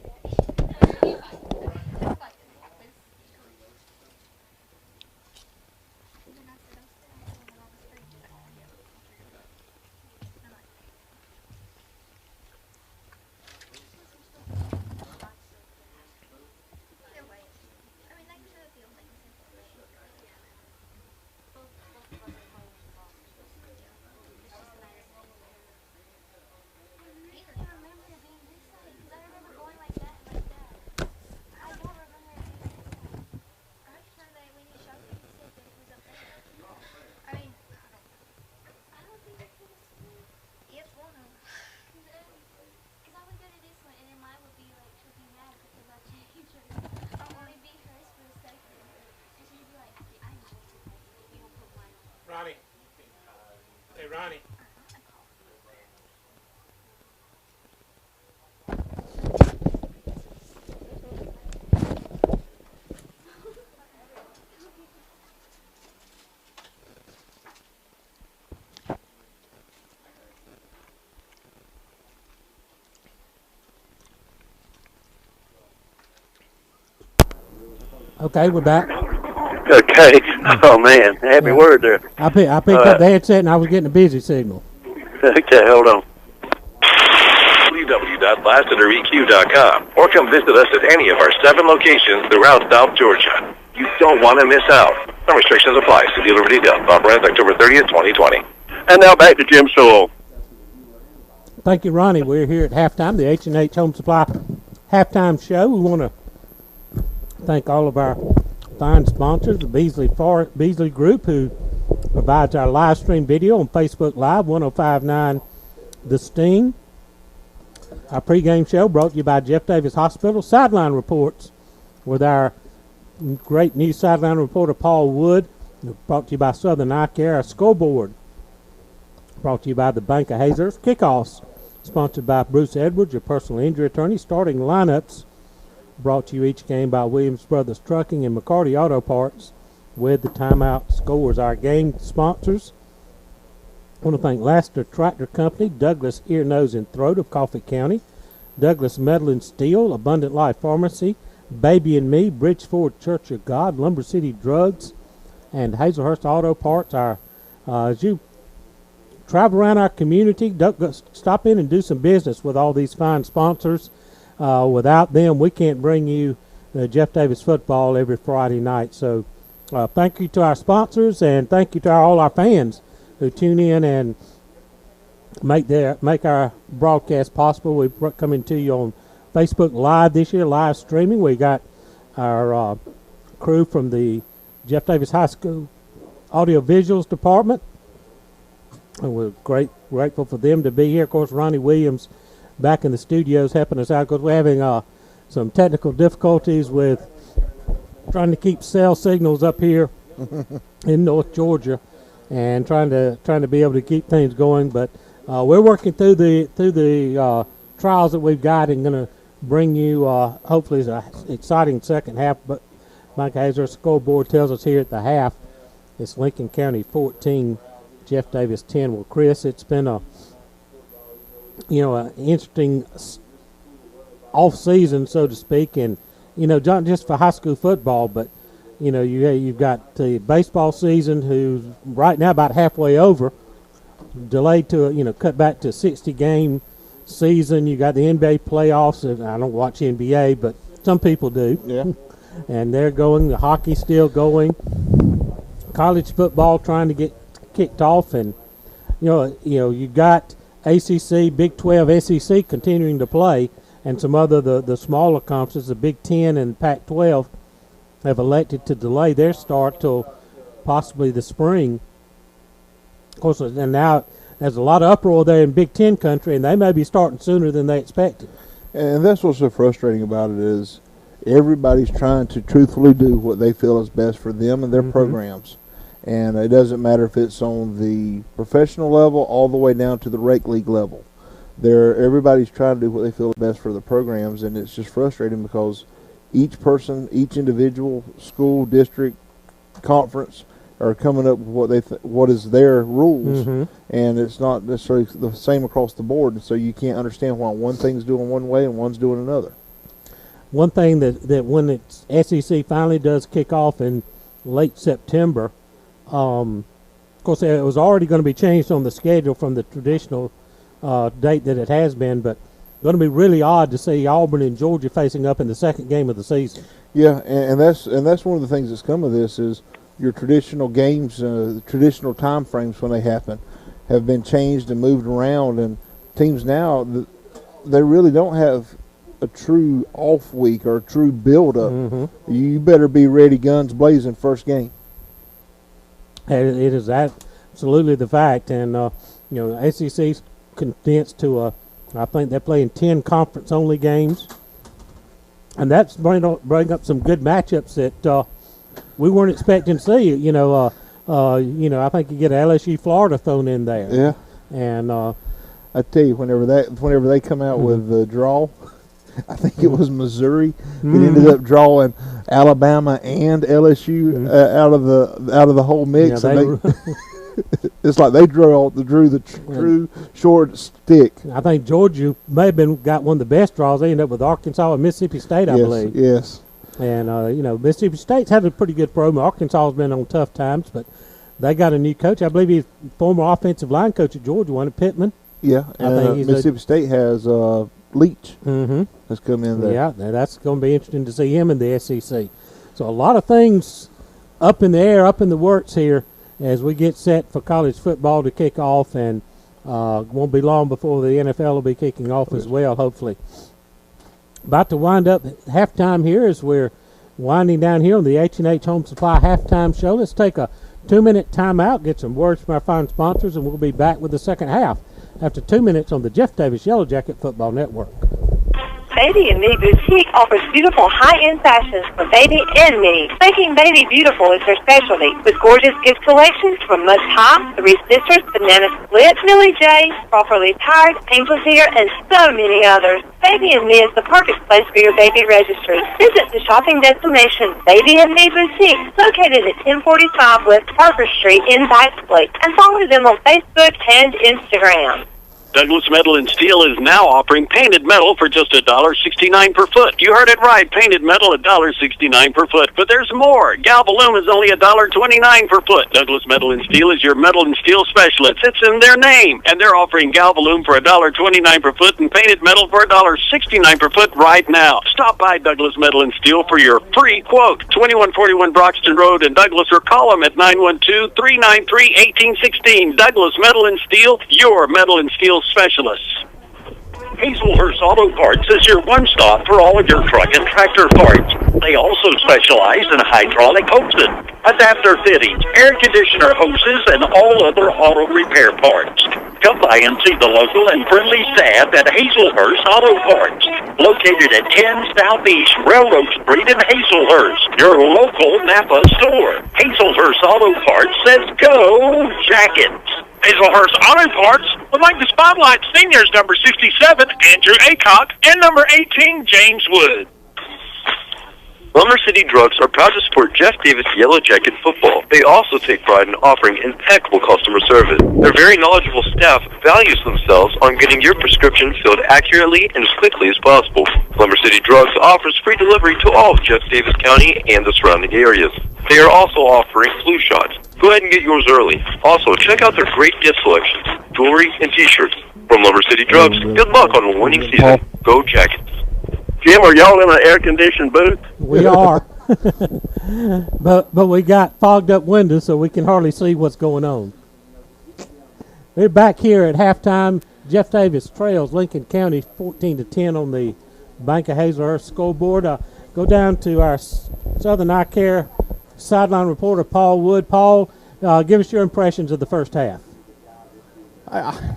Speaker 2: Ronnie. Hey, Ronnie. Okay, we're back.
Speaker 10: Okay. Oh, man. Happy word there.
Speaker 2: I picked up the headset and I was getting a busy signal.
Speaker 10: Okay, hold on.
Speaker 7: www.LassiterEQ.com or come visit us at any of our 7 locations throughout South Georgia. You don't want to miss out. Some restrictions apply. See dealer for details. Offer ends October 30th, 2020.
Speaker 10: And now back to Jim Sewell.
Speaker 2: Thank you, Ronnie. We're here at halftime, the H&H Home Supply halftime show. We want to thank all of our fine sponsors, the Beasley Group, who provides our live stream video on Facebook Live, 105.9 The Sting. Our pregame show brought to you by Jeff Davis Hospital. Sideline reports with our great new sideline reporter, Paul Wood. Brought to you by Southern Eye Care. Our scoreboard brought to you by the Bank of Hazers. Kickoffs sponsored by Bruce Edwards, your personal injury attorney. Starting lineups brought to you each game by Williams Brothers Trucking and McCarty Auto Parts with the timeout scores. Our game sponsors. I want to thank Lassiter Tractor Company, Douglas Ear, Nose, and Throat of Coffee County, Douglas Metal and Steel, Abundant Life Pharmacy, Baby and Me, Bridgeford Church of God, Lumber City Drugs, and Hazelhurst Auto Parts. As you travel around our community, stop in and do some business with all these fine sponsors. Without them, we can't bring you Jeff Davis football every Friday night. So thank you to our sponsors, and thank you to all our fans who tune in and make our broadcast possible. We're coming to you on Facebook Live this year, live streaming. We got our crew from the Jeff Davis High School Audio Visuals Department And we're grateful for them to be here. Of course, Ronnie Williams back in the studios helping us out because we're having some technical difficulties with trying to keep cell signals up here in North Georgia, and trying to be able to keep things going. But we're working through the trials that we've got, and going to bring you hopefully an exciting second half. But Mike Hazer, scoreboard tells us here at the half it's Lincoln County 14, Jeff Davis 10. Well, Chris, it's been an interesting off season, so to speak, and not just for high school football, but you've got the baseball season, who's right now about halfway over, delayed to cut back to a 60-game season. You got the NBA playoffs, and I don't watch NBA, but some people do.
Speaker 1: Yeah.
Speaker 2: And they're going. The hockey's still going. College football trying to get kicked off, and you got ACC, Big 12, SEC continuing to play, and some other the smaller conferences, the Big 10 and Pac-12, have elected to delay their start till possibly the spring. Of course, and now there's a lot of uproar there in Big 10 country, and they may be starting sooner than they expected.
Speaker 1: And that's what's so frustrating about it is everybody's trying to truthfully do what they feel is best for them and their programs. And it doesn't matter if it's on the professional level all the way down to the rec league level. Everybody's trying to do what they feel is best for the programs, and it's just frustrating because each person, each individual, school, district, conference are coming up with what is their rules, and it's not necessarily the same across the board. And so you can't understand why one thing's doing one way and one's doing another.
Speaker 2: One thing that when it's SEC finally does kick off in late September, of course it was already going to be changed on the schedule from the traditional date that it has been, but going to be really odd to see Auburn and Georgia facing up in the second game of the season.
Speaker 1: Yeah, and that's one of the things that's come of this is your traditional games, the traditional time frames when they happen, have been changed and moved around, and teams now they really don't have a true off week or a true build up. You better be ready, guns blazing, first game.
Speaker 2: It is absolutely the fact, and SEC's condensed to I think they're playing 10 conference-only games, and that's bring up some good matchups that we weren't expecting to see. I think you get LSU, Florida thrown in there.
Speaker 1: Yeah,
Speaker 2: and
Speaker 1: I tell you, whenever they come out with the draw, I think it was Missouri. It ended up drawing Alabama and LSU out of the whole mix.
Speaker 2: Yeah,
Speaker 1: and it's like they drew the true short stick.
Speaker 2: I think Georgia may have got one of the best draws. They ended up with Arkansas and Mississippi State, I believe.
Speaker 1: Yes.
Speaker 2: And Mississippi State's had a pretty good program. Arkansas has been on tough times, but they got a new coach. I believe he's former offensive line coach at Georgia, one at Pittman.
Speaker 1: Yeah, and Mississippi State has Leach has come in there.
Speaker 2: Yeah, that's going to be interesting to see him in the SEC. So a lot of things up in the air, up in the works here as we get set for college football to kick off, and won't be long before the NFL will be kicking off as well, hopefully. About to wind up halftime here as we're winding down here on the H&H Home Supply halftime show. Let's take a 2-minute timeout, get some words from our fine sponsors, and we'll be back with the second half after 2 minutes on the Jeff Davis Yellow Jacket Football Network.
Speaker 3: Baby and Me Boutique offers beautiful high-end fashions for baby and me. Making baby beautiful is their specialty, with gorgeous gift collections from Mud Pie, The Reese Sisters, Banana Split, Millie J, Properly Tired, Angel's Ear, and so many others. Baby and Me is the perfect place for your baby registry. Visit the shopping destination, Baby and Me Boutique, located at 1045 West Parker Street in Bixley, and follow them on Facebook and Instagram.
Speaker 5: Douglas Metal and Steel is now offering painted metal for just $1.69 per foot. You heard it right, painted metal $1.69 per foot. But there's more. Galvalume is only $1.29 per foot. Douglas Metal and Steel is your metal and steel specialist. It's in their name. And they're offering Galvalume for $1.29 per foot and painted metal for $1.69 per foot right now. Stop by Douglas Metal and Steel for your free quote. 2141 Broxton Road in Douglas, or call them at 912-393-1816. Douglas Metal and Steel, your metal and steel specialists. Hazelhurst Auto Parts is your one stop for all of your truck and tractor parts. They also specialize in hydraulic hoses, adapter fittings, air conditioner hoses, and all other auto repair parts. Come by and see the local and friendly staff at Hazelhurst Auto Parts, located at 10 Southeast Railroad Street in Hazelhurst, your local Napa store. Hazelhurst Auto Parts says go Jackets.
Speaker 15: Hazelhurst Auto Parts would like to spotlight seniors number 67, Andrew Acock, and number 18, James Wood.
Speaker 9: Lumber City Drugs are proud to support Jeff Davis Yellow Jacket football. They also take pride in offering impeccable customer service. Their very knowledgeable staff values themselves on getting your prescription filled accurately and as quickly as possible. Lumber City Drugs offers free delivery to all of Jeff Davis County and the surrounding areas. They are also offering flu shots. Go ahead and get yours early. Also, check out their great gift selections, jewelry, and t-shirts. From Lumber City Drugs, good luck on the winning season. Go Jackets.
Speaker 10: Jim, are y'all in an air-conditioned booth?
Speaker 2: We are. but we got fogged up windows, so we can hardly see what's going on. We're back here at halftime. Jeff Davis trails Lincoln County 14-10 on the Bank of Hazelhurst scoreboard. Go down to our Southern Eye Care sideline reporter, Paul Wood. Paul, give us your impressions of the first half.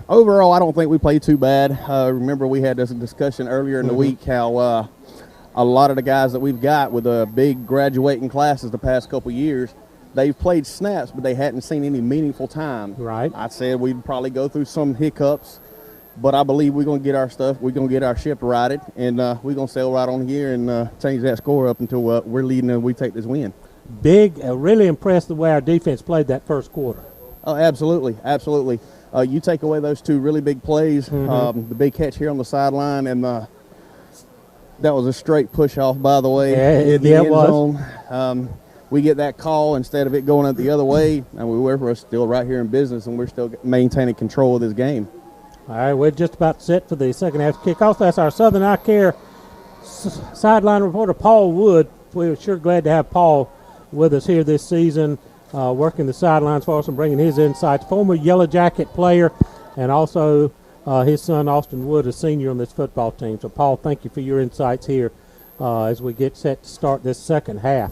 Speaker 12: Overall, I don't think we played too bad. Remember, we had this discussion earlier in the week how a lot of the guys that we've got with big graduating classes the past couple years, they've played snaps, but they hadn't seen any meaningful time.
Speaker 2: Right.
Speaker 12: I said we'd probably go through some hiccups, but I believe we're going to get our stuff. We're going to get our ship righted, and we're going to sail right on here and change that score up until we're leading and we take this win.
Speaker 2: Really impressed the way our defense played that first quarter.
Speaker 12: Oh, absolutely, absolutely. You take away those two really big plays, the big catch here on the sideline, and that was a straight push-off, by the way, in the end zone. We get that call instead of it going up the other way, and we're still right here in business, and we're still maintaining control of this game.
Speaker 2: All right, we're just about set for the second half kickoff. That's our Southern Eye Care sideline reporter, Paul Wood. We're sure glad to have Paul with us here this season, working the sidelines for us and bringing his insights. Former Yellow Jacket player, and also his son Austin Wood, a senior on this football team. So, Paul, thank you for your insights here as we get set to start this second half.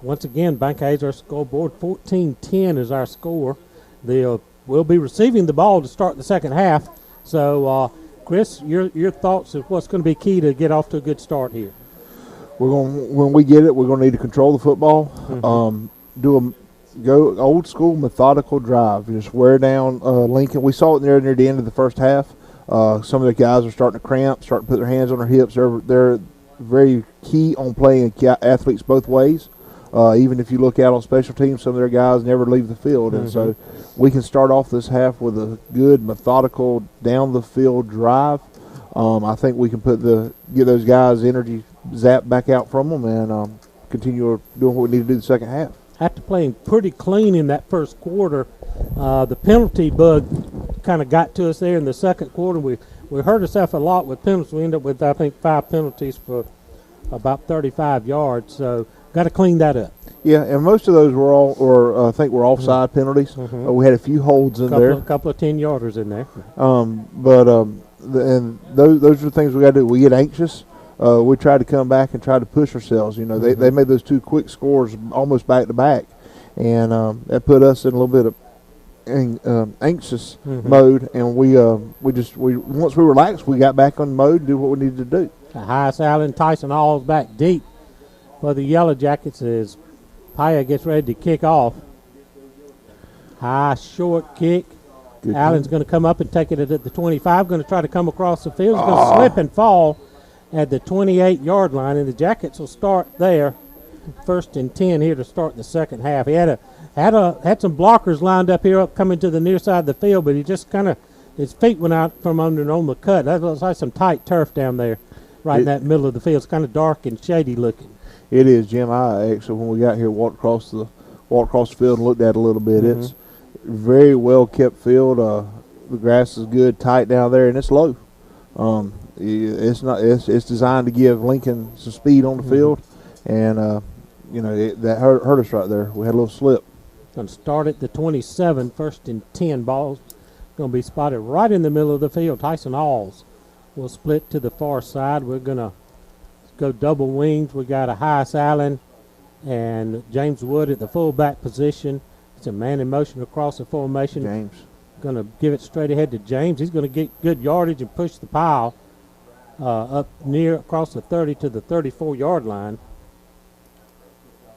Speaker 2: Once again, Bank of Hazelhurst scoreboard 14-10 is our score. We'll be receiving the ball to start the second half. So, Chris, your thoughts of what's going to be key to get off to a good start here?
Speaker 1: When we get it, we're going to need to control the football, go old school methodical drive, just wear down Lincoln. We saw it near the end of the first half. Some of the guys are starting to cramp, starting to put their hands on their hips. They're very key on playing athletes both ways. Even if you look out on special teams, some of their guys never leave the field, and so we can start off this half with a good methodical down the field drive. I think we can get those guys energy zap back out from them and continue doing what we need to do the second half.
Speaker 2: After playing pretty clean in that first quarter, the penalty bug kind of got to us there in the second quarter. We hurt ourselves a lot with penalties. We ended up with, I think, 5 penalties for about 35 yards. So got to clean that up.
Speaker 1: Yeah, and most of those were I think were offside penalties. We had a few holds in there.
Speaker 2: A couple of 10-yarders in there.
Speaker 1: And those are the things we got to do. We get anxious. We tried to come back and try to push ourselves. You know, they made those 2 quick scores almost back to back, and that put us in a little bit of anxious mode. And we once we relaxed, we got back on mode and did what we needed to do.
Speaker 2: Highest Allen, Tyson Alls back deep for the Yellow Jackets as Paya gets ready to kick off. High short kick. Good Allen's going to come up and take it at the 25. Going to try to come across the field. He's going to slip and fall at the 28-yard line, and the Jackets will start there. 1st and 10 here to start the second half. He had some blockers lined up here coming to the near side of the field, but he just kind of his feet went out from under on the cut. That looks like some tight turf down there, in that middle of the field. It's kind of dark and shady looking.
Speaker 1: It is, Jim. I actually, when we got here, walked across the field and looked at it a little bit. It's very well kept field. The grass is good, tight down there, and it's low. It's designed to give Lincoln some speed on the field, and that hurt us right there. We had a little slip.
Speaker 2: Going to start at the 27, 1st and 10. Ball's going to be spotted right in the middle of the field. Tyson Alls will split to the far side. We're going to go double wings. We got a Hyas Allen and James Wood at the fullback position. It's a man in motion across the formation.
Speaker 1: James.
Speaker 2: Going to give it straight ahead to James. He's going to get good yardage and push the pile up near across the 30 to the 34-yard line.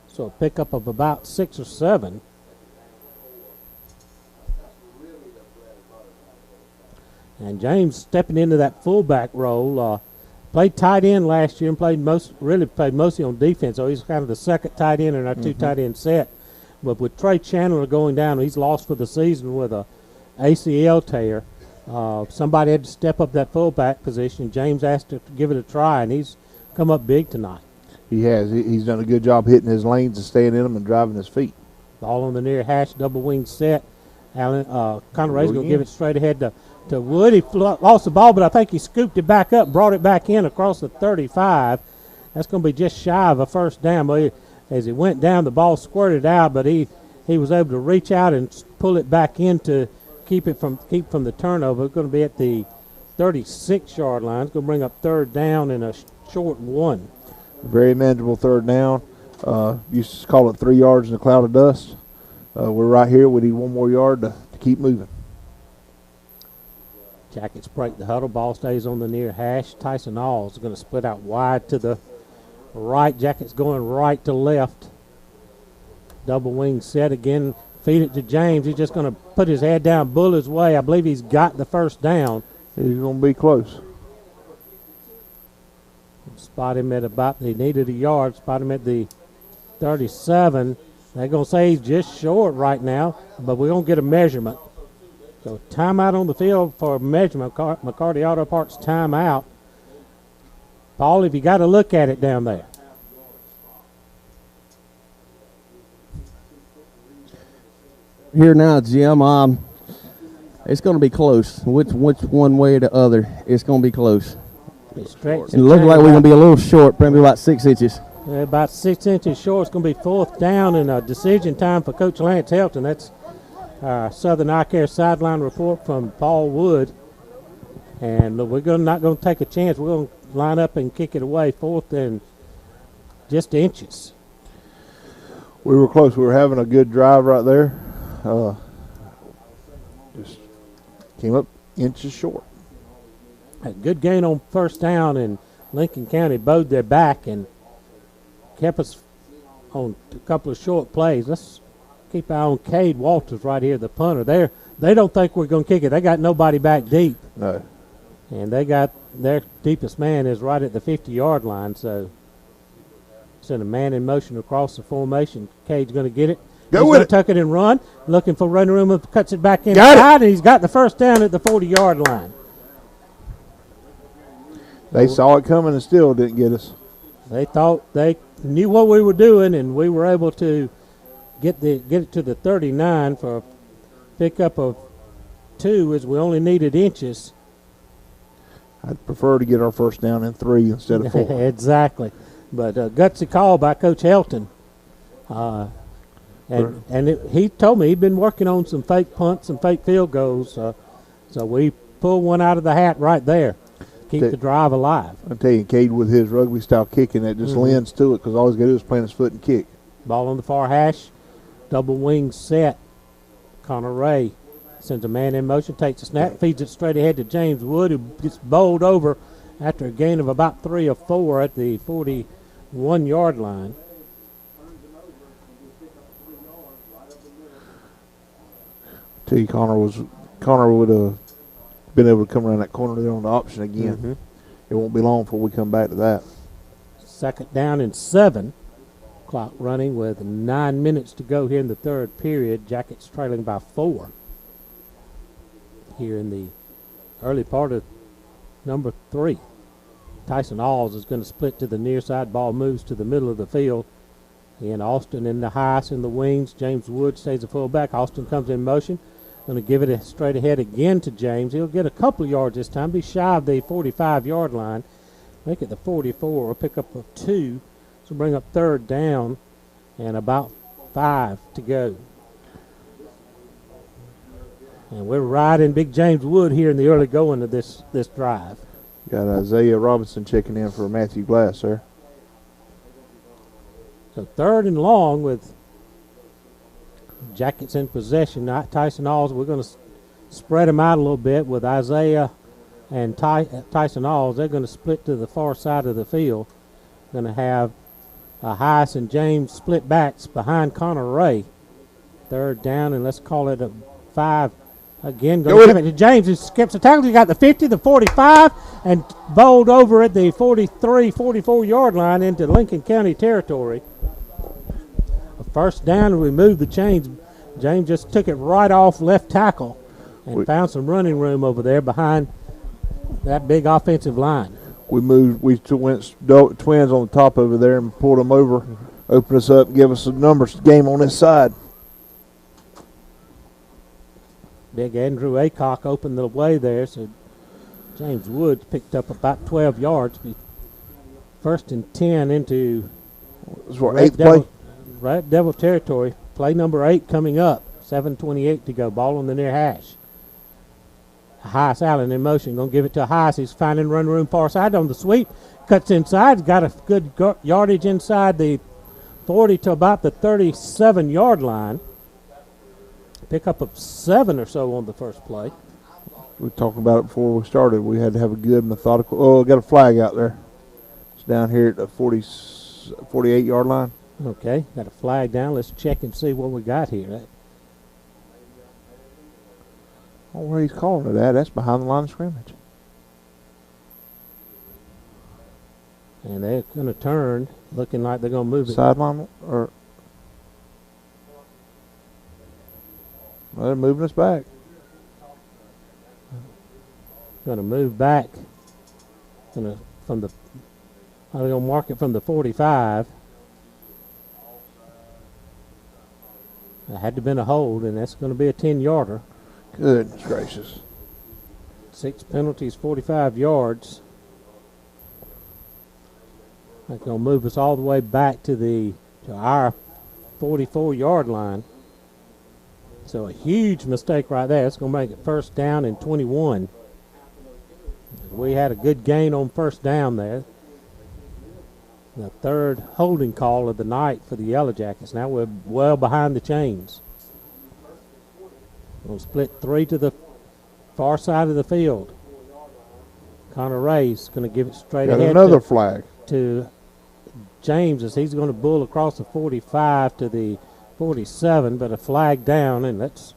Speaker 2: So a pickup of about 6 or 7. And James stepping into that fullback role. Played tight end last year and played mostly on defense. So he's kind of the second tight end in our two tight end set. But with Trey Chandler going down, he's lost for the season with a ACL tear. Somebody had to step up that fullback position. James asked to give it a try, and he's come up big tonight.
Speaker 1: He has. He's done a good job hitting his lanes and staying in them and driving his feet.
Speaker 2: Ball on the near hash, double wing set. Conor Ray's going to give it straight ahead to Wood. He lost the ball, but I think he scooped it back up, brought it back in across the 35. That's going to be just shy of a first down. But as he went down, the ball squirted out, but he was able to reach out and pull it back in to keep from the turnover. It's going to be at the 36-yard line. It's going to bring up third down and a short 1.
Speaker 1: Very manageable third down. Used to call it 3 yards in a cloud of dust. We're right here. We need 1 more yard to keep moving.
Speaker 2: Jackets break the huddle. Ball stays on the near hash. Tyson Alls is going to split out wide to the right. Jackets going right to left. Double wing set again. Feed it to James. He's just going to put his head down, bull his way. I believe he's got the first down.
Speaker 1: He's going to be close.
Speaker 2: Spot him at about, he needed a yard. Spot him at the 37. They're going to say he's just short right now, but we're going to get a measurement. So timeout on the field for measurement. McCarty Auto Parts timeout. Paul, if you got to look at it down there.
Speaker 12: Here now, Jim. It's going to be close. Which one way or the other, it's going to be close. It looks like we're going to be a little short, probably about 6 inches.
Speaker 2: About 6 inches short. It's going to be fourth down and a decision time for Coach Lance Helton. That's Southern Eye Care sideline report from Paul Wood. And we're not going to take a chance. We're going to line up and kick it away, fourth and just inches.
Speaker 1: We were close. We were having a good drive right there. Just came up inches short.
Speaker 2: A good gain on first down, and Lincoln County bowed their back and kept us on a couple of short plays. Let's keep an eye on Cade Walters right here, the punter. They don't think we're going to kick it. They got nobody back deep.
Speaker 1: No.
Speaker 2: And they got their deepest man is right at the 50-yard line, so send a man in motion across the formation. Cade's going to get it. He's going to tuck it and run, looking for running room, cuts it back inside, and he's got the first down at the 40-yard line.
Speaker 1: They saw it coming and still didn't get us.
Speaker 2: They thought they knew what we were doing, and we were able to get it to the 39 for a pickup of 2, as we only needed inches.
Speaker 1: I'd prefer to get our first down in 3 instead of 4.
Speaker 2: Exactly. But gutsy call by Coach Helton. He told me he'd been working on some fake punts and fake field goals. So we pulled one out of the hat right there. Keep the drive alive.
Speaker 1: I tell you, Cade with his rugby style kicking, that just lends to it because all he's got to do is plant his foot and kick.
Speaker 2: Ball on the far hash, double wing set. Conor Ray sends a man in motion, takes a snap, feeds it straight ahead to James Wood, who gets bowled over after a gain of about 3 or 4 at the 41-yard line.
Speaker 1: I tell you, Conor would have been able to come around that corner there on the option again. It won't be long before we come back to that.
Speaker 2: Second down and 7. Clock running with 9 minutes to go here in the third period. Jackets trailing by 4 here in the early part of number 3. Tyson Alls is going to split to the near side. Ball moves to the middle of the field. And Austin in the Hyas in the wings. James Wood stays a fullback. Austin comes in motion. Going to give it straight ahead again to James. He'll get a couple of yards this time. Be shy of the 45-yard line. Make it the 44. A pickup of 2. So bring up third down and about 5 to go. And we're riding Big James Wood here in the early going of this drive.
Speaker 1: Got Isaiah Robinson checking in for Matthew Glass, sir.
Speaker 2: So 3rd and long with Jackets in possession. Tyson Alls, we're going to spread them out a little bit with Isaiah and Tyson Alls. They're going to split to the far side of the field. Going to have Heiss and James split backs behind Connor Ray. 3rd down, and let's call it a 5. Again, going to give it to James, who skips a tackle. He got the 50, the 45, and bowled over at the 43, 44-yard line into Lincoln County territory. A 1st down, and we moved the chains. James just took it right off left tackle and found some running room over there behind that big offensive line.
Speaker 1: We went twins on the top over there and pulled them over, opened us up, give us a numbers game on this side.
Speaker 2: Big Andrew Aycock opened the way there, so James Woods picked up about 12 yards. 1st and 10 into Red Devil territory. Play number 8 coming up. 7:28 to go. Ball on the near hash. Heiss Allen in motion. Going to give it to Heiss. He's finding run room far side on the sweep. Cuts inside. Got a good yardage inside the 40 to about the 37-yard line. Pick up of 7 or so on the first play.
Speaker 1: We were talking about it before we started. We had to have a good methodical. Oh, got a flag out there. It's down here at the 48-yard line.
Speaker 2: Okay, got a flag down. Let's check and see what we got here.
Speaker 1: Oh, where he's calling it at? That's behind the line of scrimmage.
Speaker 2: And they're going to turn, looking like they're going to move it.
Speaker 1: Sideline or. Well, they're moving us back.
Speaker 2: Going to move back they're going to mark it from the 45. That had to have been a hold, and that's going to be a 10-yarder.
Speaker 1: Goodness gracious.
Speaker 2: 6 penalties, 45 yards. That's going to move us all the way back to our 44-yard line. So a huge mistake right there. It's going to make it 1st down and 21. We had a good gain on 1st down there. The 3rd holding call of the night for the Yellow Jackets. Now we're well behind the chains. We'll split 3 to the far side of the field. Connor Ray's going to give it straight ahead.
Speaker 1: Another flag
Speaker 2: to James as he's going to bull across the 45 to the 47, but a flag down, and let's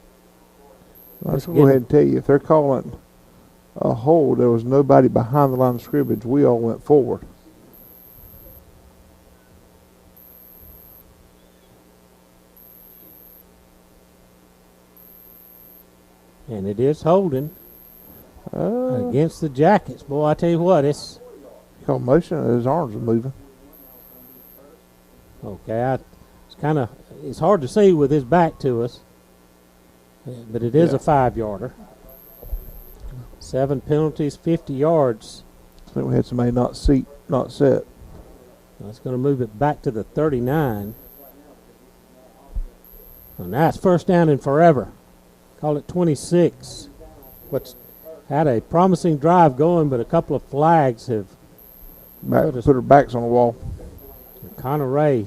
Speaker 1: go ahead and tell you, if they're calling a hold, there was nobody behind the line of scrimmage. We all went forward.
Speaker 2: And it is holding against the Jackets. Boy, I tell you what, it's
Speaker 1: called motion. His arms are moving.
Speaker 2: Okay, it's hard to see with his back to us, but it is a 5-yarder. 7 penalties, 50 yards.
Speaker 1: I think we had somebody not set.
Speaker 2: That's going to move it back to the 39. And now it's 1st down and forever. Call it 26. What's had a promising drive going, but a couple of flags have
Speaker 1: put her backs on the wall.
Speaker 2: Connor Ray.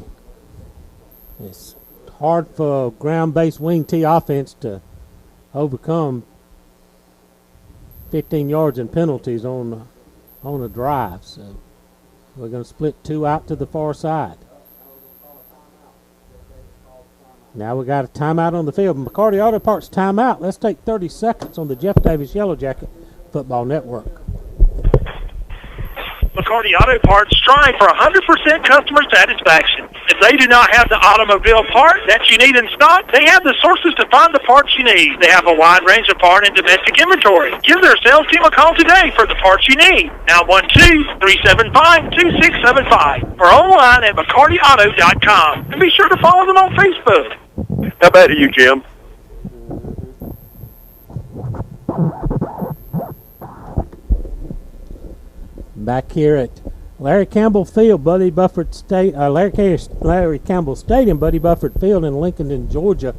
Speaker 2: It's hard for ground-based wing T offense to overcome 15 yards in penalties on a drive. So we're going to split 2 out to the far side. Now we got a timeout on the field. McCarty Auto Parts timeout. Let's take 30 seconds on the Jeff Davis Yellow Jacket Football Network.
Speaker 15: McCarty Auto Parts strive for 100% customer satisfaction. If they do not have the automobile part that you need in stock, they have the sources to find the parts you need. They have a wide range of part and domestic inventory. Give their sales team a call today for the parts you need. Now 1-2-375-2675 or online at McCartyAuto.com. And be sure to follow them on Facebook.
Speaker 10: How about you, Jim?
Speaker 2: Back here at Larry Campbell Field, Larry Campbell Stadium, Buddy Bufford Field in Lincoln, Georgia.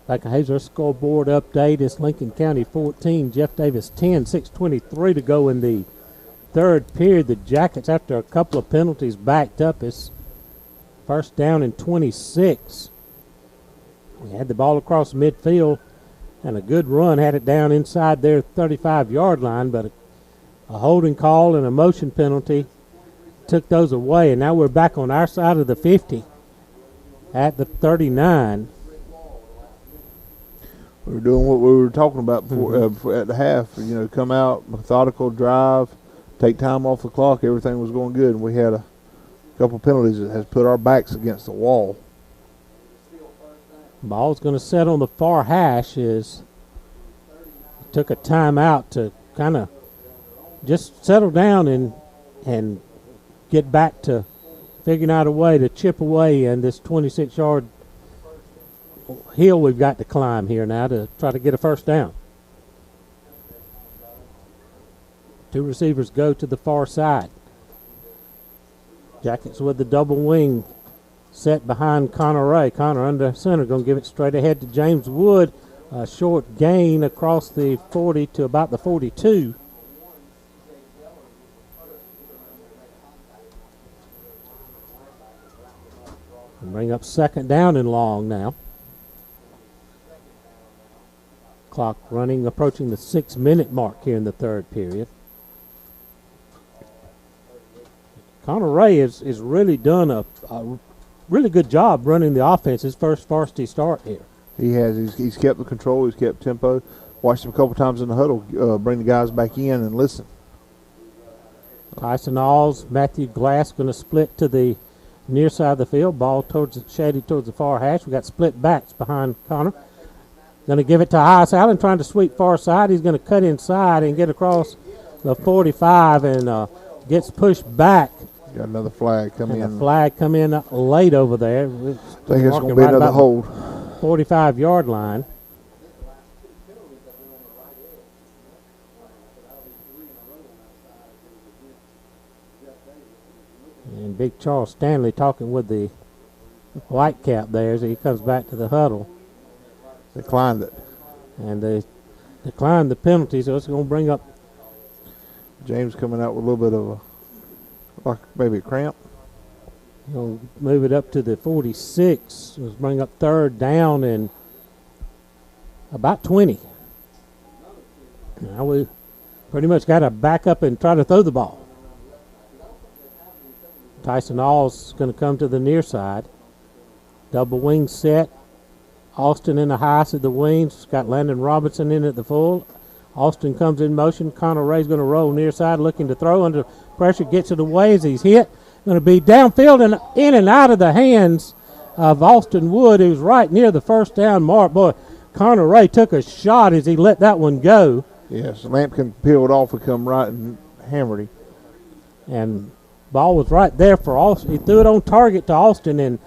Speaker 2: Like a Hazer scoreboard update, it's Lincoln County 14, Jeff Davis 10, 6:23 to go in the third period, the Jackets, after a couple of penalties, backed up. It's first down and 26. We had the ball across midfield and a good run, had it down inside their 35-yard line, but a holding call and a motion penalty took those away, and now we're back on our side of the 50 at the 39.
Speaker 1: We were doing what we were talking about before, at the half. You know, come out, methodical drive, take time off the clock. Everything was going good, and we had a couple penalties that has put our backs against the wall.
Speaker 2: Ball's going to set on the far hash. Took a timeout to kind of just settle down and get back to figuring out a way to chip away in this 26-yard hill we've got to climb here now to try to get a first down. Two receivers go to the far side. Jackets with the double wing set behind Connor Ray. Connor under center, going to give it straight ahead to James Wood. A short gain across the 40 to about the 42. And bring up second down and long now. Clock running, approaching the 6-minute mark here in the third period. Connor Ray has really done a really good job running the offense, his first varsity start here.
Speaker 1: He has. He's kept the control. He's kept tempo. Watched him a couple times in the huddle, bring the guys back in and listen.
Speaker 2: Tyson Alls, Matthew Glass going to split to the near side of the field. Ball shaded towards the far hash. We got split backs behind Connor. Going to give it to Hias Allen, trying to sweep far side. He's going to cut inside and get across the 45 and gets pushed back.
Speaker 1: Got another flag come in.
Speaker 2: A flag come in late over there.
Speaker 1: I think it's going to be another hold.
Speaker 2: 45-yard line. And Big Charles Stanley talking with the white cap there as he comes back to the huddle.
Speaker 1: Declined it.
Speaker 2: And they declined the penalty, so it's going to bring up
Speaker 1: James coming out with a little bit of like maybe a cramp.
Speaker 2: He'll move it up to the 46. Let's bring up third down and about 20. Now we pretty much got to back up and try to throw the ball. Tyson Alls is going to come to the near side. Double wing set. Austin in the highest of the wings. Got Landon Robinson in at the full. Austin comes in motion. Connor Ray's going to roll near side, looking to throw under pressure. Gets it away as he's hit. Going to be downfield and in and out of the hands of Austin Wood, who's right near the first down mark. Boy, Connor Ray took a shot as he let that one go.
Speaker 1: Yes, Lampkin peeled off and come right and hammered him.
Speaker 2: And ball was right there for Austin. He threw it on target to Austin, and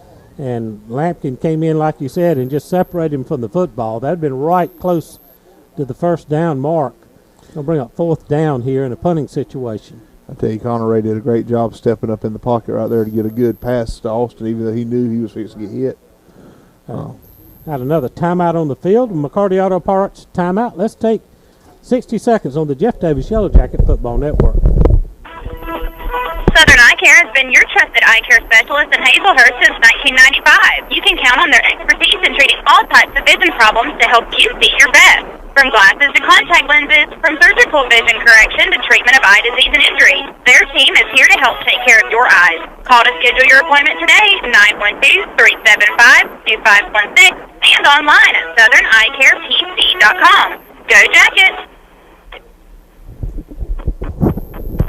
Speaker 2: Lampkin came in, like you said, and just separated him from the football. That had been right close to the first down mark. Going to bring up fourth down here in a punting situation.
Speaker 1: I tell you, Connor Ray did a great job stepping up in the pocket right there to get a good pass to Austin, even though he knew he was fixing to get hit.
Speaker 2: Got another timeout on the field. McCarty Auto Parts timeout. Let's take 60 seconds on the Jeff Davis Yellow Jacket Football Network.
Speaker 11: Southern Eye Care has been your trusted eye care specialist in Hazelhurst since 1995. You can count on their expertise in treating all types of vision problems to help you see your best. From glasses to contact lenses, from surgical vision correction to treatment of eye disease and injury, their team is here to help take care of your eyes. Call to schedule your appointment today, 912-375-2516, and online at southernEyeCarePC.com. Go Jackets!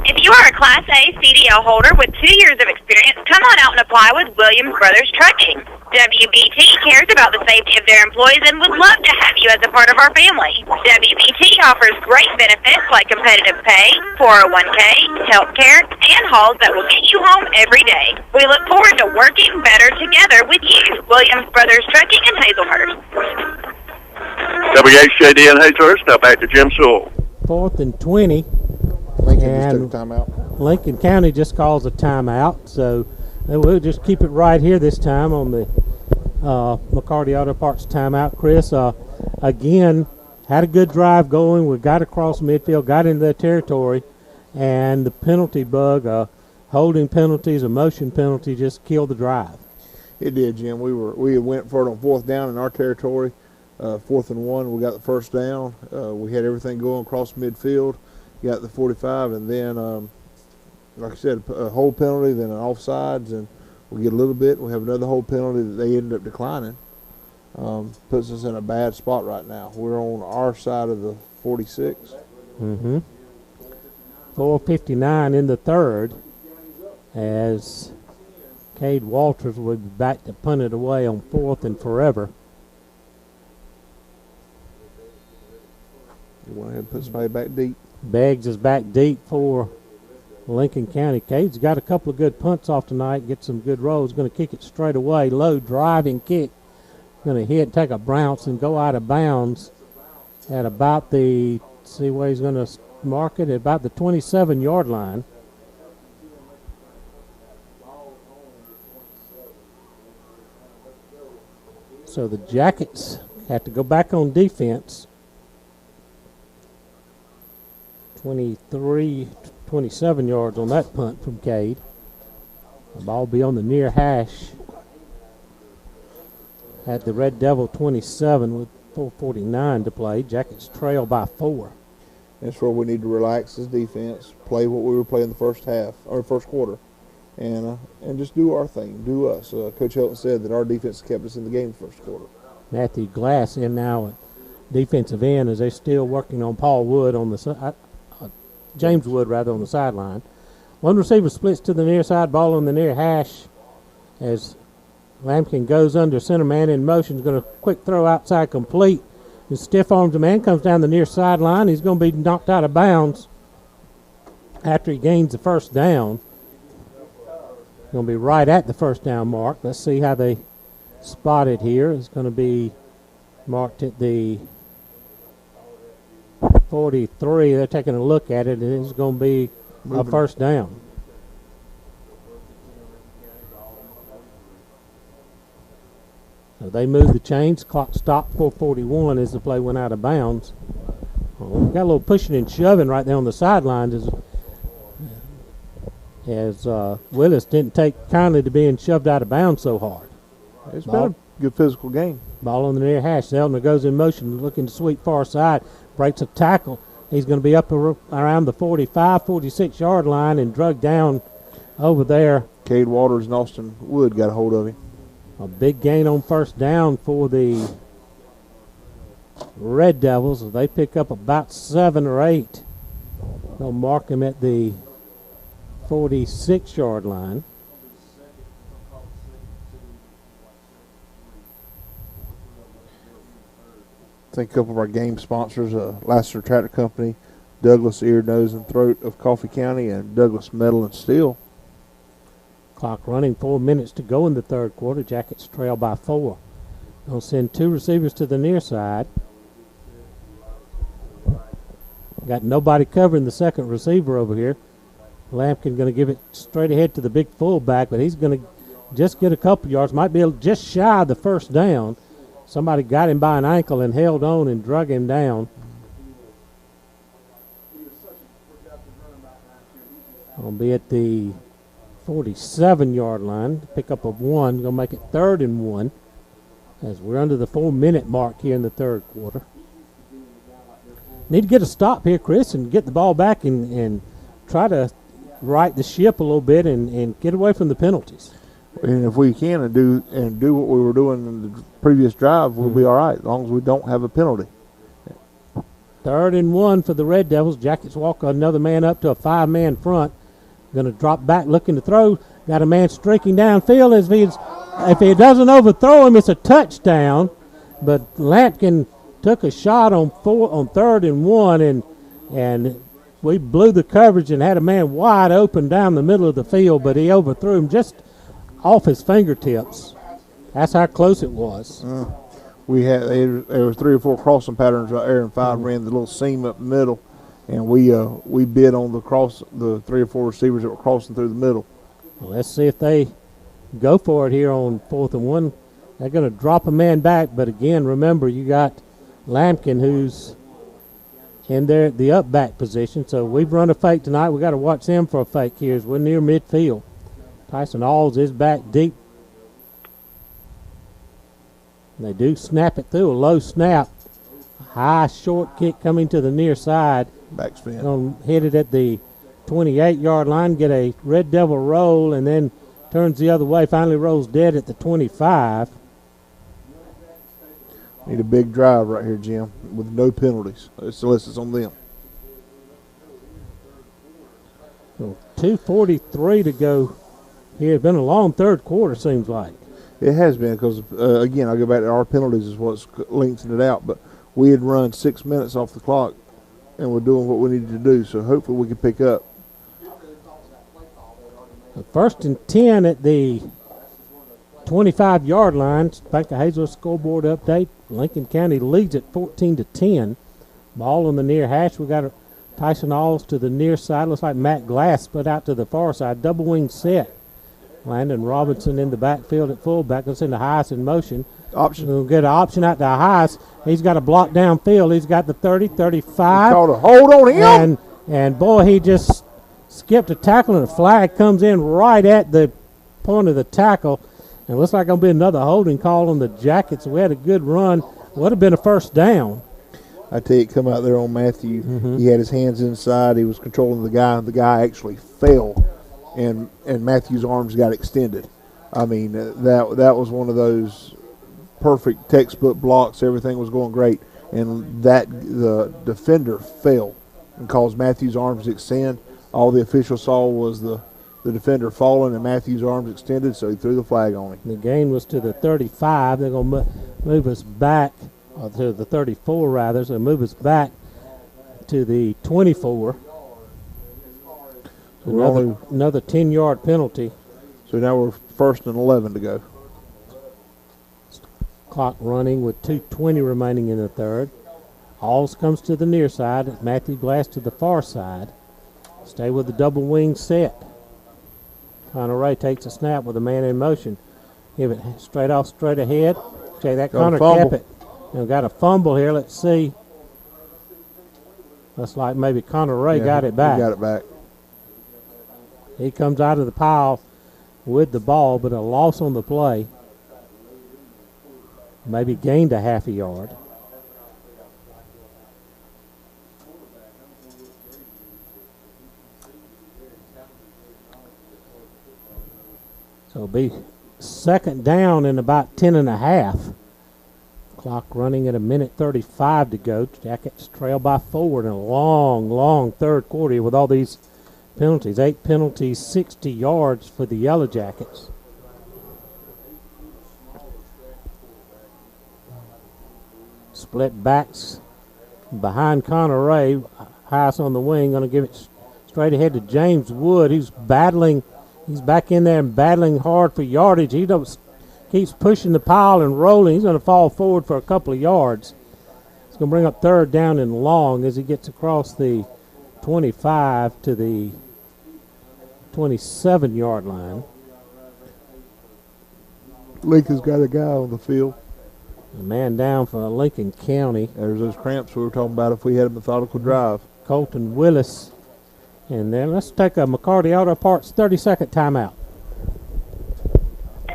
Speaker 11: If you are a Class A CDL holder with 2 years of experience, come on out and apply with Williams Brothers Trucking. WBT cares about the safety of their employees and would love to have you as a part of our family. WBT offers great benefits like competitive pay, 401k, health care, and hauls that will get you home every day. We look forward to working better together with you. Williams Brothers Trucking in Hazelhurst.
Speaker 10: WHJD in Hazelhurst. Now back to Jim Sewell.
Speaker 2: 4th and 20.
Speaker 1: Lincoln just took a timeout.
Speaker 2: Lincoln County just calls a timeout, so we'll just keep it right here this time on the McCarty Auto Parts timeout. Chris, again, had a good drive going. We got across midfield, got into their territory, and the penalty bug, holding penalties, a motion penalty, just killed the drive.
Speaker 1: It did, Jim. We went for it on 4th down in our territory, 4th and 1. We got the first down. We had everything going across midfield. Got the 45, and then, like I said, a hold penalty, then an offsides, and we get a little bit. We have another hold penalty that they ended up declining. Puts us in a bad spot right now. We're on our side of the 46.
Speaker 2: 4:59 in the third, as Cade Walters will be back to punt it away on 4th and forever.
Speaker 1: You went ahead and put somebody back deep.
Speaker 2: Beggs is back deep for Lincoln County. Cade's got a couple of good punts off tonight, get some good rolls. Going to kick it straight away. Low driving kick. Going to hit, take a bounce, and go out of bounds at about the, see where he's going to mark it, at about the 27-yard line. So the Jackets have to go back on defense. 27 yards on that punt from Cade. The ball will be on the near hash at the Red Devil 27 with 4:49 to play. Jackets trail by 4.
Speaker 1: That's where we need to relax this defense, play what we were playing the first half or first quarter, and just do our thing, do us. Coach Helton said that our defense kept us in the game the first quarter.
Speaker 2: Matthew Glass in now at defensive end as they're still working on Paul Wood on the James Wood rather on the sideline. One receiver splits to the near side, ball on the near hash as Lampkin goes under center, man in motion, is going to quick throw outside complete. His stiff arms a man, comes down the near sideline. He's going to be knocked out of bounds after he gains the first down. Going to be right at the first down mark. Let's see how they spot it here. It's going to be marked at the 43. They're taking a look at it, and it's going to be a first down. So they moved the chains. Clock stopped 4:41 as the play went out of bounds. Got a little pushing and shoving right there on the sidelines as Willis didn't take kindly to being shoved out of bounds so hard.
Speaker 1: It's been a good physical game.
Speaker 2: Ball on the near hash. Zeldner goes in motion, looking to sweep far side, breaks a tackle. He's going to be up around the 45, 46-yard line and drugged down over there.
Speaker 1: Cade Waters and Austin Wood got a hold of him.
Speaker 2: A big gain on first down for the Red Devils. They pick up about 7 or 8. They'll mark him at the 46-yard line.
Speaker 1: Thank a couple of our game sponsors, Lassiter Tractor Company, Douglas Ear, Nose, and Throat of Coffee County, and Douglas Metal and Steel.
Speaker 2: Clock running, 4 minutes to go in the third quarter. Jackets trail by 4. They'll send 2 receivers to the near side. Got nobody covering the second receiver over here. Lampkin going to give it straight ahead to the big fullback, but he's going to just get a couple yards. Might be just shy of the first down. Somebody got him by an ankle and held on and drug him down. I'll be at the 47-yard line. Pickup of 1. Going to make it 3rd and 1 as we're under the 4-minute mark here in the third quarter. Need to get a stop here, Chris, and get the ball back and try to right the ship a little bit and get away from the penalties.
Speaker 1: And if we can and do what we were doing in the previous drive, we'll be all right as long as we don't have a penalty.
Speaker 2: 3rd and 1 for the Red Devils. Jackets walk another man up to a 5-man front. Going to drop back, looking to throw. Got a man streaking downfield. If he doesn't overthrow him, it's a touchdown. But Lampkin took a shot on 3rd and 1, and we blew the coverage and had a man wide open down the middle of the field, but he overthrew him just off his fingertips. That's how close it was.
Speaker 1: There was 3 or 4 crossing patterns right there, and 5 ran the little seam up the middle, and we bid on the 3 or 4 receivers that were crossing through the middle.
Speaker 2: Well, let's see if they go for it here on 4th and 1. They're going to drop a man back, but again, remember, you got Lampkin who's in the up back position. So we've run a fake tonight. We got to watch them for a fake here as we're near midfield. Tyson Alls is back deep. And they do snap it through, a low snap. High short kick coming to the near side.
Speaker 1: Backspin.
Speaker 2: Going to hit it at the 28-yard line, get a Red Devil roll, and then turns the other way. Finally rolls dead at the 25.
Speaker 1: Need a big drive right here, Jim, with no penalties. Unless it's on them.
Speaker 2: So 2:43 to go here. It's been a long third quarter, seems like.
Speaker 1: It has been because, again, I'll go back to our penalties is what's lengthened it out. But we had run 6 minutes off the clock, and we're doing what we needed to do. So hopefully we can pick up.
Speaker 2: The 1st and 10 at the 25-yard line. Back to Hazel scoreboard update. Lincoln County leads at 14-10. Ball on the near hash. We got Tyson Alls to the near side. Looks like Matt Glass split out to the far side. Double wing set. Landon Robinson in the backfield at fullback. Let's send the Heiss in motion.
Speaker 1: Option.
Speaker 2: We'll get an option out to Heiss. He's got a block downfield. He's got the 30, 35.
Speaker 1: Called a hold on him.
Speaker 2: And boy, he just skipped a tackle, and the flag comes in right at the point of the tackle. And it looks like going to be another holding call on the Jackets. We had a good run. Would have been a first down.
Speaker 1: I tell you, come out there on Matthew. He had his hands inside. He was controlling the guy, and the guy actually fell. And Matthew's arms got extended. I mean, that was one of those perfect textbook blocks. Everything was going great, and the defender fell and caused Matthew's arms to extend. All the official saw was the defender falling and Matthew's arms extended, so he threw the flag on him.
Speaker 2: The gain was to the 35. They're going to move us back to the 34, rather. So move us back to the 24. Another 10-yard penalty.
Speaker 1: So now we're 1st and 11 to go.
Speaker 2: Clock running with 2:20 remaining in the third. Alls comes to the near side. Matthew Glass to the far side. Stay with the double wing set. Connor Ray takes a snap with a man in motion. Give it straight ahead. Check that. Connor Caput. Now got a fumble here. Let's see. Looks like maybe Connor Ray got it back.
Speaker 1: He got it back.
Speaker 2: He comes out of the pile with the ball, but a loss on the play. Maybe gained a half a yard. So it'll be 2nd down in about 10 and a half. Clock running at 1:35 to go. Jackets trail by 4 in a long, long third quarter with all these penalties. 8 penalties, 60 yards for the Yellow Jackets. Split backs behind Connor Ray. Heiss on the wing, going to give it straight ahead to James Wood. He's battling. He's back in there and battling hard for yardage. He keeps pushing the pile and rolling. He's going to fall forward for a couple of yards. It's going to bring up 3rd down and long as he gets across the 25 to the 27-yard line.
Speaker 1: Lincoln's got a guy on the field.
Speaker 2: A man down for Lincoln County.
Speaker 1: There's those cramps we were talking about if we had a methodical drive.
Speaker 2: Colton Willis in there. Let's take a McCarty Auto Parts 30-second timeout.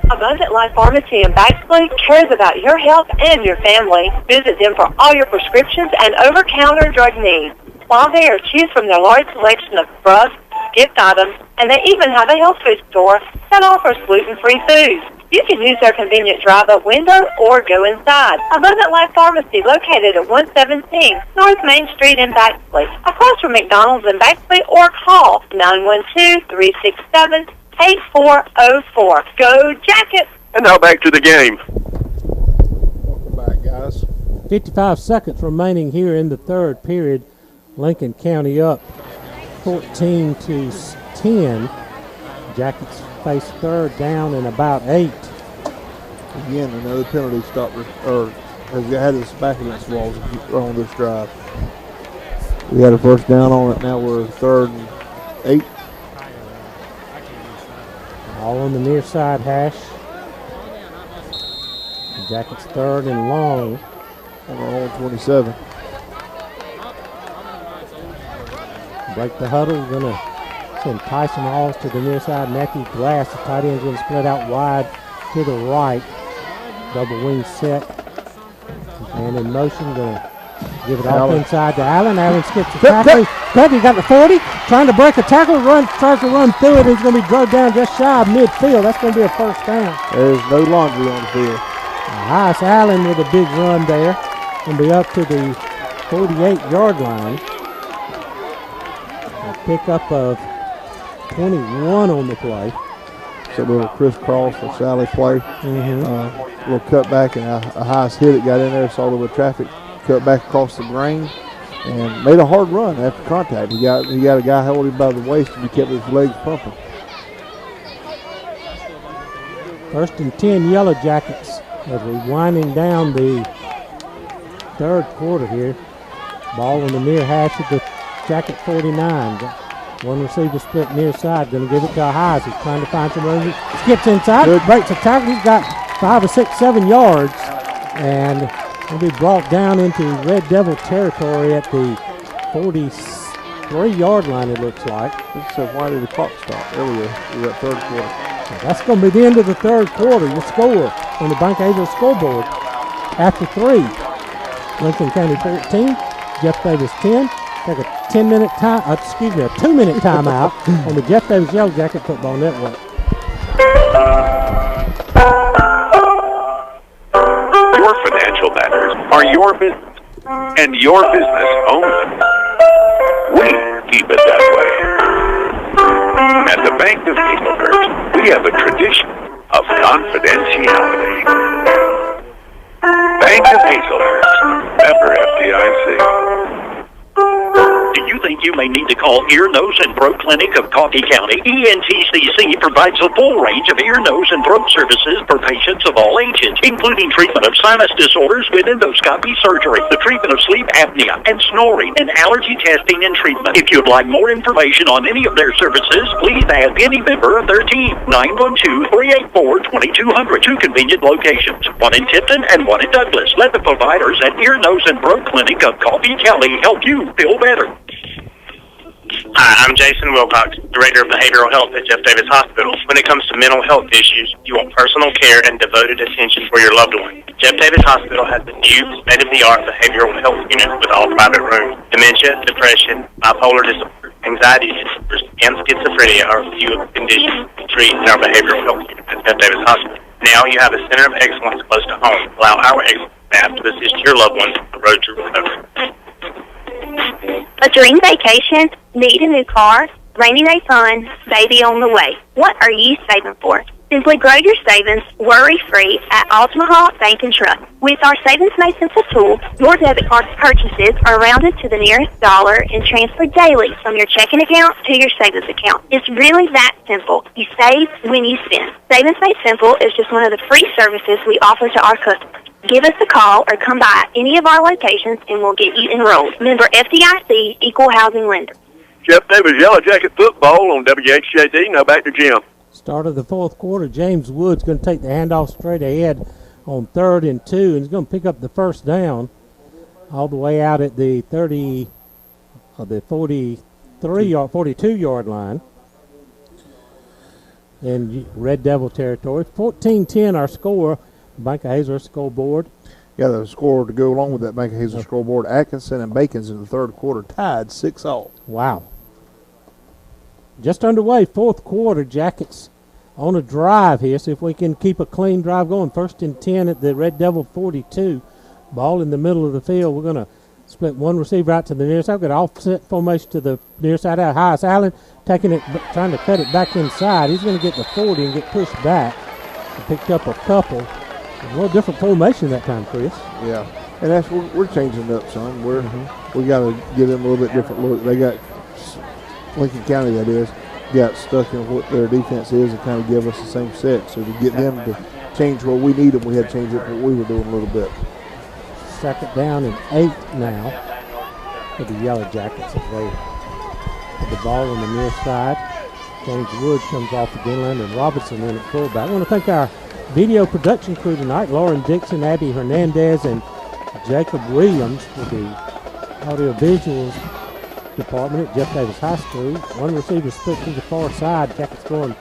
Speaker 3: Abundant Life Pharmacy in Baxley cares about your health and your family. Visit them for all your prescriptions and over-counter drug needs. While there, choose from their large selection of drugs, gift items, and they even have a health food store that offers gluten-free foods. You can use their convenient drive-up window or go inside. Abundant Life Pharmacy, located at 117 North Main Street in Baxley, across from McDonald's in Baxley, or call 912-367-8404. Go Jackets!
Speaker 10: And now back to the game.
Speaker 1: Welcome back, guys.
Speaker 2: 55 seconds remaining here in the third period. Lincoln County up 14-10. Jackets face 3rd down and about 8.
Speaker 1: Again, another penalty stop or has had us back against the walls on this drive. We had a 1st down on it. Now we're 3rd and 8.
Speaker 2: All on the near side hash. The Jackets 3rd and long.
Speaker 1: And we're on 27.
Speaker 2: break the huddle. We're going to send Tyson Halls to the near side. Matthew Glass, the tight end, is going to split out wide to the right. Double wing set. And in motion, going to give it off inside to Allen. Allen skips the tackle. He got the 40. Trying to break a tackle. Tries to run through it. He's going to be drugged down just shy of midfield. That's going to be a first down.
Speaker 1: There's no laundry on the field.
Speaker 2: Nice. Allen with a big run there. Going to be up to the 48-yard line. A pickup of 21 on the play.
Speaker 1: So a little crisscross for Sally play. A little cutback and a high hit that got in there. Saw a little traffic. Cut back across the grain and made a hard run after contact. He got a guy holding him by the waist and he kept his legs pumping.
Speaker 2: 1st and 10 Yellow Jackets as we're winding down the third quarter here. Ball on the near hash of the Jacket 49. One receiver split near side. Going to give it to Highs. He's trying to find some room. Skips inside.
Speaker 1: Good.
Speaker 2: Breaks a tackle. He's got 5 or 6, 7 yards. And will be brought down into Red Devil territory at the 43-yard line, it looks like.
Speaker 1: So why did the clock stop earlier in that third quarter?
Speaker 2: That's going to be the end of the third quarter. Your score on the Bank Hazel scoreboard. After 3, Lincoln County 14, Jeff Davis 10. Take a 10-minute time, a 2-minute timeout on the Jeff Davis Yellow Jacket Football Network.
Speaker 4: Your financial matters are your business and your business only. We keep it that way. At the Bank of Hazelhurst, we have a tradition of confidentiality. Bank of Hazelhurst, member FDIC.
Speaker 5: Do you think you may need to call Ear, Nose, and Throat Clinic of Coffee County? ENTCC provides a full range of ear, nose, and throat services for patients of all ages, including treatment of sinus disorders with endoscopy surgery, the treatment of sleep apnea and snoring, and allergy testing and treatment. If you'd like more information on any of their services, please ask any member of their team. 912-384-2200. 2 convenient locations, one in Tipton and one in Douglas. Let the providers at Ear, Nose, and Throat Clinic of Coffee County help you feel better.
Speaker 6: Hi, I'm Jason Wilcox, Director of Behavioral Health at Jeff Davis Hospital. When it comes to mental health issues, you want personal care and devoted attention for your loved one. Jeff Davis Hospital has a new state-of-the-art behavioral health unit with all private rooms. Dementia, depression, bipolar disorder, anxiety disorders, and schizophrenia are a few of the conditions we treat in our behavioral health unit at Jeff Davis Hospital. Now you have a center of excellence close to home. Allow our excellent staff to assist your loved ones on the road to recovery.
Speaker 8: A dream vacation, need a new car, rainy day fun, baby on the way. What are you saving for? Simply grow your savings worry-free at Altamaha Bank and Trust. With our Savings Made Simple tool, your debit card purchases are rounded to the nearest dollar and transferred daily from your checking account to your savings account. It's really that simple. You save when you spend. Savings Made Simple is just one of the free services we offer to our customers. Give us a call or come by any of our locations and we'll get you enrolled. Member FDIC, Equal Housing Lender.
Speaker 10: Jeff Davis Yellow Jacket Football on WHJD. Now back to Jim.
Speaker 2: Start of the fourth quarter, James Woods going to take the handoff straight ahead on 3rd and 2, and he's going to pick up the first down all the way out at the 42-yard line in Red Devil territory. 14-10 our score. Bank of Hazel scoreboard.
Speaker 1: Yeah, the score to go along with that Bank of Hazel scoreboard. Atkinson and Bacons in the third quarter tied 6-all.
Speaker 2: Wow. Just underway, fourth quarter. Jackets on a drive here. See if we can keep a clean drive going. 1st and 10 at the Red Devil 42. Ball in the middle of the field. We're going to split one receiver out to the near side. We've got offset formation to the near side out. Highest Allen taking it, trying to cut it back inside. He's going to get the 40 and get pushed back. He picked up a couple. A little different formation that time, Chris.
Speaker 1: Yeah, and that's we're changing it up, son. We got to give them a little bit different look. They got Lincoln County, that is, got stuck in what their defense is and kind of give us the same set. So to get them to change what we need them, we had to change it what we were doing a little bit.
Speaker 2: 2nd down and 8 now for the Yellow Jackets as they put the ball on the near side. James Wood comes off again, Landon Robinson in at fullback. I want to thank our video production crew tonight, Lauren Dixon, Abby Hernandez, and Jacob Williams for the audio visuals department at Jeff Davis High School. One receiver split to the far side. Jackets going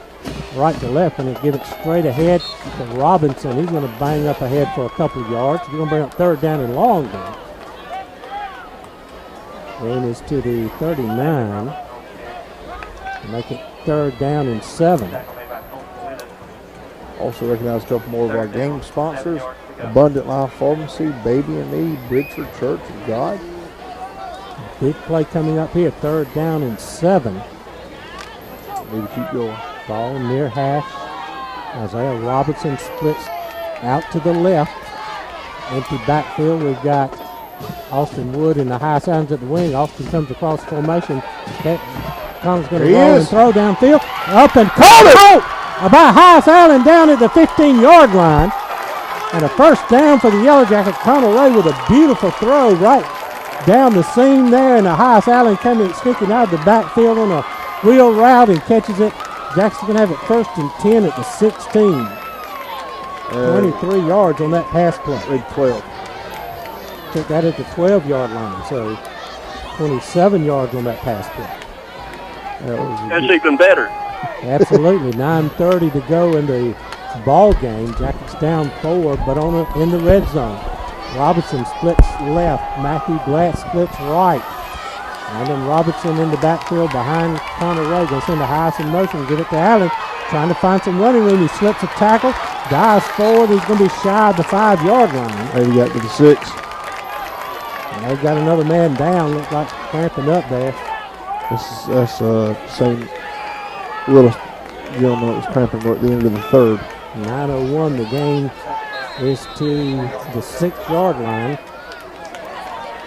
Speaker 2: right to left, and they give it straight ahead to Robinson. He's going to bang up ahead for a couple of yards. He's going to bring up third down and long then. Gain is to the 39. Make it third down and 7.
Speaker 1: Also recognize a couple more of our game sponsors. Abundant Life Pharmacy, Baby and Me, Bridgeford Church of God.
Speaker 2: Big play coming up here, third down and 7.
Speaker 1: Need to keep going.
Speaker 2: Ball near hash. Isaiah Robinson splits out to the left. Empty backfield. We've got Austin Wood in the high signs at the wing. Austin comes across formation. Connor's going to roll and throw downfield. Up and caught it! By Hyas Allen down at the 15-yard line. And a first down for the Yellow Jackets. Connor Ray with a beautiful throw right down the seam there. And Hyas Allen coming sneaking out of the backfield on a wheel route and catches it. Jackson's going to have it first and 10 at the 16. 23 yards on that pass play.
Speaker 1: 12.
Speaker 2: Took that at the 12-yard line. So 27 yards on that pass play.
Speaker 10: That's even better.
Speaker 2: Absolutely. 9:30 to go in the ball game. Jackets down 4, but in the red zone. Robinson splits left. Matthew Glass splits right. And then Robinson in the backfield behind Connor Ray. Going to send the Hyas in motion. Give it to Allen. Trying to find some running room. He slips a tackle. Dives forward. He's going to be shy of the 5-yard line.
Speaker 1: Maybe got to the 6.
Speaker 2: And they've got another man down. Looks like cramping up there.
Speaker 1: That's same little gentleman that was cramping at the end of the 3rd.
Speaker 2: 9:01. The game is to the 6-yard line.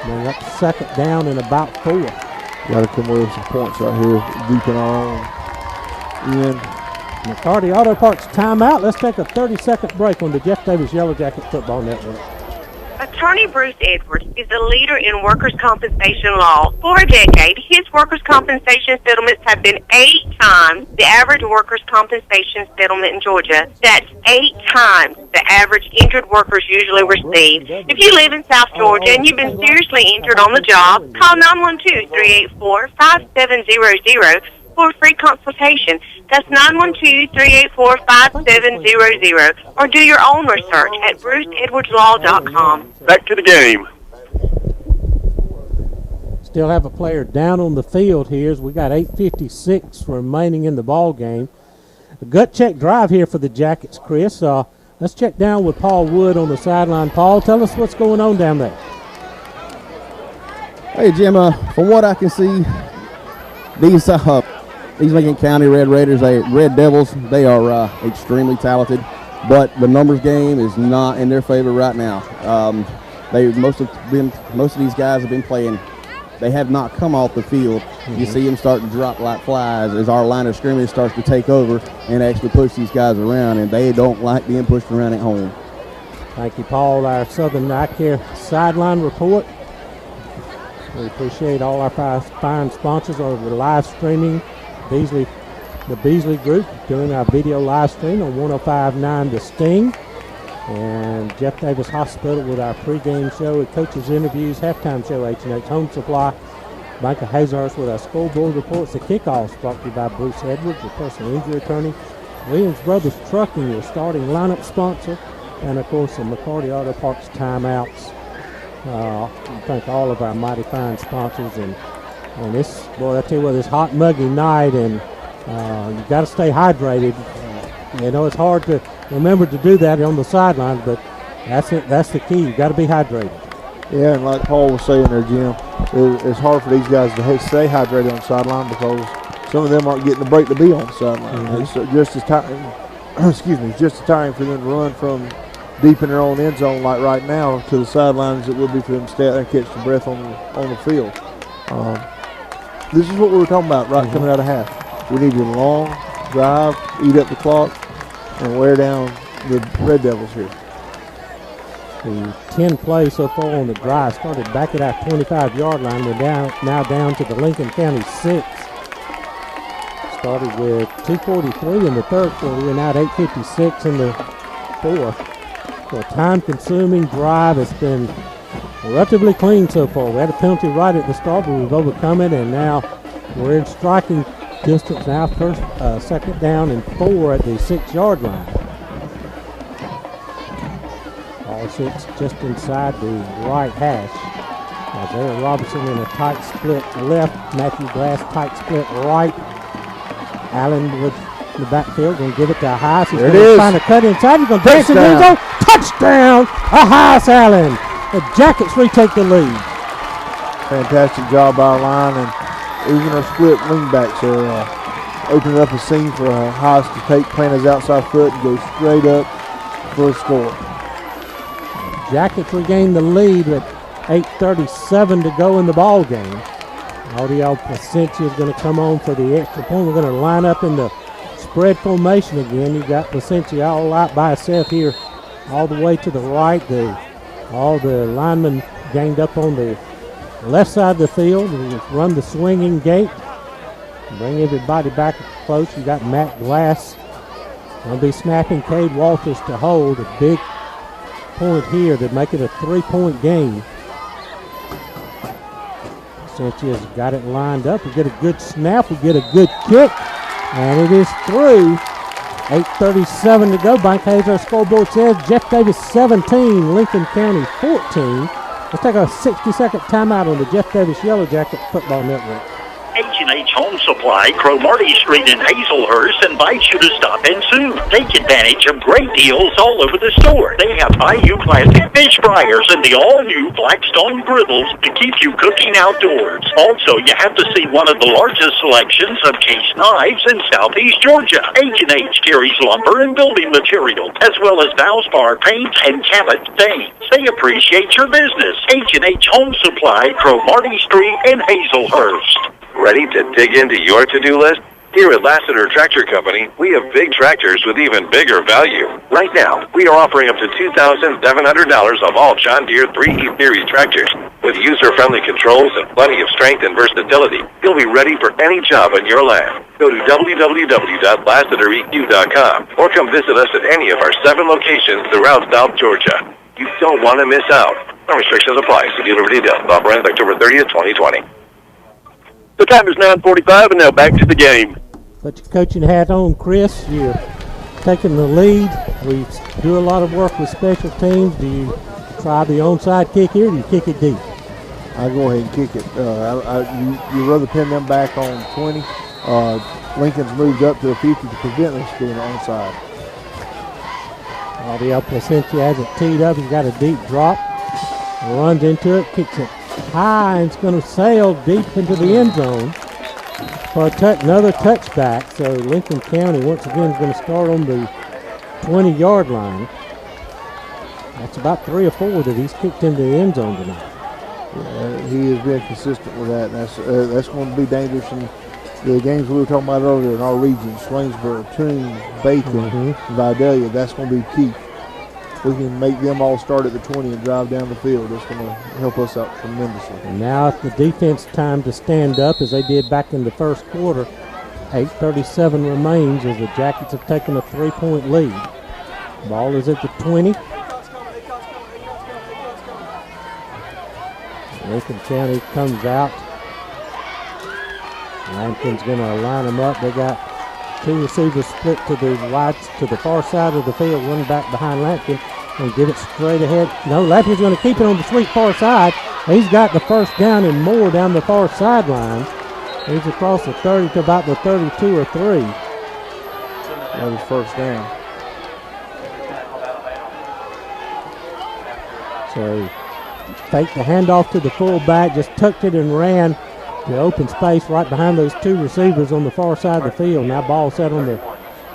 Speaker 2: Bring up second down and about 4.
Speaker 1: Got to come away with some points right here, deep in our own end.
Speaker 2: McCarty Auto Parts timeout. Let's take a 30-second break on the Jeff Davis Yellow Jacket Football Network.
Speaker 8: Attorney Bruce Edwards is a leader in workers' compensation law. For a decade, his workers' compensation settlements have been 8 times the average workers' compensation settlement in Georgia. That's 8 times the average injured workers usually receive. If you live in South Georgia and you've been seriously injured on the job, call 912-384-5700 for a free consultation. That's 912-384-5700. Or do your own research at BruceEdwardsLaw.com.
Speaker 10: Back to the game.
Speaker 2: Still have a player down on the field here as we got 8:56 remaining in the ball game. A gut check drive here for the Jackets, Chris. Let's check down with Paul Wood on the sideline. Paul, tell us what's going on down there.
Speaker 12: Hey, Jim, from what I can see, these Lincoln County Red Devils, they are extremely talented, but the numbers game is not in their favor right now. Most of these guys have been playing. They have not come off the field. You see them start to drop like flies as our line of scrimmage starts to take over and actually push these guys around, and they don't like being pushed around at home.
Speaker 2: Thank you, Paul. Our Southern Eye Care sideline report. We appreciate all our fine sponsors over the live streaming. The Beasley Group doing our video live stream on 105.9 The Sting. And Jeff Davis Hospital with our pregame show, coaches interviews, halftime show, H&H Home Supply. Bank of Hazardous with our scoreboard reports. The kickoffs brought to you by Bruce Edwards, your personal injury attorney. Williams Brothers Trucking, your starting lineup sponsor. And, of course, the McCarty Auto Parts timeouts. Thank all of our mighty fine sponsors. And this, boy, I tell you what, this hot, muggy night, and you got to stay hydrated. You know, it's hard to remember to do that on the sideline, but that's it. That's the key. You got to be hydrated.
Speaker 1: Yeah, and like Paul was saying there, Jim, it's hard for these guys to stay hydrated on the sideline because some of them aren't getting the break to be on the sideline. It's just as tiring. Just as tiring for them to run from deep in their own end zone like right now to the sidelines as it would be for them to stay out there and catch the breath on the field. This is what we were talking about coming out of half. We need a long drive, eat up the clock, and wear down the Red Devils here.
Speaker 2: The 10 plays so far on the drive started back at our 25-yard line. They're now down to the Lincoln County 6. Started with 2:43 in the third quarter. We're now at 8:56 in the fourth. So a time-consuming drive. It's been relatively clean so far. We had a penalty right at the start, but we've overcome it, and now we're in striking distance now. Second down and 4 at the 6-yard line. Ball sits just inside the right hash. Isaiah Robertson in a tight split left. Matthew Glass tight split right. Allen with the backfield going to give it to Ahias. He's going to find a cut inside. He's going to dance in the end zone. Touchdown! Ahias Allen. The Jackets retake the lead.
Speaker 1: Fantastic job by our line, and even our split wingbacks are opening up a seam for Ahias to plant his outside foot and go straight up for a score.
Speaker 2: Jackets regain the lead with 8:37 to go in the ball game. Audio Placentia is going to come on for the extra point. We're going to line up in the spread formation again. You got Placentia all out by itself here, all the way to the right. All the linemen ganged up on the left side of the field. We run the swinging gate. Bring everybody back close. You got Matt Glass going to be snapping Cade Walters to hold. A big point here to make it a 3-point game. Placentia has got it lined up. We get a good snap. We get a good kick. And it is through. 8:37 to go. Bank Hazer scoreboard says Jeff Davis 17, Lincoln County 14. Let's take a 60-second timeout on the Jeff Davis Yellow Jacket Football Network.
Speaker 5: H&H Home Supply, Cromartie Street in Hazelhurst invites you to stop in soon. Take advantage of great deals all over the store. They have IU plastic fish fryers and the all-new Blackstone griddles to keep you cooking outdoors. Also, you have to see one of the largest selections of case knives in Southeast Georgia. H&H carries lumber and building material, as well as Valspar paint and Cabot stains. They appreciate your business. H&H Home Supply, Cromartie Street in Hazelhurst.
Speaker 7: Ready to dig into your to-do list? Here at Lassiter Tractor Company, we have big tractors with even bigger value. Right now, we are offering up to $2,700 of all John Deere 3E Series tractors. With user-friendly controls and plenty of strength and versatility, you'll be ready for any job on your land. Go to www.lassitereq.com or come visit us at any of our 7 locations throughout South Georgia. You don't want to miss out. No restrictions apply. See dealer for details. Offer ends October 30th, 2020.
Speaker 10: The time is 9:45, and now back to the game.
Speaker 2: Put your coaching hat on, Chris. You're taking the lead. We do a lot of work with special teams. Do you try the onside kick here, or do you kick it deep?
Speaker 1: I go ahead and kick it. You rather pin them back on 20. Lincoln's moved up to the 50 to prevent us being onside.
Speaker 2: Audio Placentia has it teed up. He's got a deep drop. Runs into it, kicks it high, and it's going to sail deep into the end zone for another touchback. So Lincoln County once again is going to start on the 20-yard line. That's about 3 or 4 that he's kicked into the end zone tonight.
Speaker 1: Yeah, he has been consistent with that. That's going to be dangerous in the games we were talking about earlier in our region, Swainsboro, Toombs, Bacon, Vidalia. That's going to be key. We can make them all start at the 20 and drive down the field. It's going to help us out tremendously.
Speaker 2: And now it's the defense time to stand up as they did back in the first quarter. 8:37 remains as the Jackets have taken a 3-point lead. Ball is at the 20. Lincoln County comes out. Lampkin's going to line them up. They got 2 receivers split to the far side of the field, one back behind Lampkin, and give it straight ahead. No, Lampkin's going to keep it on the sweet far side. He's got the first down and more down the far sideline. He's across the 30 to about the 32 or 3.
Speaker 1: That was first down.
Speaker 2: So faked the handoff to the fullback, just tucked it and ran the open space right behind those 2 receivers on the far side of the field. Now ball set on the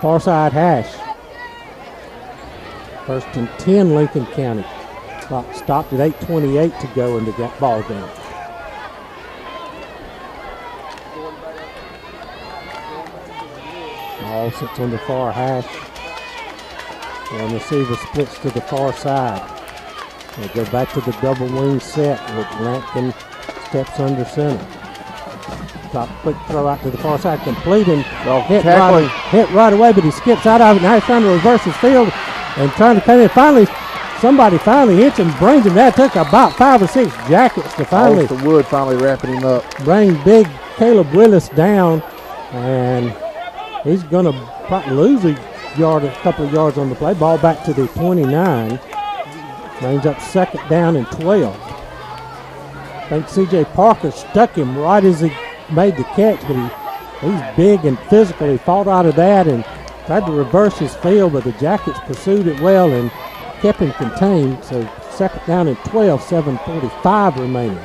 Speaker 2: far side hash. First and 10, Lincoln County. Clock stopped at 8:28 to go in the ball game. Ball sits on the far hash. One receiver splits to the far side. They go back to the double wing set with Lampkin steps under center. Top quick throw out to the far side, complete and hit right away, but he skips out of it. Now he's trying to reverse his field and trying to come in. Finally somebody finally hits him, brings him. That took about 5 or 6 Jackets to finally.
Speaker 1: Austin Wood finally wrapping him up.
Speaker 2: Bring big Caleb Willis down, and he's going to probably lose a couple of yards on the play. Ball back to the 29. Brings up 2nd down and 12. I think C.J. Parker stuck him right as he made the catch, but he's big and physical. He fought out of that and tried to reverse his field, but the Jackets pursued it well and kept him contained. So 2nd down and 12, 7:45 remaining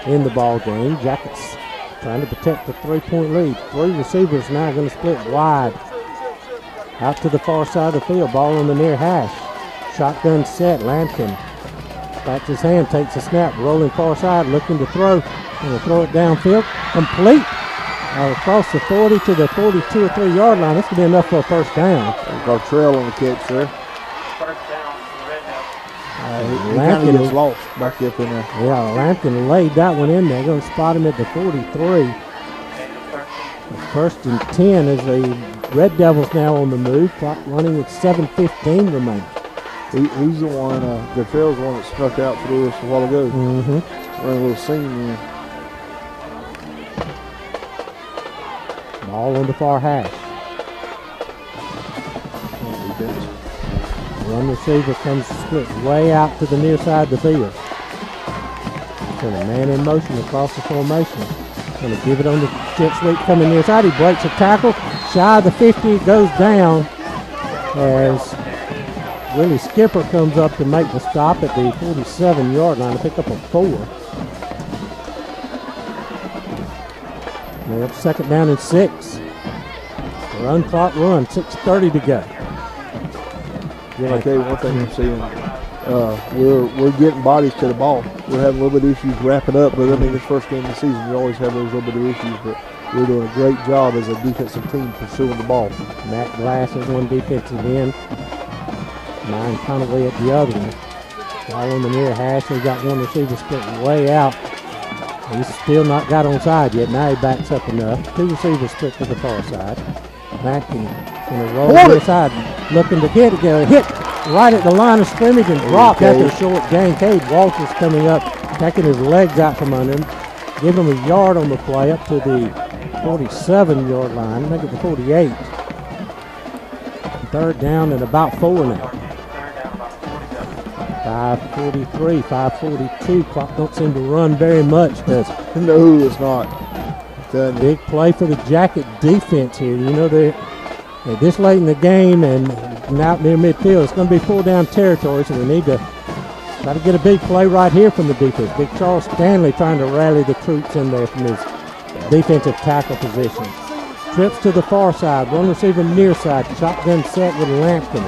Speaker 2: in the ball game. Jackets trying to protect the 3-point lead. 3 receivers now going to split wide out to the far side of the field. Ball on the near hash. Shotgun set. Lampkin backs his hand, takes a snap, rolling far side, looking to throw. Going to throw it downfield. Complete. Across the 40 to the 42 or 3 yard line. This could be enough for a first down.
Speaker 1: Gartrell on the catch there. He kind of gets lost back up in there.
Speaker 2: Yeah, Lampkin laid that one in there. Going to spot him at the 43. First and 10 as the Red Devils now on the move. Clock running with 7:15 remaining.
Speaker 1: He's the one, Gartrell's the one that snuck out through us a while ago.
Speaker 2: Mm-hmm.
Speaker 1: Running a little seam in.
Speaker 2: Ball on the far hash. One receiver comes split way out to the near side of the field. Put a man in motion across the formation. Going to give it on the jet sweep coming near side. He breaks a tackle. Shy of the 50, goes down as Willie Skipper comes up to make the stop at the 47-yard line to pick up a 4. They're up 2nd down and 6. Run clock run, 6:30 to go.
Speaker 1: I'll tell you one thing I'm seeing. We're getting bodies to the ball. We're having a little bit of issues wrapping up, but I mean, this first game of the season, you always have those little bit of issues, but we're doing a great job as a defensive team pursuing the ball.
Speaker 2: Matt Glass is one defensive end. Ryan Conaway at the other one. Ball on the near hash. They got one receiver split way out. He's still not got on side yet. Now he backs up enough. 2 receivers split to the far side. Matt can roll to the side, looking to get it. Hit right at the line of scrimmage and dropped after a short gain. Cade Walters coming up, taking his legs out from under him. Give him a yard on the play up to the 47-yard line. Make it the 48. 3rd down and about 4 now. 5:43, 5:42. Clock don't seem to run very much, does it?
Speaker 1: No, it's not.
Speaker 2: Big play for the Jacket defense here. You know, they're this late in the game and out near midfield. It's going to be 4-down territory, so we need to try to get a big play right here from the defense. Big Charles Stanley trying to rally the troops in there from his defensive tackle position. Trips to the far side. One receiver near side. Shotgun set with Lampkin.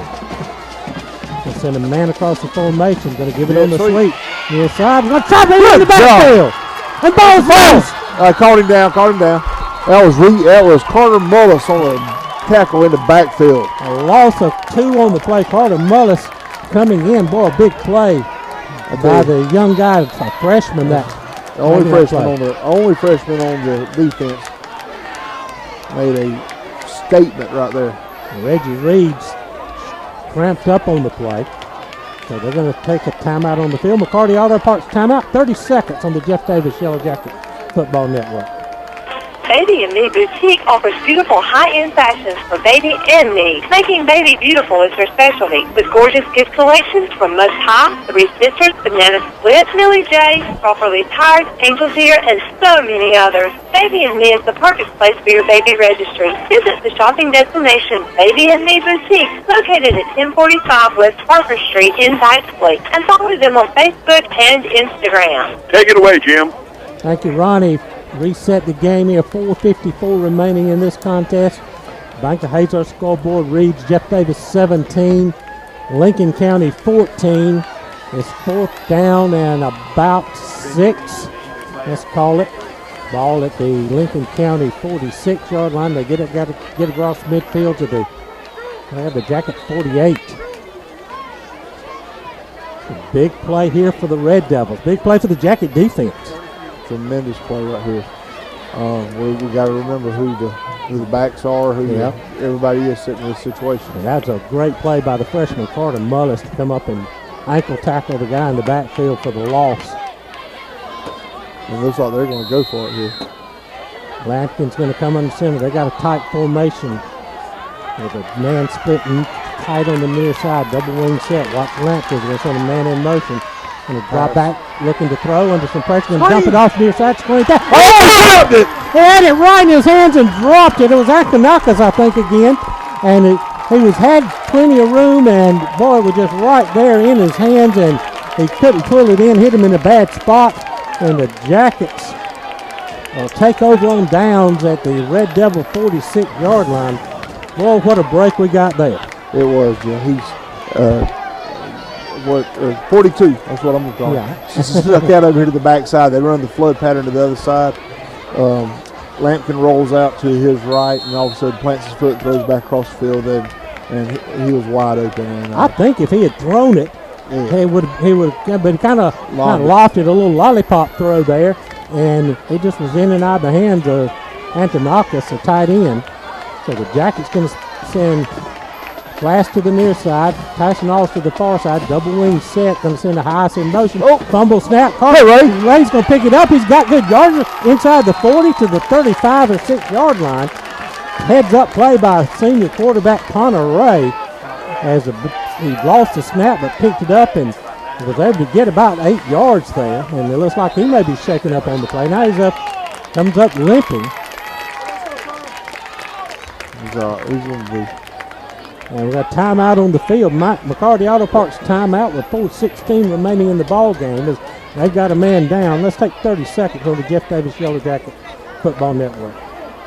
Speaker 2: They'll send a man across the formation. Going to give it on the sweep. Near side. Going to try to in the backfield. And ball's loose.
Speaker 1: Caught him down. That was Carter Mullis on a tackle in the backfield.
Speaker 2: A loss of 2 on the play. Carter Mullis coming in. Boy, a big play by the young guy, a freshman.
Speaker 1: The only freshman on the defense made a statement right there.
Speaker 2: Reggie Reed's cramped up on the play. So they're going to take a timeout on the field. McCarty Auto Parts timeout. 30 seconds on the Jeff Davis Yellow Jacket Football Network.
Speaker 3: Baby and Me Boutique offers beautiful high-end fashions for baby and me. Making baby beautiful is their specialty, with gorgeous gift collections from Most High, The Reese Sisters, Banana Split, Millie J, Properly Tired, Angel's Ear, and so many others. Baby and Me is the perfect place for your baby registry. Visit the shopping destination, Baby and Me Boutique, located at 1045 West Parker Street in Bixley, and follow them on Facebook and Instagram.
Speaker 10: Take it away, Jim.
Speaker 2: Thank you, Ronnie. Reset the game here. 4:54 remaining in this contest. Bank of Hazard scoreboard reads Jeff Davis 17, Lincoln County 14. It's 4th down and about 6. Let's call it. Ball at the Lincoln County 46-yard line. They got to get across midfield to the Jacket 48. A big play here for the Red Devils. Big play for the Jacket defense.
Speaker 1: Tremendous play right here. We got to remember who the backs are, who everybody is sitting in this situation.
Speaker 2: And that's a great play by the freshman Carter Mullis to come up and ankle tackle the guy in the backfield for the loss.
Speaker 1: It looks like they're going to go for it here.
Speaker 2: Lampkin's going to come under center. They got a tight formation with a man splitting tight on the near side, double wing set. Watch Lampkin's going to send a man in motion. Going to drop back, looking to throw under some pressure. Going to dump it off near side, screen back.
Speaker 1: Oh, he dropped it!
Speaker 2: He had it right in his hands and dropped it. It was Akanakas, I think, again. And he had plenty of room, and boy, it was just right there in his hands, and he couldn't pull it in, hit him in a bad spot. And the Jackets will take over on downs at the Red Devil 46-yard line. Boy, what a break we got there.
Speaker 1: It was, Jim. He's 42. That's what I'm going to call it. Just stuck out over here to the backside. They run the flood pattern to the other side. Lampkin rolls out to his right, and all of a sudden plants his foot and throws back across the field, and he was wide open. And,
Speaker 2: I think if he had thrown it, he would have, but he kind of lofted a little lollipop throw there, and it just was in and out of the hands of Antonakis, a tight end. So the Jackets going to send Glass to the near side, Tyson Alls to the far side, double wing set, going to send a Heiss in motion. Fumble snap.
Speaker 1: Hey,
Speaker 2: Ray's going to pick it up. He's got good yardage inside the 40 to the 35 or 6-yard line. Heads up play by senior quarterback Connor Ray as he lost the snap but picked it up and was able to get about 8 yards there. And it looks like he may be shaking up on the play. Now comes up limping.
Speaker 1: He's going to be.
Speaker 2: And we got timeout on the field. McCarty Auto Parts timeout with 4:16 remaining in the ball game. As they've got a man down. Let's take 30 seconds on the Jeff Davis Yellow Jacket Football Network.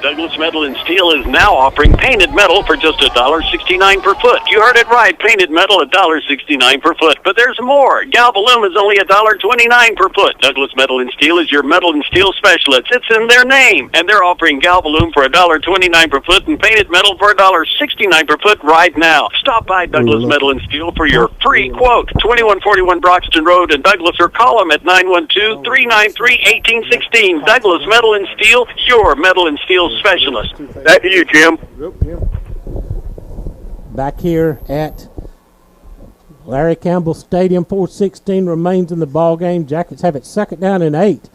Speaker 5: Douglas Metal and Steel is now offering painted metal for just $1.69 per foot. You heard it right, painted metal $1.69 per foot. But there's more. Galvalume is only $1.29 per foot. Douglas Metal and Steel is your metal and steel specialist. It's in their name. And they're offering Galvalume for $1.29 per foot and painted metal for $1.69 per foot right now. Stop by Douglas Metal and Steel for your free quote. 2141 Broxton Road in Douglas, or call them at 912-393-1816. Douglas Metal and Steel, your metal and steel specialist.
Speaker 10: Back to you, Jim.
Speaker 2: Back here at Larry Campbell Stadium, 4:16 remains in the ball game. Jackets have it 2nd down and 8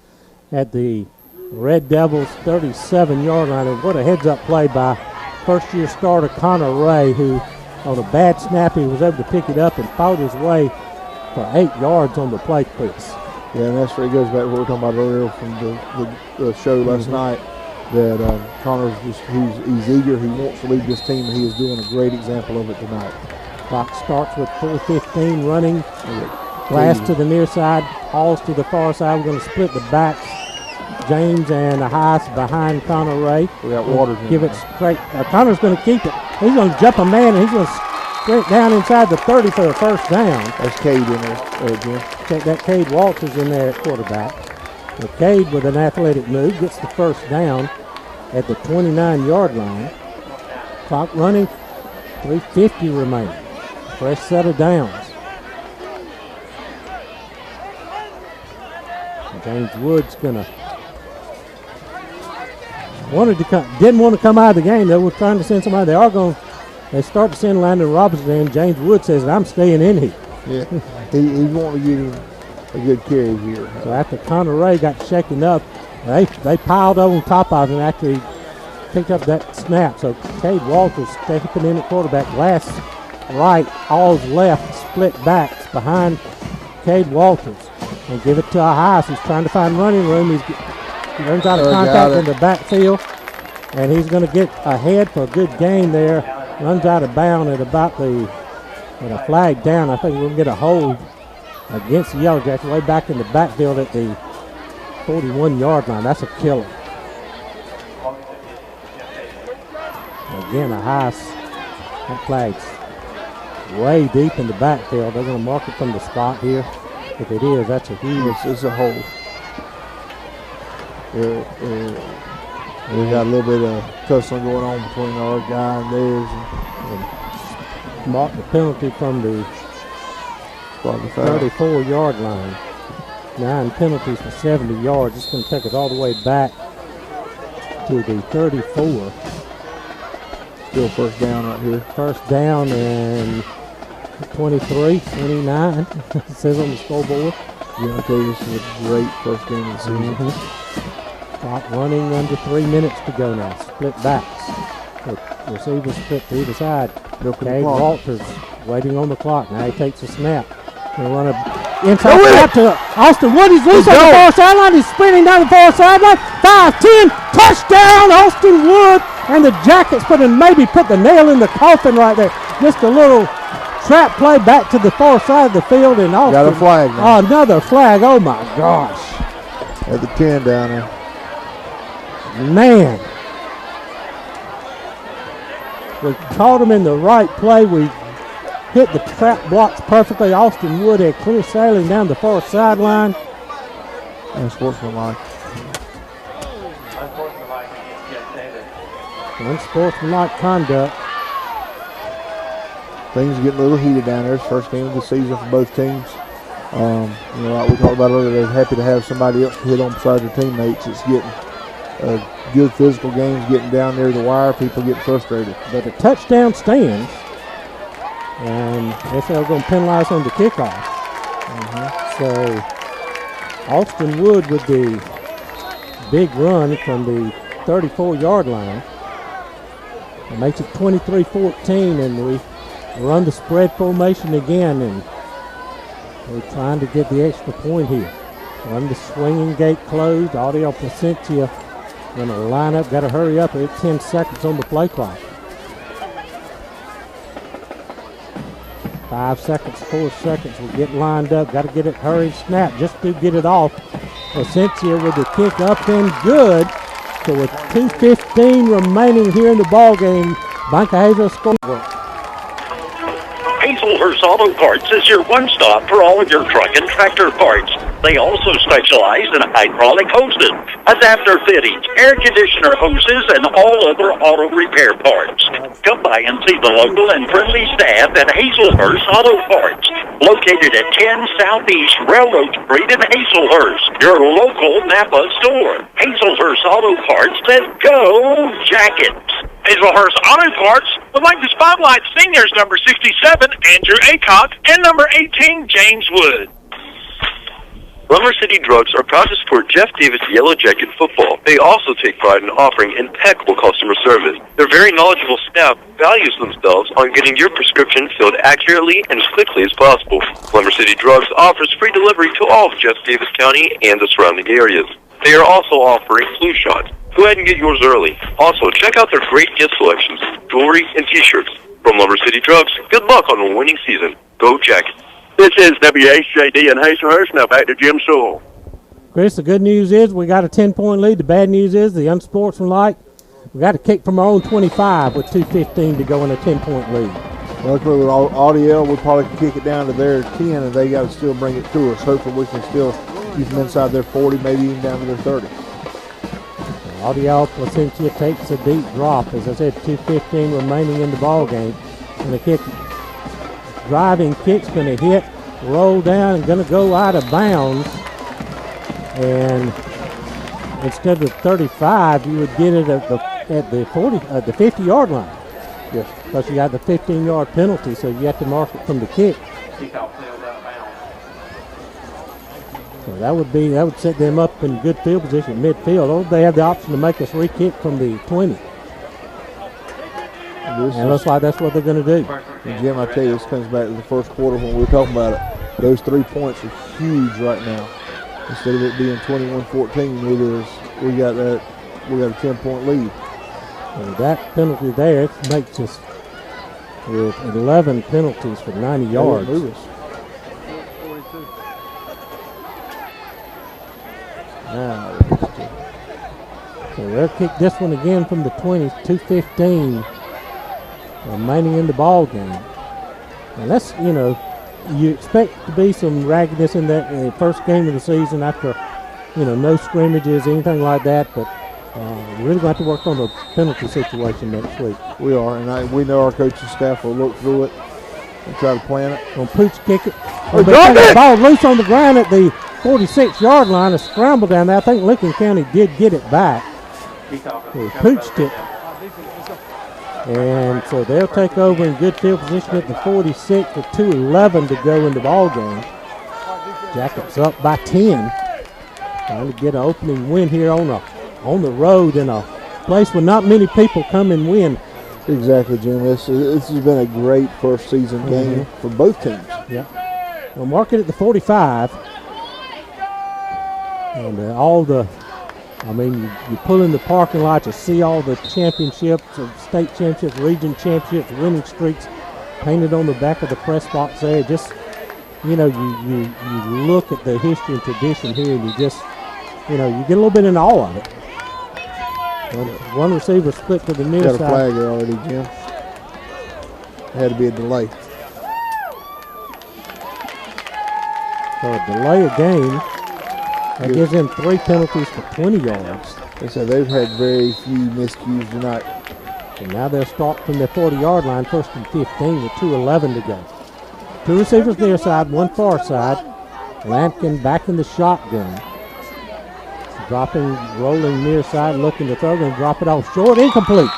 Speaker 2: at the Red Devils 37-yard line. And what a heads-up play by first-year starter Connor Ray, who on a bad snap he was able to pick it up and fought his way for 8 yards on the play, Chris.
Speaker 1: Yeah, and that's where it goes back to what we were talking about earlier from the show last night. That Connor's he's eager, he wants to lead this team, and he is doing a great example of it tonight.
Speaker 2: Clock starts with 4:15 running. Glass to the near side, Halls to the far side. We're going to split the backs. James and Heiss behind Connor Ray.
Speaker 1: We got Waters.
Speaker 2: Give it straight. Connor's going to keep it. He's going to jump a man, and he's going to sprint down inside the 30 for the first down.
Speaker 1: That's Cade in there, Jim.
Speaker 2: Check that. Cade Walters in there at quarterback. Cade with an athletic move gets the first down at the 29-yard line. Clock running, 3:50 remaining. Fresh set of downs. James Wood's gonna didn't want to come out of the game. They were trying to send somebody. They start to send Landon Robinson in. James Wood says, "I'm staying in here."
Speaker 1: Yeah, he's wanting to get him a good carry here.
Speaker 2: So after Connor Ray got shaken up, they piled on top of him after he picked up that snap. So Cade Walters stepping in at quarterback. Glass right, Alls left, split backs behind Cade Walters. And give it to Heiss. He's trying to find running room. He runs out of contact in the backfield. And he's going to get ahead for a good gain there. Runs out of bounds at about with a flag down. I think we'll get a hold against the Yellow Jackets way back in the backfield at the 41-yard line. That's a killer. Again, a Heiss. That flag's way deep in the backfield. They're going to mark it from the spot here. If it is, that's a huge.
Speaker 1: It's a hold. We got a little bit of tussling going on between our guy and theirs.
Speaker 2: And mark the penalty from the 34-yard line. 9 penalties for 70 yards. It's going to take us all the way back to the 34.
Speaker 1: Still first down right here.
Speaker 2: First down, and 23, 29, it says on the scoreboard.
Speaker 1: Yeah, I'll tell you, this is a great first game of the season.
Speaker 2: Clock running under 3 minutes to go now. Split backs. The receiver split to either side. Cade Walters waiting on the clock. Now he takes a snap. Gonna run a inside snap to Austin Wood. He's loose on the far sideline. He's sprinting down the far sideline. 5-10. Touchdown, Austin Wood. And the Jackets put the nail in the coffin right there. Just a little trap play back to the far side of the field. And Austin
Speaker 1: got a flag now.
Speaker 2: Another flag. Oh, my gosh.
Speaker 1: At the 10 down there.
Speaker 2: Man. We caught him in the right play. We hit the trap blocks perfectly. Austin Wood had clear sailing down the far sideline.
Speaker 1: Unsportsmanlike.
Speaker 2: Unsportsmanlike conduct.
Speaker 1: Things are getting a little heated down there. It's first game of the season for both teams. Like we talked about earlier, they're happy to have somebody else to hit on besides their teammates. It's getting good physical games, getting down near the wire. People get frustrated.
Speaker 2: But the touchdown stands, and SL going to penalize on the kickoff. So Austin Wood with the big run from the 34-yard line. It makes it 23-14, and we run the spread formation again, and we're trying to get the extra point here. Run the swinging gate closed. Audio Placentia going to line up. Got to hurry up. It's 10 seconds on the play clock. 5 seconds, 4 seconds. We'll get lined up. Got to get it hurried. Snap just to get it off. Placentia with the kick up and good. So with 2:15 remaining here in the ball game, Bank of Hazel scored.
Speaker 5: Hazelhurst Auto Parts is your one-stop for all of your truck and tractor parts. They also specialize in hydraulic hoses, adapter fittings, air conditioner hoses, and all other auto repair parts. Come by and see the local and friendly staff at Hazelhurst Auto Parts, located at 10 Southeast Railroad Street in Hazelhurst, your local Napa store. Hazelhurst Auto Parts says go Jackets.
Speaker 15: Hazelhurst Auto Parts would like to spotlight seniors number 67, Andrew Acock, and number 18, James Wood.
Speaker 9: Lumber City Drugs are proud to support Jeff Davis Yellow Jacket football. They also take pride in offering impeccable customer service. Their very knowledgeable staff values themselves on getting your prescription filled accurately and as quickly as possible. Lumber City Drugs offers free delivery to all of Jeff Davis County and the surrounding areas. They are also offering flu shots. Go ahead and get yours early. Also, check out their great gift selections, jewelry, and t-shirts. From Lumber City Drugs, good luck on the winning season. Go Jackets.
Speaker 10: This is WHJD in Hazelhurst. Now back to Jim Sewell.
Speaker 2: Chris, the good news is we got a 10-point lead. The bad news is the unsportsmanlike. We got a kick from our own 25 with 2:15 to go in a 10-point lead.
Speaker 1: Luckily with Audiel, we'll probably kick it down to their 10, and they got to still bring it to us. Hopefully we can still keep them inside their 40, maybe even down to their 30.
Speaker 2: Audiel Placentia takes a deep drop. As I said, 2:15 remaining in the ball game. And the kick, driving kick's going to hit, roll down, and going to go out of bounds. And instead of 35, you would get it at the 50-yard line. Yes. Because you got the 15-yard penalty, so you have to mark it from the kick. So that would set them up in good field position midfield. Or they have the option to make us re-kick from the 20. And it looks like that's what they're going to do.
Speaker 1: And Jim, I tell you, this comes back to the first quarter when we were talking about it. Those 3 points are huge right now. Instead of it being 21-14, we got a 10-point lead.
Speaker 2: And that penalty there makes us with 11 penalties for 90 yards. So they'll kick this one again from the 20, 2:15 remaining in the ball game. And that's, you expect to be some raggedness in that first game of the season after, no scrimmages, anything like that. But we're really going to have to work on the penalty situation next week.
Speaker 1: We are, and we know our coaching staff will look through it and try to plan it.
Speaker 2: On Pooch kick it. The ball loose on the ground at the 46-yard line. A scramble down there. I think Lincoln County did get it back. He pooched it. And so they'll take over in good field position at the 46 with 2:11 to go in the ball game. Jackets up by 10. Trying to get an opening win here on the road in a place where not many people come and win.
Speaker 1: Exactly, Jim. This has been a great first season game for both teams.
Speaker 2: Yeah. We'll mark it at the 45. And you pull in the parking lot, you see all the championships, state championships, region championships, winning streaks painted on the back of the press box there. Just, you look at the history and tradition here, and you just, you get a little bit in awe of it. One receiver split to the near side.
Speaker 1: Got a flag there already, Jim. There had to be a delay.
Speaker 2: So a delay of game. That gives them 3 penalties for 20 yards.
Speaker 1: They said they've had very few miscues tonight.
Speaker 2: And now they'll start from their 40-yard line, 1st and 15 with 2:11 to go. 2 receivers near side, 1 far side. Lampkin back in the shotgun. Dropping, rolling near side, looking to throw, and drop it off short, incomplete.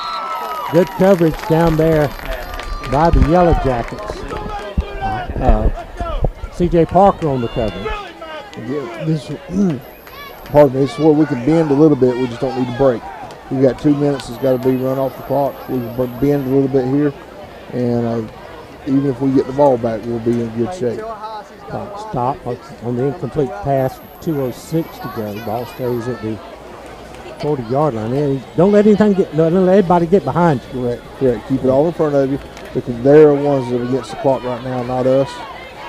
Speaker 2: Good coverage down there by the Yellow Jackets. C.J. Parker on the cover.
Speaker 1: This is where we can bend a little bit. We just don't need to break. We've got 2 minutes. It's got to be run off the clock. We can bend a little bit here, and even if we get the ball back, we'll be in good shape.
Speaker 2: Stop on the incomplete pass. 2:06 to go. Ball stays at the 40-yard line. And don't let anybody get behind you.
Speaker 1: Correct. Keep it all in front of you, because they're the ones that are against the clock right now, not us.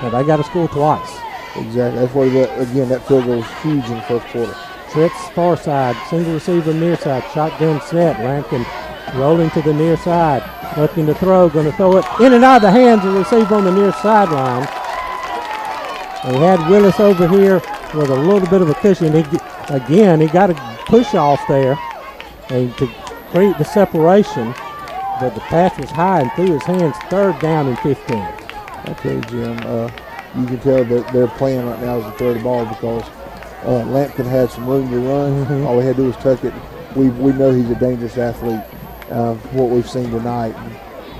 Speaker 2: Now they got to score twice.
Speaker 1: Exactly. That's where that field goal was huge in the first quarter.
Speaker 2: Trips far side, single receiver near side, shotgun set. Lampkin rolling to the near side, looking to throw, going to throw it in and out of the hands of the receiver on the near sideline. They had Willis over here with a little bit of a cushion. He got a push off there and to create the separation, but the pass was high and through his hands. 3rd down and 15.
Speaker 1: Okay, Jim. You can tell that their plan right now is to throw the ball, because Lampkin had some room to run. All he had to do was tuck it. We know he's a dangerous athlete. What we've seen tonight,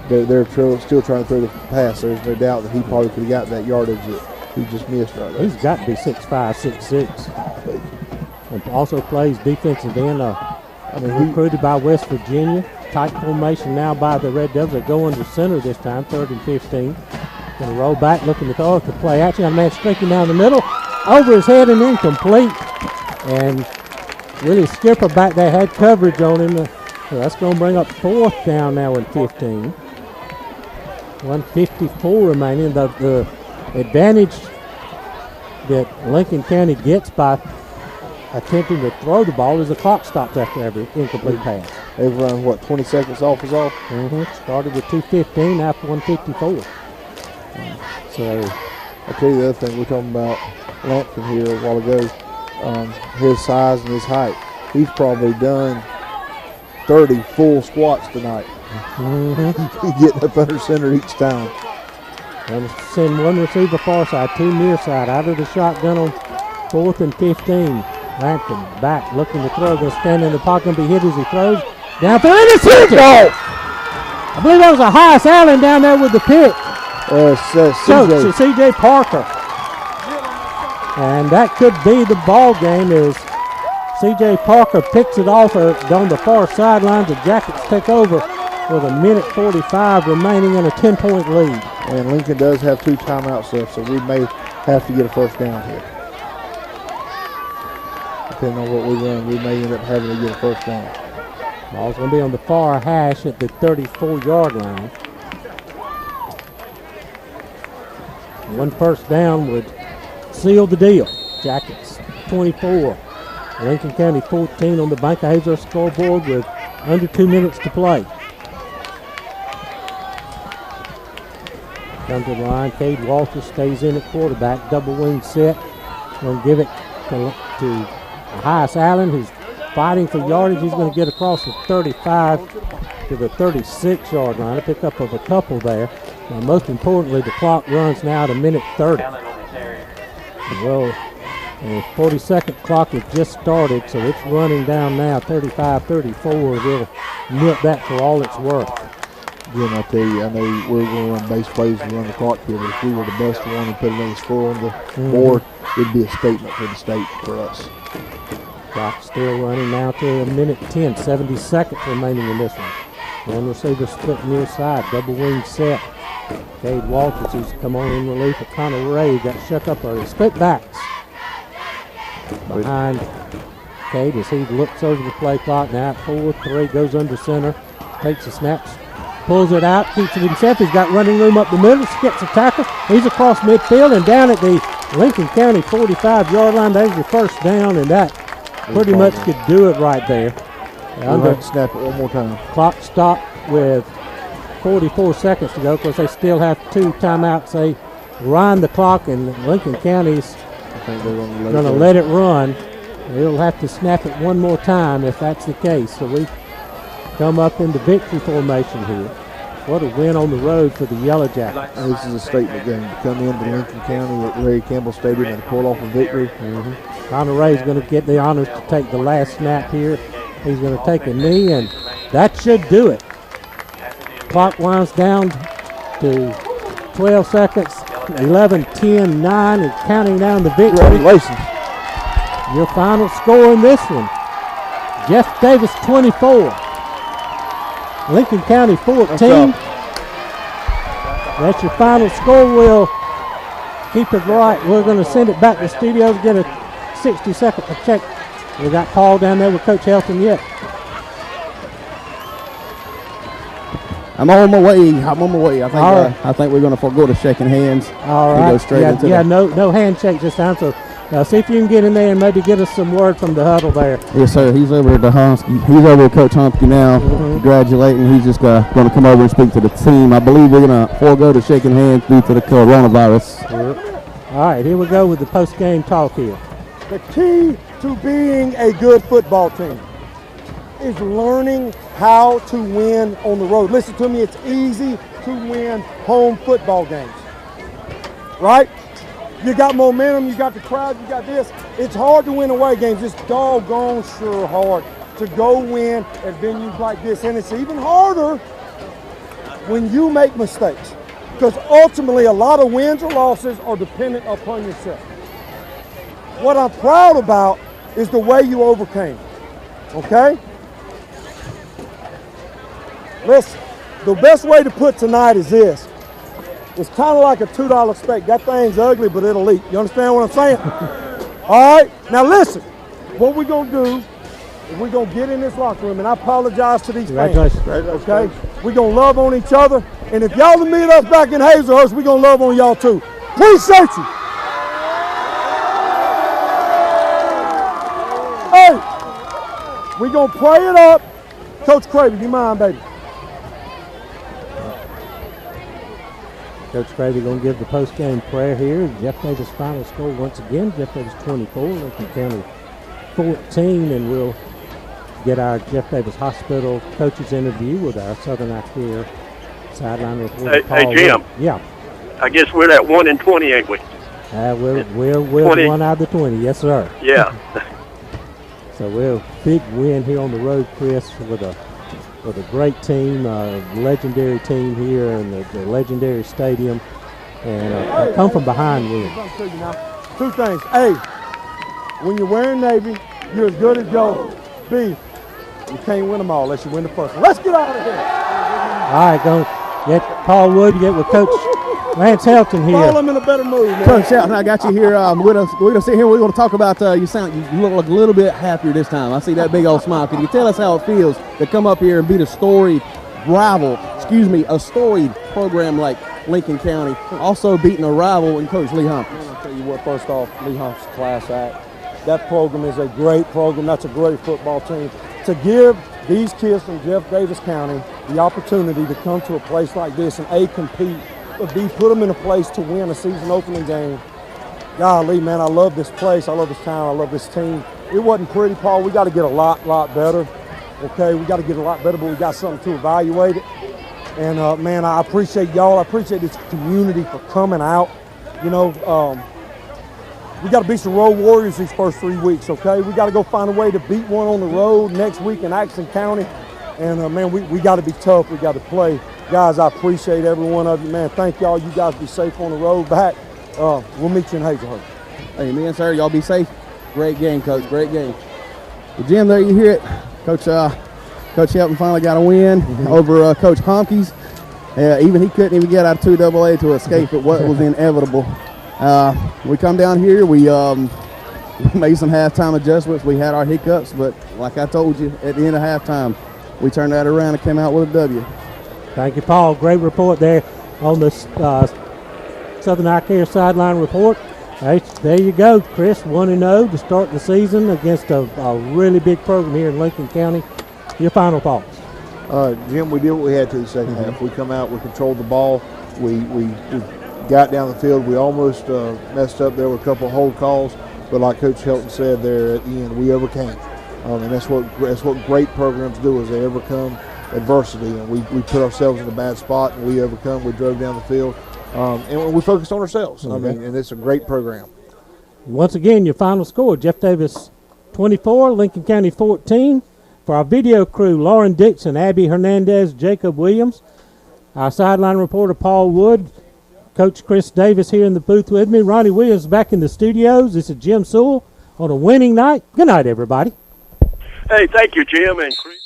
Speaker 1: they're still trying to throw the pass. There's no doubt that he probably could have got that yardage that he just missed right there.
Speaker 2: He's got to be 6'5", 6'6". And also plays defensive end. Recruited by West Virginia. Tight formation now by the Red Devils. They go under center this time, 3rd and 15. Going to roll back, looking to throw it to play action. A man streaking down the middle, over his head and incomplete. And Willie Skipper back there had coverage on him. So that's going to bring up 4th down now in 15. 1:54 remaining. The advantage that Lincoln County gets by attempting to throw the ball is the clock stops after every incomplete pass.
Speaker 1: They've run, 20 seconds off is off?
Speaker 2: Started with 2:15, now 1:54.
Speaker 1: So, I'll tell you the other thing. We're talking about Lampkin here a while ago. His size and his height. He's probably done 30 full squats tonight. Getting up under center each time.
Speaker 2: Going to send 1 receiver far side, 2 near side, out of the shotgun on 4th and 15. Lampkin back, looking to throw, going to stand in the pocket and be hit as he throws. Down for interception! I believe that was a Hias Allen down there with the pick. C.J. Parker. And that could be the ball game as C.J. Parker picks it off on the far sideline. The Jackets take over with 1:45 remaining and a 10-point lead.
Speaker 1: And Lincoln does have 2 timeouts left, so we may have to get a first down here. Depending on what we run, we may end up having to get a first down.
Speaker 2: Ball's going to be on the far hash at the 34-yard line. 1 first down would seal the deal. Jackets 24, Lincoln County 14 on the Bank of Hazel scoreboard with under 2 minutes to play. Comes to the line, Cade Walter stays in at quarterback, double wing set. Going to give it to Hias Allen, who's fighting for yardage. He's going to get across the 35 to the 36-yard line. A pickup of a couple there. And most importantly, the clock runs now at 1:30. Well, the 40-second clock has just started, so it's running down now, 35-34. We'll milk that for all it's worth.
Speaker 1: Again, I tell you, I know we're going to run base plays and run the clock here, but if we were the best one and put another score on the board, it'd be a statement for the state for us.
Speaker 2: Clock still running now to a minute 10, 70 seconds remaining in this one. One receiver split near side, double wing set. Cade Walters, who's come on in relief of Connor Ray, got shook up early. Split backs behind Cade as he looks over the play clock. Now at 4-3, goes under center, takes the snaps, pulls it out, keeps it himself. He's got running room up the middle, gets a tackle. He's across midfield and down at the Lincoln County 45-yard line. There's your first down, and that pretty much could do it right there.
Speaker 1: We'll have to snap it one more time.
Speaker 2: Clock stopped with 44 seconds to go. Of course, they still have 2 timeouts. They run the clock, and Lincoln County's going to let it run. They'll have to snap it one more time if that's the case. So we come up into victory formation here. What a win on the road for the Yellow Jackets.
Speaker 1: This is a statement game to come into Lincoln County at Larry Campbell Stadium and pull off a victory.
Speaker 2: Connor Ray's going to get the honors to take the last snap here. He's going to take a knee, and that should do it. Clock winds down to 12 seconds, 11, 10, 9, and counting down the victory.
Speaker 1: Congratulations.
Speaker 2: Your final score in this one, Jeff Davis 24, Lincoln County 14. That's your final score. We'll keep it right. We're going to send it back to the studios, get a 60-second check. We got Paul down there with Coach Helton yet.
Speaker 12: I'm on my way. I think we're going to go to shaking hands.
Speaker 2: All right.
Speaker 12: Go straight into
Speaker 2: no handshake this time. So see if you can get in there and maybe get us some word from the huddle there.
Speaker 12: Yes, sir. He's over at the Humpsky. He's over at Coach Humpsky now, congratulating. He's just going to come over and speak to the team. I believe we're going to forego the shaking hands due to the coronavirus.
Speaker 2: All right, here we go with the post-game talk here.
Speaker 16: The key to being a good football team is learning how to win on the road. Listen to me, it's easy to win home football games, right? You got momentum, you got the crowd, you got this. It's hard to win away games. It's doggone sure hard to go win at venues like this. And it's even harder when you make mistakes, because ultimately a lot of wins or losses are dependent upon yourself. What I'm proud about is the way you overcame, okay? Listen, the best way to put tonight is this. It's kind of like a $2 steak. That thing's ugly, but it'll eat. You understand what I'm saying? All right? Now listen, what we're going to do is we're going to get in this locker room, and I apologize to these fans, okay? We're going to love on each other, and if y'all will meet us back in Hazelhurst, we're going to love on y'all too. Appreciate you. Hey, we're going to pray it up. Coach Cravey, you mind, baby?
Speaker 2: Coach Cravey going to give the post-game prayer here. Jeff Davis' final score once again. Jeff Davis 24, Lincoln County 14, and we'll get our Jeff Davis Hospital coaches interview with our Southern Icare sideline reporter.
Speaker 10: Hey, Jim.
Speaker 2: Yeah.
Speaker 10: I guess we're at 1-20, ain't we?
Speaker 2: We're 1 out of the 20, yes, sir.
Speaker 10: Yeah.
Speaker 2: So we're big win here on the road, Chris, with a great team, legendary team here in the legendary stadium, and come from behind win.
Speaker 16: Two things. A, when you're wearing Navy, you're as good as Joe. B, you can't win them all unless you win the first one. Let's get out of here.
Speaker 2: All right, go get Paul Wood. You get with Coach Lance Helton here.
Speaker 16: Paul, I'm in a better mood, man.
Speaker 12: Coach Helton, I got you here. We're going to sit here. We're going to talk about you look like a little bit happier this time. I see that big old smile. Can you tell us how it feels to come up here and beat a storied program like Lincoln County, also beating a rival in Coach Lee Humphreys?
Speaker 16: I'll tell you what, first off, Lee Humphreys class act. That program is a great program. That's a great football team. To give these kids from Jeff Davis County the opportunity to come to a place like this and A, compete, but B, put them in a place to win a season opening game. Golly, man, I love this place. I love this town. I love this team. It wasn't pretty, Paul. We got to get a lot better. Okay, we got to get a lot better, but we got something to evaluate it. And, man, I appreciate y'all. I appreciate this community for coming out. You know, we got to beat some road warriors these first 3 weeks, okay? We got to go find a way to beat one on the road next week in Action County. And, man, we got to be tough. We got to play Guys, I appreciate every one of you, man. Thank y'all. You guys be safe on the road back. We'll meet you in Hazelhurst.
Speaker 12: Amen, sir. Y'all be safe. Great game, Coach. Great game. Well, Jim, there you hear it. Coach Helton finally got a win over Coach Homke's. Even he couldn't even get out of 2AA to escape it. What was inevitable. We come down here. We made some halftime adjustments. We had our hiccups, but like I told you, at the end of halftime, we turned that around and came out with a W.
Speaker 2: Thank you, Paul. Great report there on the Southern Eye Care sideline report. Hey, there you go, Chris, 1-0 to start the season against a really big program here in Lincoln County. Your final thoughts?
Speaker 1: Jim, we did what we had to the second half. We come out, we controlled the ball, we got down the field. We almost messed up there with a couple of hold calls, but like Coach Helton said there at the end, we overcame. And that's what great programs do, is they overcome adversity. And we put ourselves in a bad spot, and we overcome. We drove down the field. And we focused on ourselves. I mean, and it's a great program.
Speaker 2: Once again, your final score, Jeff Davis 24, Lincoln County 14. For our video crew, Lauren Dixon, Abby Hernandez, Jacob Williams. Our sideline reporter, Paul Wood. Coach Chris Davis here in the booth with me. Ronnie Williams back in the studios. This is Jim Sewell on a winning night. Good night, everybody.
Speaker 10: Hey, thank you, Jim and Chris.